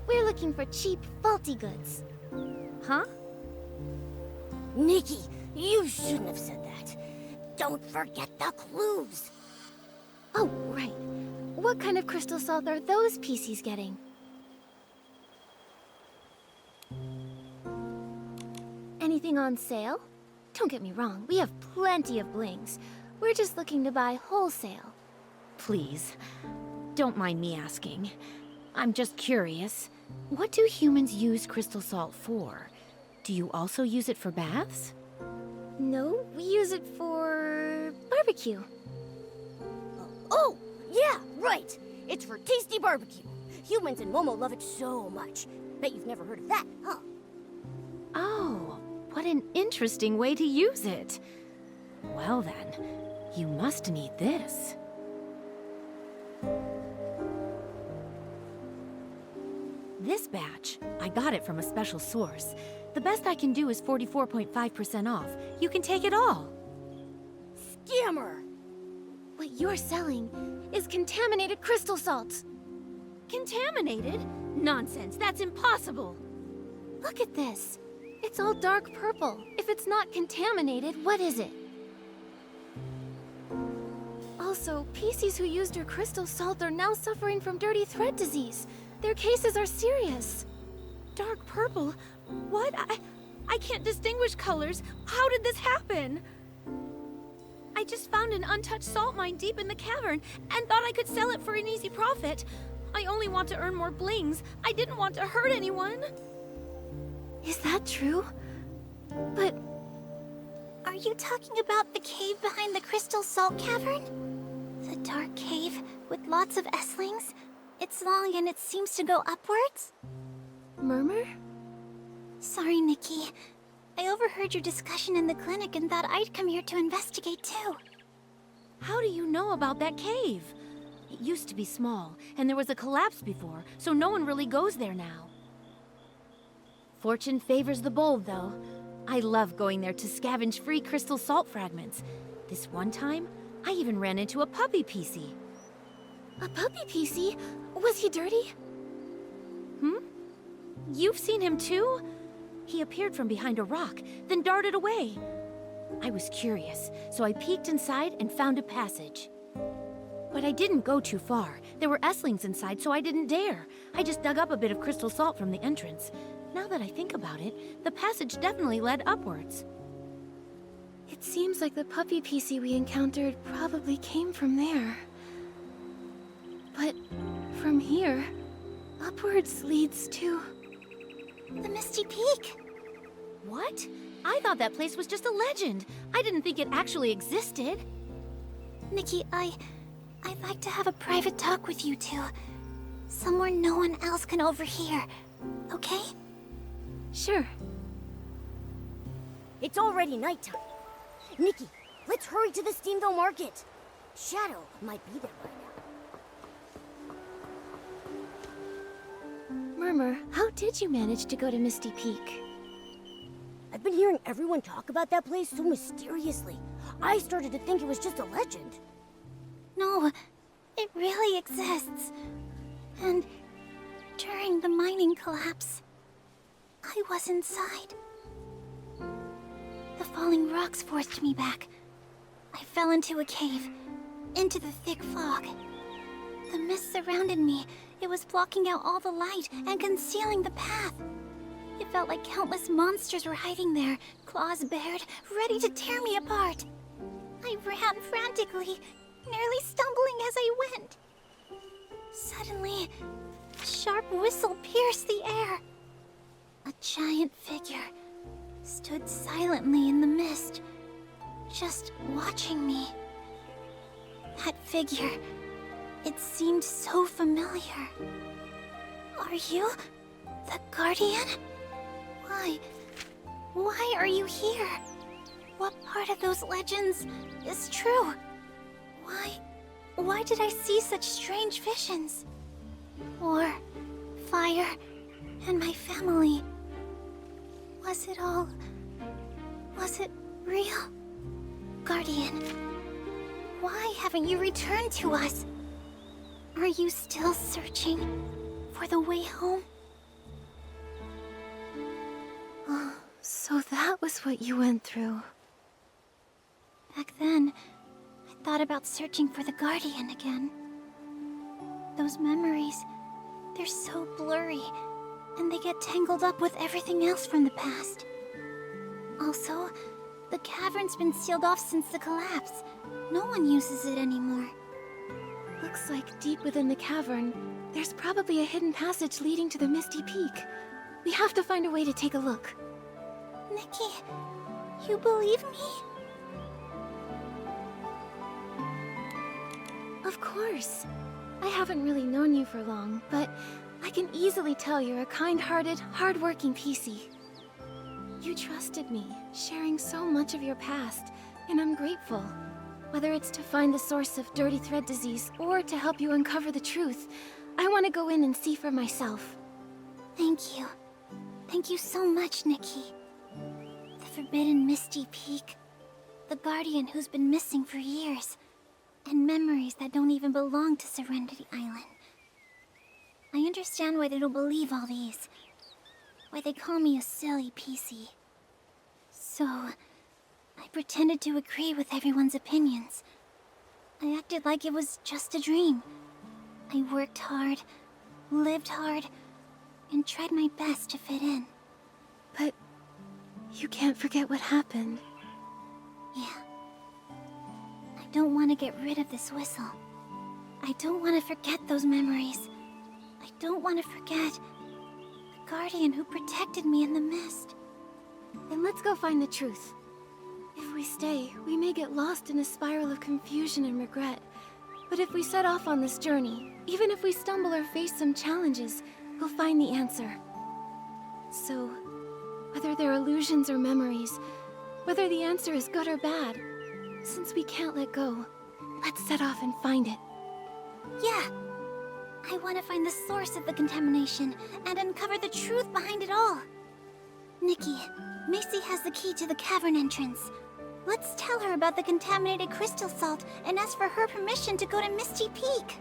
We're looking for cheap, faulty goods. Huh? Nikki, you shouldn't have said that. Don't forget the clues. Oh, right. What kind of crystal salt are those PCs getting? Anything on sale? Don't get me wrong, we have plenty of blings. We're just looking to buy wholesale. Please, don't mind me asking. I'm just curious. What do humans use crystal salt for? Do you also use it for baths? No, we use it for barbecue. Oh, yeah, right. It's for tasty barbecue. Humans and Momo love it so much. Bet you've never heard of that, huh? Oh, what an interesting way to use it. Well then, you must need this. This batch, I got it from a special source. The best I can do is 44.5% off. You can take it all. Scammer! What you're selling is contaminated crystal salt. Contaminated? Nonsense, that's impossible! Look at this. It's all dark purple. If it's not contaminated, what is it? Also, PCs who used your crystal salt are now suffering from dirty thread disease. Their cases are serious. Dark purple? What? I can't distinguish colors. How did this happen? I just found an untouched salt mine deep in the cavern and thought I could sell it for an easy profit. I only want to earn more blings. I didn't want to hurt anyone. Is that true? But Are you talking about the cave behind the crystal salt cavern? The dark cave with lots of S-lings? It's long and it seems to go upwards? Murmur? Sorry, Nikki. I overheard your discussion in the clinic and thought I'd come here to investigate too. How do you know about that cave? It used to be small, and there was a collapse before, so no one really goes there now. Fortune favors the bold, though. I love going there to scavenge free crystal salt fragments. This one time, I even ran into a puppy PC. A puppy PC? Was he dirty? You've seen him too? He appeared from behind a rock, then darted away. I was curious, so I peeked inside and found a passage. But I didn't go too far. There were S-lings inside, so I didn't dare. I just dug up a bit of crystal salt from the entrance. Now that I think about it, the passage definitely led upwards. It seems like the puppy PC we encountered probably came from there. But from here, upwards leads to... the Misty Peak! What? I thought that place was just a legend. I didn't think it actually existed. Nikki, I'd like to have a private talk with you two. Somewhere no one else can overhear. Okay? Sure. It's already nighttime. Nikki, let's hurry to the Steamville Market. Shadow might be there by now. Murmur, how did you manage to go to Misty Peak? I've been hearing everyone talk about that place so mysteriously. I started to think it was just a legend. No, it really exists. And during the mining collapse, I was inside. The falling rocks forced me back. I fell into a cave, into the thick fog. The mist surrounded me. It was blocking out all the light and concealing the path. It felt like countless monsters were hiding there, claws bared, ready to tear me apart. I ran frantically, nearly stumbling as I went. Suddenly, a sharp whistle pierced the air. A giant figure stood silently in the mist, just watching me. That figure, it seemed so familiar. Are you the Guardian? Why are you here? What part of those legends is true? Why did I see such strange visions? War, fire, and my family. Was it real? Guardian, why haven't you returned to us? Are you still searching for the way home? Oh, so that was what you went through. Back then, I thought about searching for the Guardian again. Those memories, they're so blurry, and they get tangled up with everything else from the past. Also, the cavern's been sealed off since the collapse. No one uses it anymore. Looks like deep within the cavern, there's probably a hidden passage leading to the Misty Peak. We have to find a way to take a look. Nikki, you believe me? Of course. I haven't really known you for long, but I can easily tell you're a kind-hearted, hard-working PC. You trusted me, sharing so much of your past, and I'm grateful. Whether it's to find the source of dirty thread disease or to help you uncover the truth, I want to go in and see for myself. Thank you. Thank you so much, Nikki. The forbidden Misty Peak. The Guardian who's been missing for years. And memories that don't even belong to Serenity Island. I understand why they don't believe all these. Why they call me a silly PC. So, I pretended to agree with everyone's opinions. I acted like it was just a dream. I worked hard, lived hard, and tried my best to fit in. But you can't forget what happened. Yeah. I don't want to get rid of this whistle. I don't want to forget those memories. I don't want to forget the Guardian who protected me in the mist. Then let's go find the truth. If we stay, we may get lost in a spiral of confusion and regret. But if we set off on this journey, even if we stumble or face some challenges, we'll find the answer. So, whether they're illusions or memories, whether the answer is good or bad, since we can't let go, let's set off and find it. Yeah. I want to find the source of the contamination and uncover the truth behind it all. Nikki, Macy has the key to the cavern entrance. Let's tell her about the contaminated crystal salt and ask for her permission to go to Misty Peak.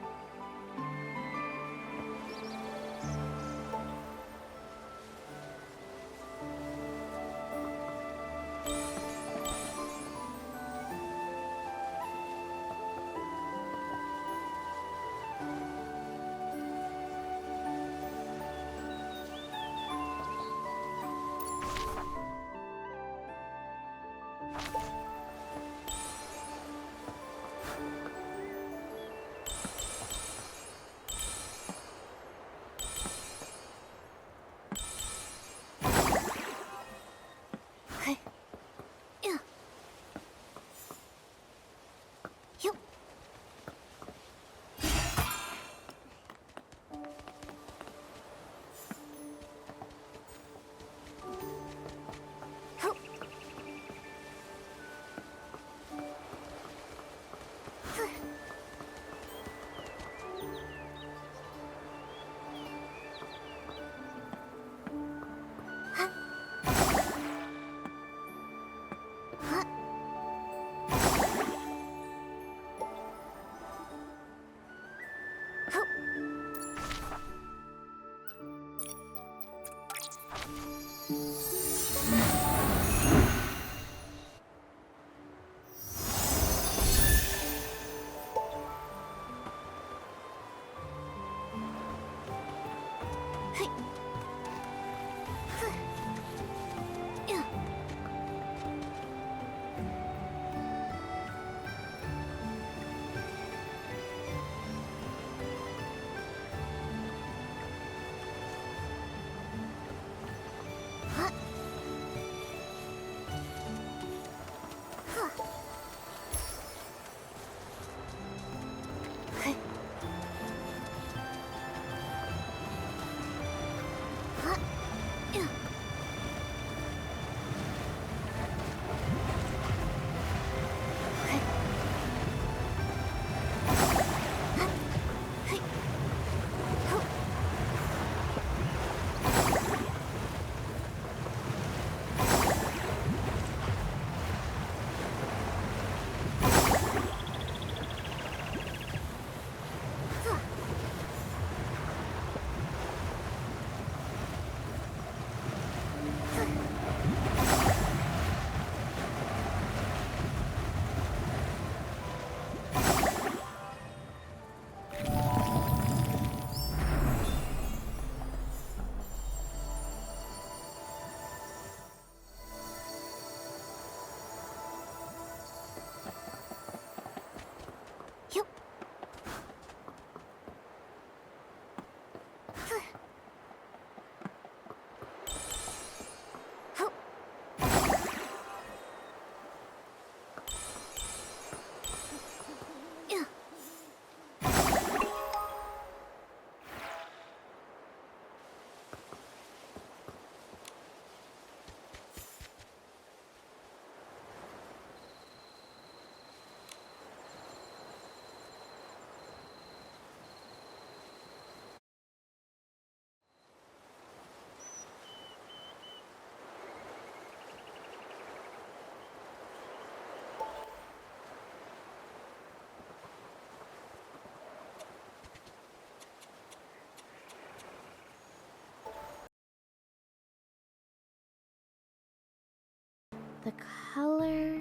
The color,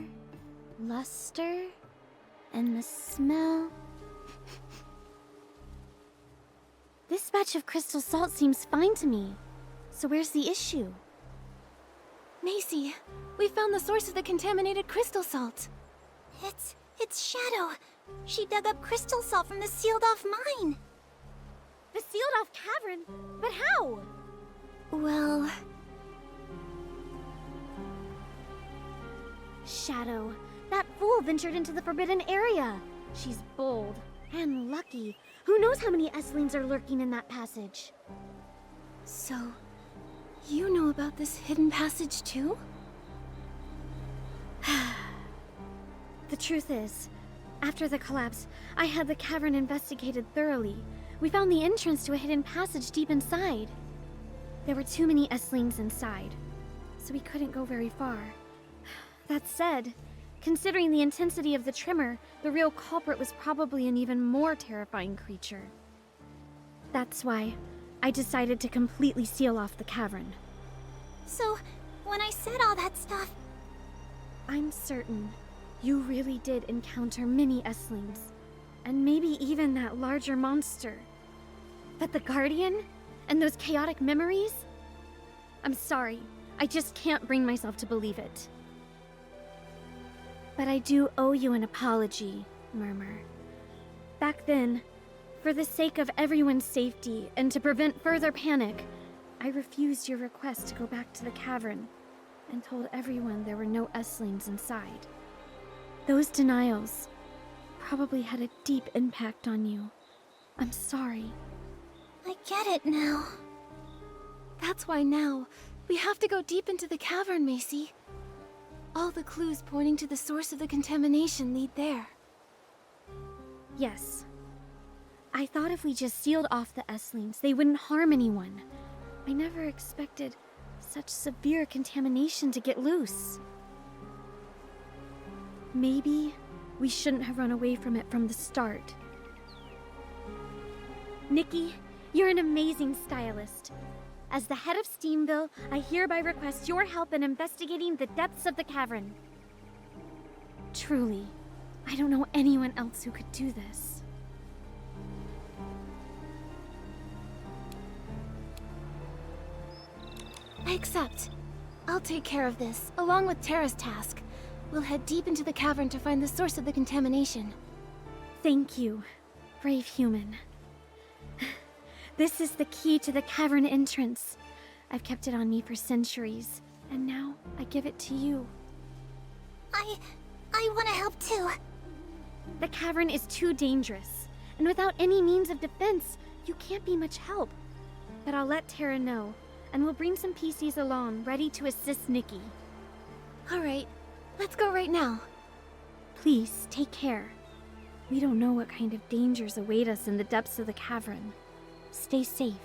luster, and the smell. This batch of crystal salt seems fine to me. So where's the issue? Macy, we found the source of the contaminated crystal salt. It's Shadow. She dug up crystal salt from the sealed-off mine. The sealed-off cavern? But how? Well... Shadow. That fool ventured into the forbidden area. She's bold and lucky. Who knows how many Esslings are lurking in that passage? So, you know about this hidden passage too? The truth is, after the collapse, I had the cavern investigated thoroughly. We found the entrance to a hidden passage deep inside. There were too many Esslings inside, so we couldn't go very far. That said, considering the intensity of the tremor, the real culprit was probably an even more terrifying creature. That's why I decided to completely seal off the cavern. So, when I said all that stuff... I'm certain you really did encounter many Esslings, and maybe even that larger monster. But the Guardian? And those chaotic memories? I'm sorry, I just can't bring myself to believe it. But I do owe you an apology, Murmur. Back then, for the sake of everyone's safety and to prevent further panic, I refused your request to go back to the cavern and told everyone there were no Esslings inside. Those denials probably had a deep impact on you. I'm sorry. I get it now. That's why now, we have to go deep into the cavern, Macy. All the clues pointing to the source of the contamination lead there. Yes. I thought if we just sealed off the Esslings, they wouldn't harm anyone. I never expected such severe contamination to get loose. Maybe we shouldn't have run away from it from the start. Nikki, you're an amazing stylist. As the head of Steamville, I hereby request your help in investigating the depths of the cavern. Truly, I don't know anyone else who could do this. I accept. I'll take care of this, along with Terra's task. We'll head deep into the cavern to find the source of the contamination. Thank you, brave human. This is the key to the cavern entrance. I've kept it on me for centuries, and now I give it to you. I want to help too. The cavern is too dangerous, and without any means of defense, you can't be much help. But I'll let Terra know, and we'll bring some PCs along, ready to assist Nikki. All right, let's go right now. Please, take care. We don't know what kind of dangers await us in the depths of the cavern. Stay safe.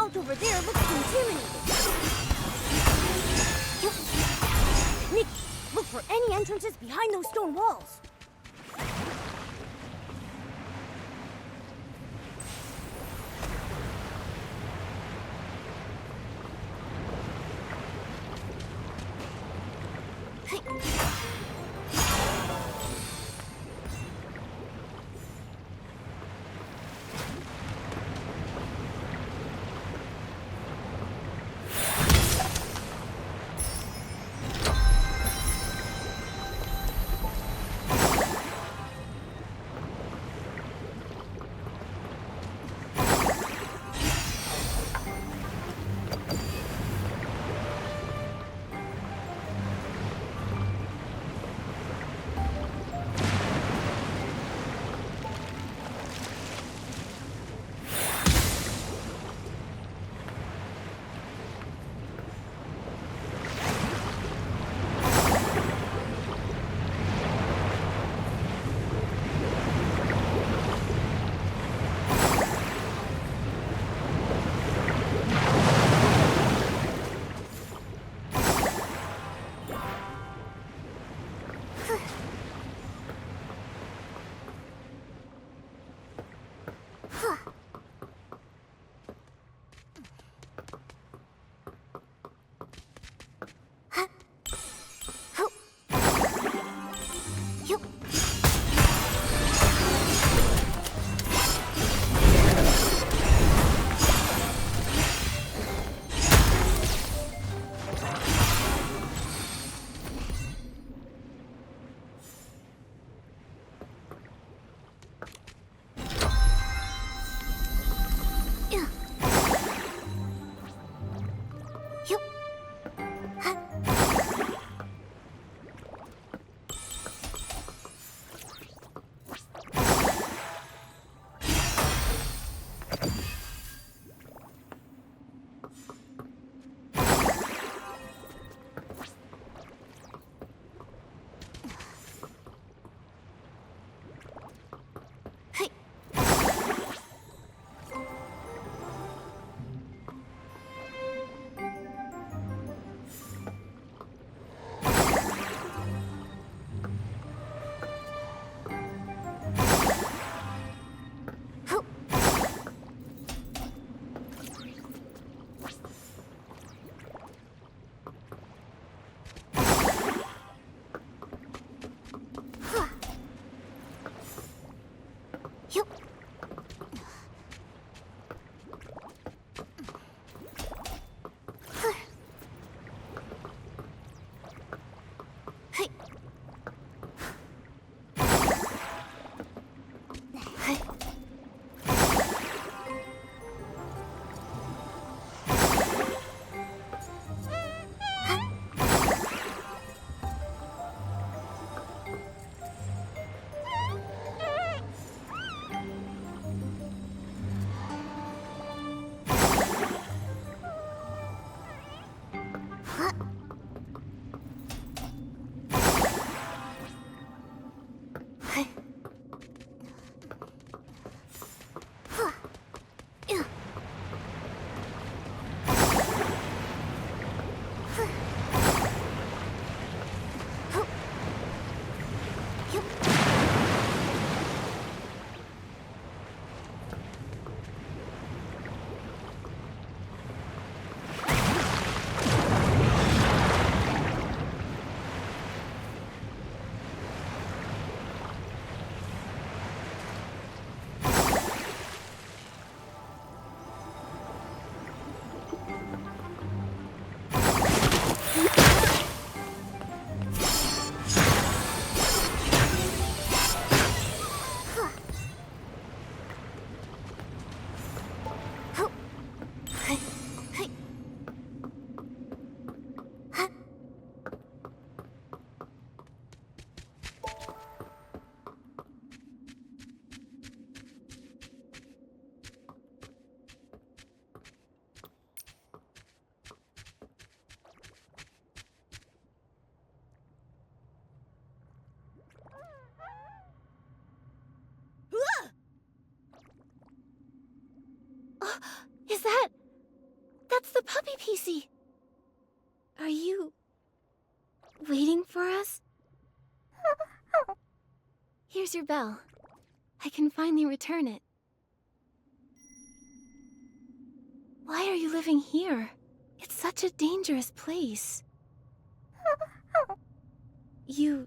vault over there looks intimidating. Nikki, look for any entrances behind those stone walls. the puppy PC. Are you waiting for us? Here's your bell. I can finally return it. Why are you living here? It's such a dangerous place. Do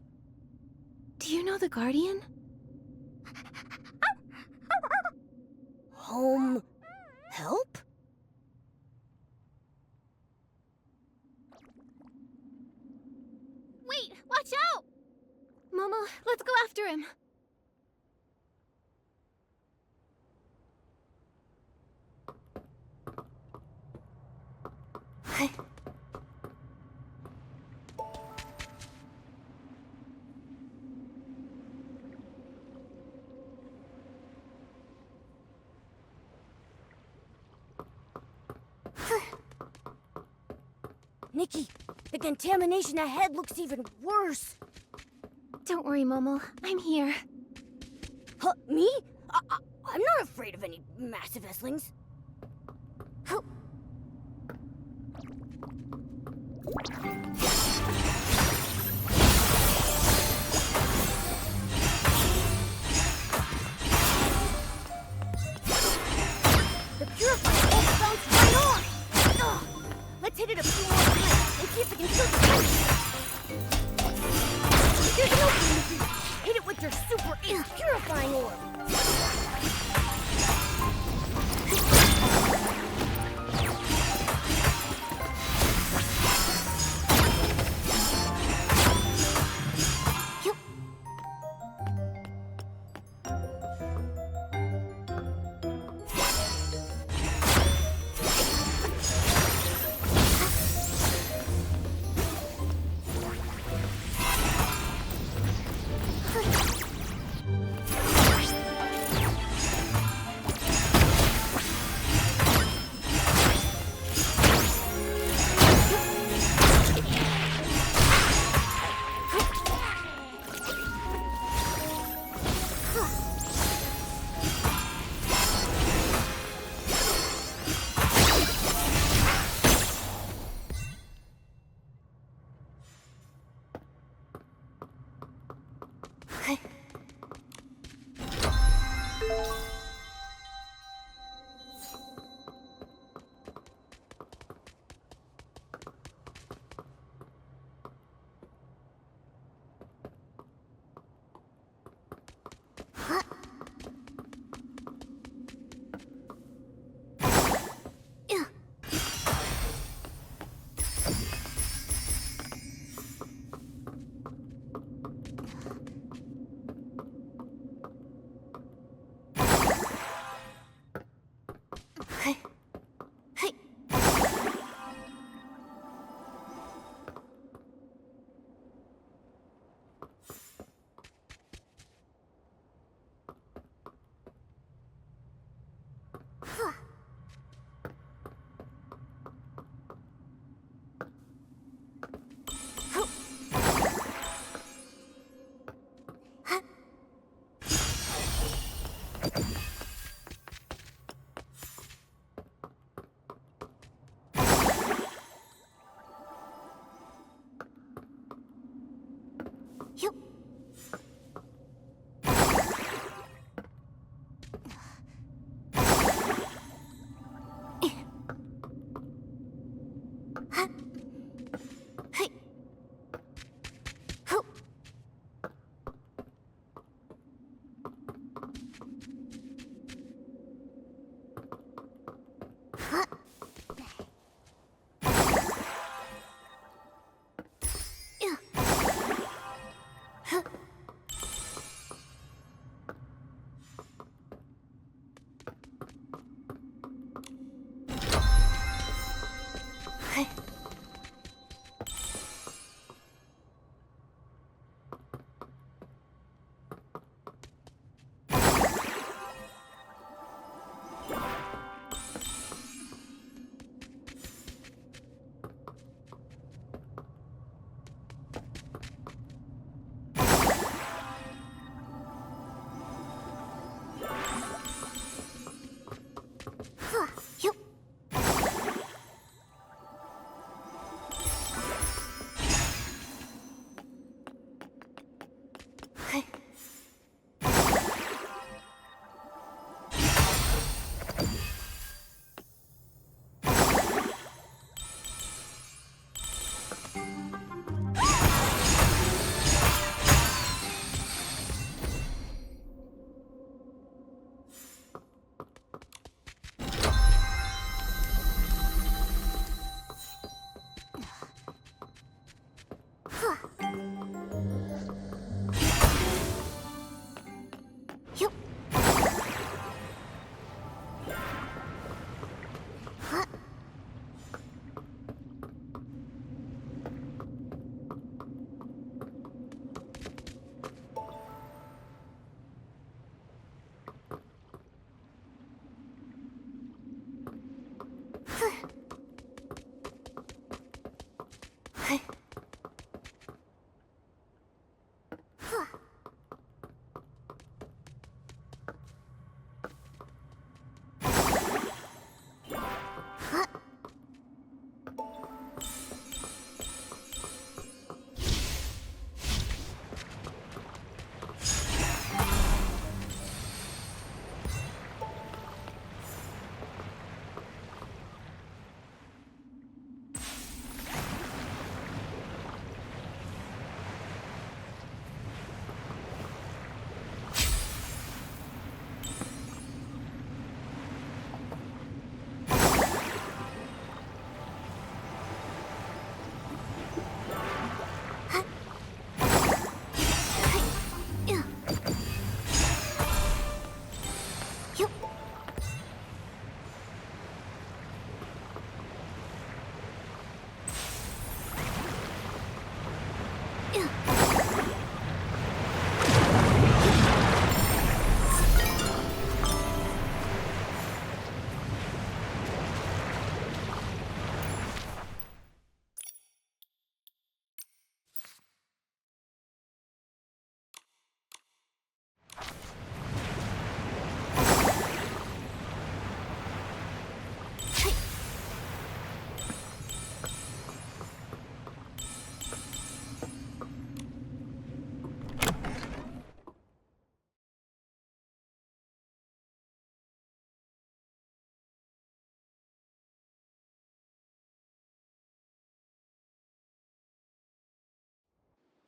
you know the Guardian? Home help? Wait, watch out! Momo, let's go after him. Nikki, the contamination ahead looks even worse. Don't worry, Momo. I'm here. Huh, me? I'm not afraid of any massive Esslings. The purifier won't bounce right on! Ugh. Let's hit it a few more times and see if we can kill the fire. There's no reason. Hit it with your super ace purifying orb.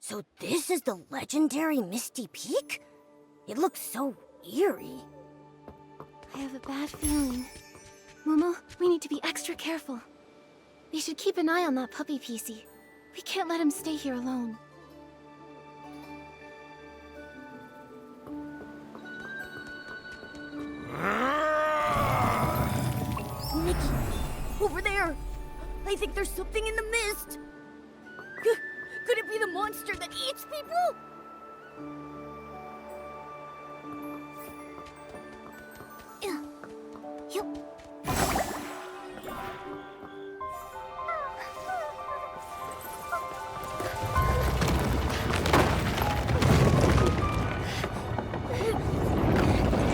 So this is the legendary Misty Peak? It looks so eerie. I have a bad feeling. Momo, we need to be extra careful. We should keep an eye on that puppy PC. We can't let him stay here alone. Nikki, over there! I think there's something in the mist! Could it be the monster that eats people?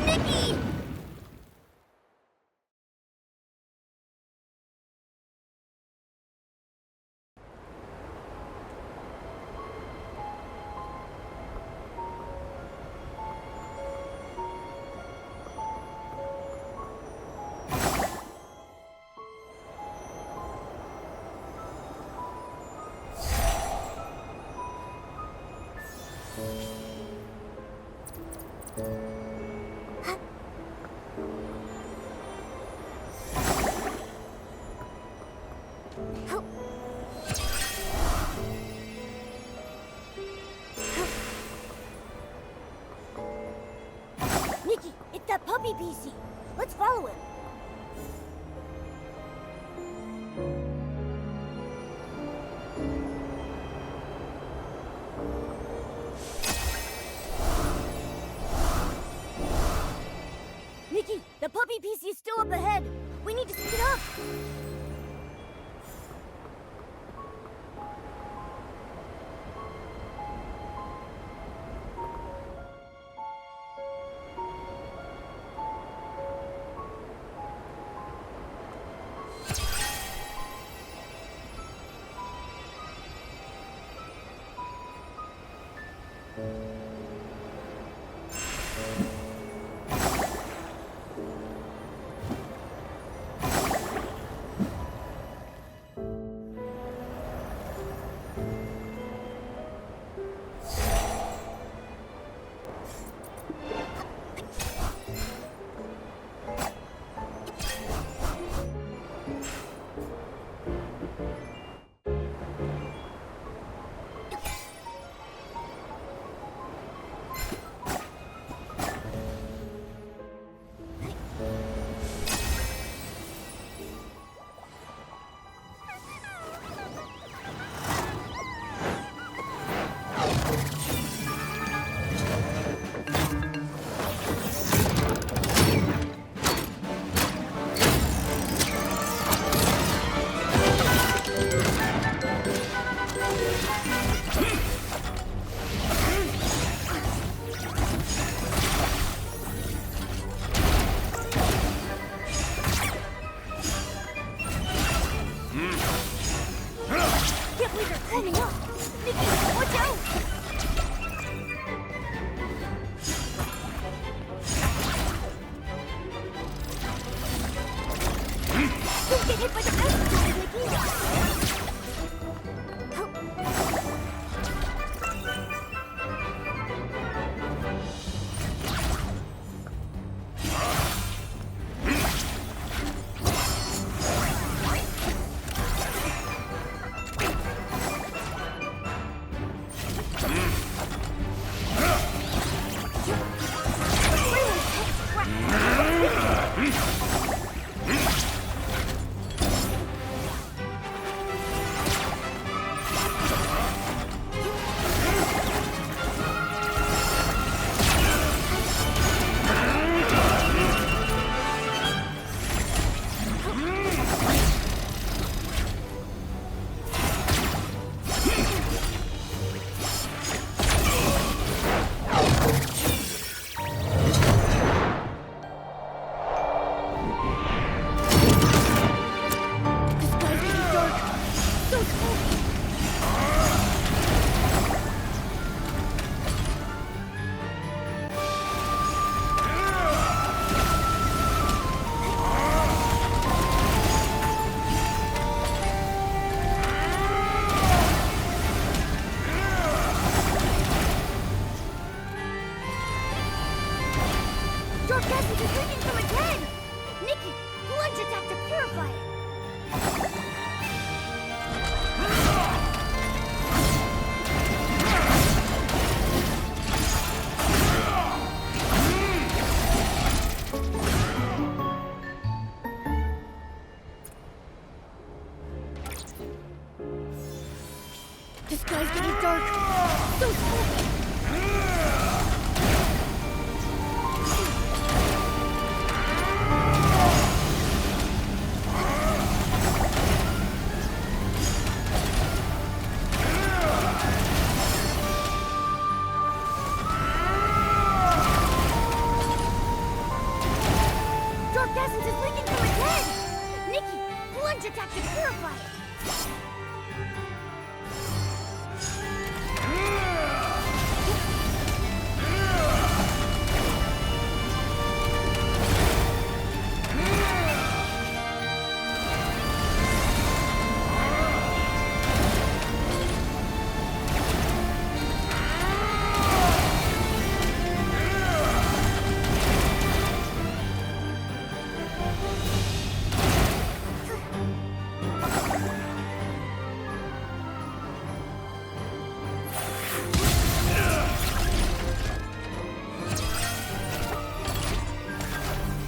Nikki! Nikki, it's that puppy PC. Let's follow him. Nikki, the puppy PC is still up ahead. We need to speed up. Essence is leaking from its head! Nikki, plunge attack to purify it! This guy's getting dark. So smoky. Dark essence is leaking from its head! Nikki, plunge attack to purify it!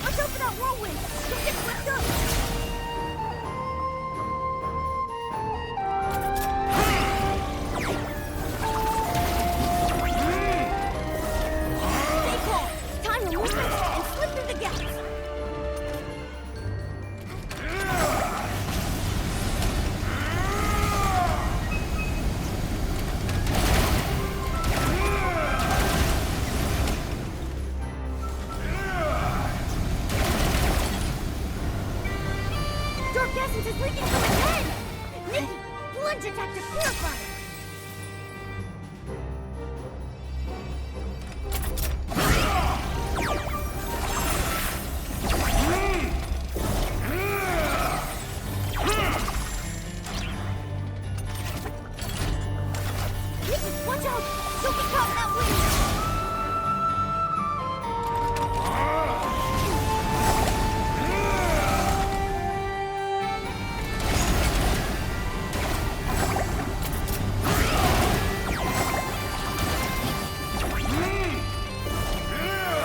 Watch out for that whirlwind! You'll get swept up! Stay calm! Time to move it and slip through the gaps! Dark essence is leaking from its head! Nikki, plunge attack to purify it! Nikki, watch out! Don't get caught in that wind!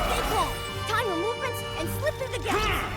Stay calm! Time your movements and slip through the gaps!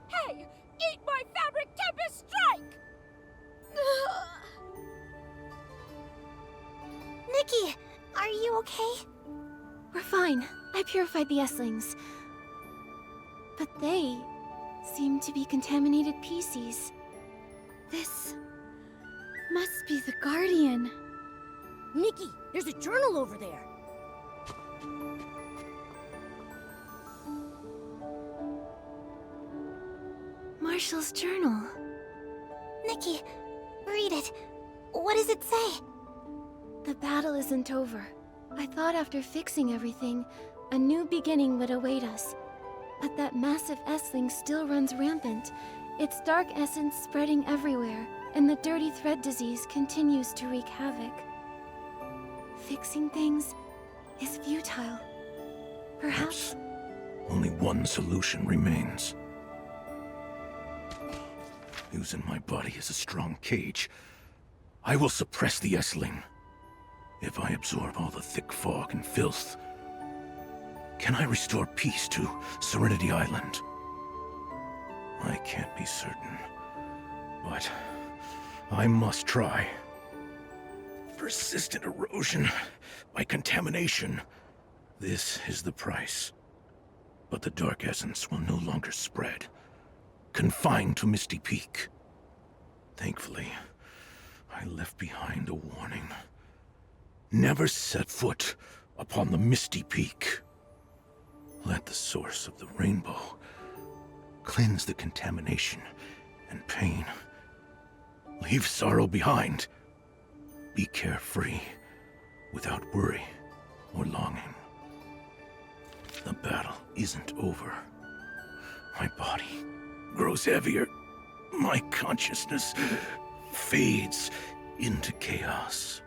Hey! Eat my fabric tempest strike! Nikki, are you okay? We're fine. I purified the S-lings. But they seem to be contaminated PCs. This must be the Guardian. Nikki, there's a journal over there. Marshall's journal. Nikki, read it. What does it say? The battle isn't over. I thought after fixing everything, a new beginning would await us. But that massive S-ling still runs rampant, its dark essence spreading everywhere, and the dirty thread disease continues to wreak havoc. Fixing things is futile. Perhaps only one solution remains. Using my body as a strong cage, I will suppress the S-ling. If I absorb all the thick fog and filth, can I restore peace to Serenity Island? I can't be certain, but I must try. Persistent erosion by contamination. This is the price. But the dark essence will no longer spread, confined to Misty Peak. Thankfully, I left behind a warning. Never set foot upon the Misty Peak. Let the source of the rainbow cleanse the contamination and pain. Leave sorrow behind. Be carefree, without worry or longing. The battle isn't over. My body grows heavier. My consciousness fades into chaos.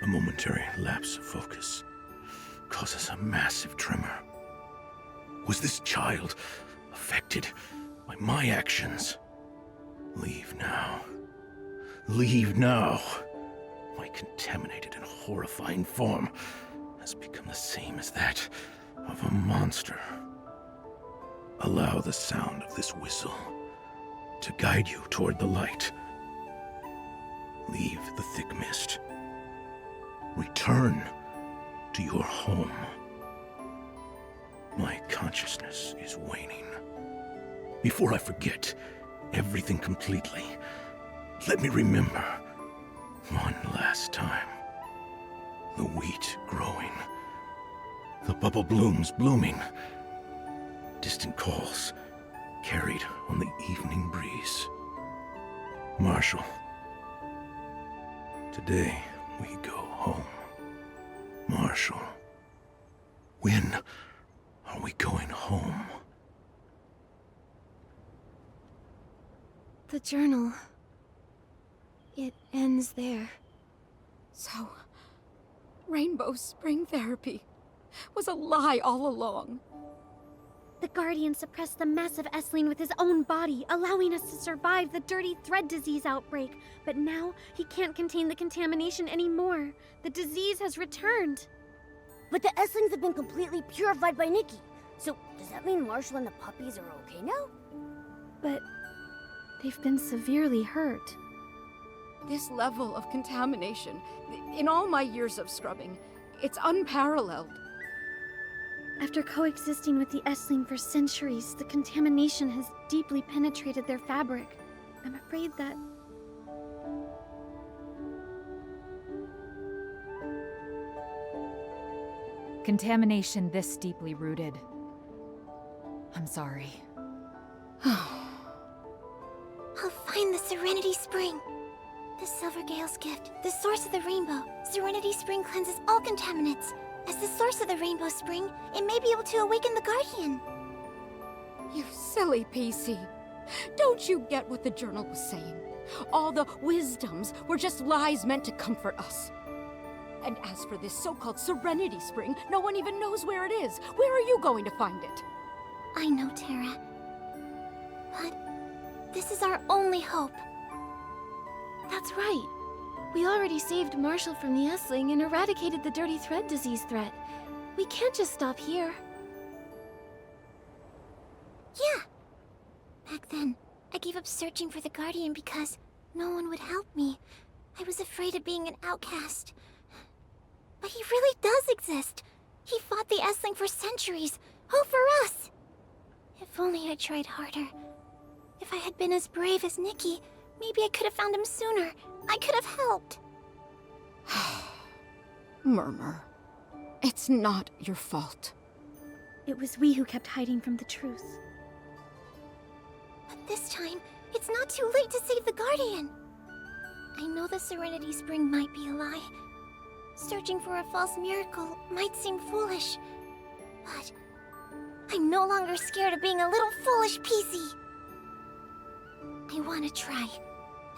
A momentary lapse of focus causes a massive tremor. Was this child affected by my actions? Leave now. Leave now. My contaminated and horrifying form has become the same as that of a monster. Allow the sound of this whistle to guide you toward the light. Leave the thick mist. Return to your home. My consciousness is waning. Before I forget everything completely, let me remember one last time. The wheat growing. The bubble blooms blooming. Distant calls carried on the evening breeze. Marshall, today we go home. Marshall, when are we going home? the journal. It ends there. So, Rainbow Spring Therapy was a lie all along. The Guardian suppressed the massive S-Lane with his own body, allowing us to survive the dirty thread disease outbreak. But now, he can't contain the contamination anymore. The disease has returned. But the S-Lings have been completely purified by Nikki. So, does that mean Marshall and the puppies are okay now? But they've been severely hurt. This level of contamination, in all my years of scrubbing, it's unparalleled. After coexisting with the S-Ling for centuries, the contamination has deeply penetrated their fabric. I'm afraid that... Contamination this deeply rooted. I'm sorry. I'll find the Serenity Spring. The Silvergale's gift, the source of the rainbow. Serenity Spring cleanses all contaminants. As the source of the Rainbow Spring, it may be able to awaken the Guardian. You silly PC. Don't you get what the journal was saying? All the wisdoms were just lies meant to comfort us. And as for this so-called Serenity Spring, no one even knows where it is. Where are you going to find it? I know, Terra. But this is our only hope. That's right. We already saved Marshall from the S-Ling and eradicated the dirty thread disease threat. We can't just stop here. Yeah. Back then, I gave up searching for the Guardian because no one would help me. I was afraid of being an outcast. But he really does exist. He fought the S-Ling for centuries, all for us. If only I tried harder. If I had been as brave as Nikki, maybe I could have found him sooner. I could have helped. Murmur. It's not your fault. It was we who kept hiding from the truth. But this time, it's not too late to save the Guardian. I know the Serenity Spring might be a lie. Searching for a false miracle might seem foolish. But I'm no longer scared of being a little foolish PC. I want to try.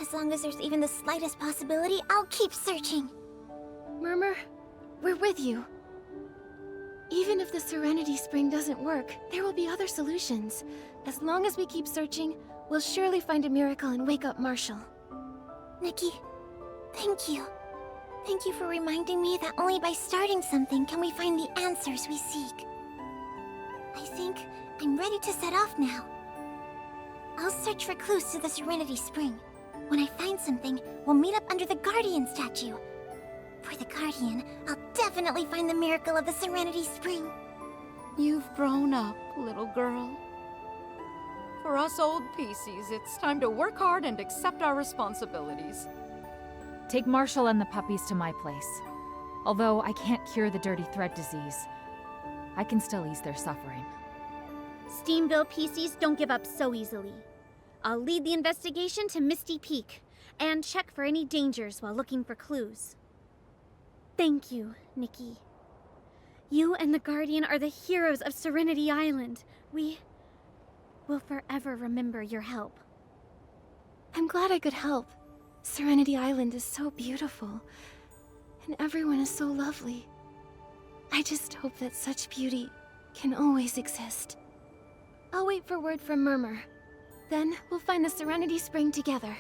As long as there's even the slightest possibility, I'll keep searching. Murmur, we're with you. Even if the Serenity Spring doesn't work, there will be other solutions. As long as we keep searching, we'll surely find a miracle and wake up Marshall. Nikki, thank you. Thank you for reminding me that only by starting something can we find the answers we seek. I think I'm ready to set off now. I'll search for clues to the Serenity Spring. When I find something, we'll meet up under the Guardian statue. For the Guardian, I'll definitely find the miracle of the Serenity Spring. You've grown up, little girl. For us old PCs, it's time to work hard and accept our responsibilities. Take Marshall and the puppies to my place. Although I can't cure the dirty thread disease, I can still ease their suffering. Steamville PCs don't give up so easily. I'll lead the investigation to Misty Peak and check for any dangers while looking for clues. Thank you, Nikki. You and the Guardian are the heroes of Serenity Island. We will forever remember your help. I'm glad I could help. Serenity Island is so beautiful, and everyone is so lovely. I just hope that such beauty can always exist. I'll wait for word from Murmur. Then we'll find the Serenity Spring together.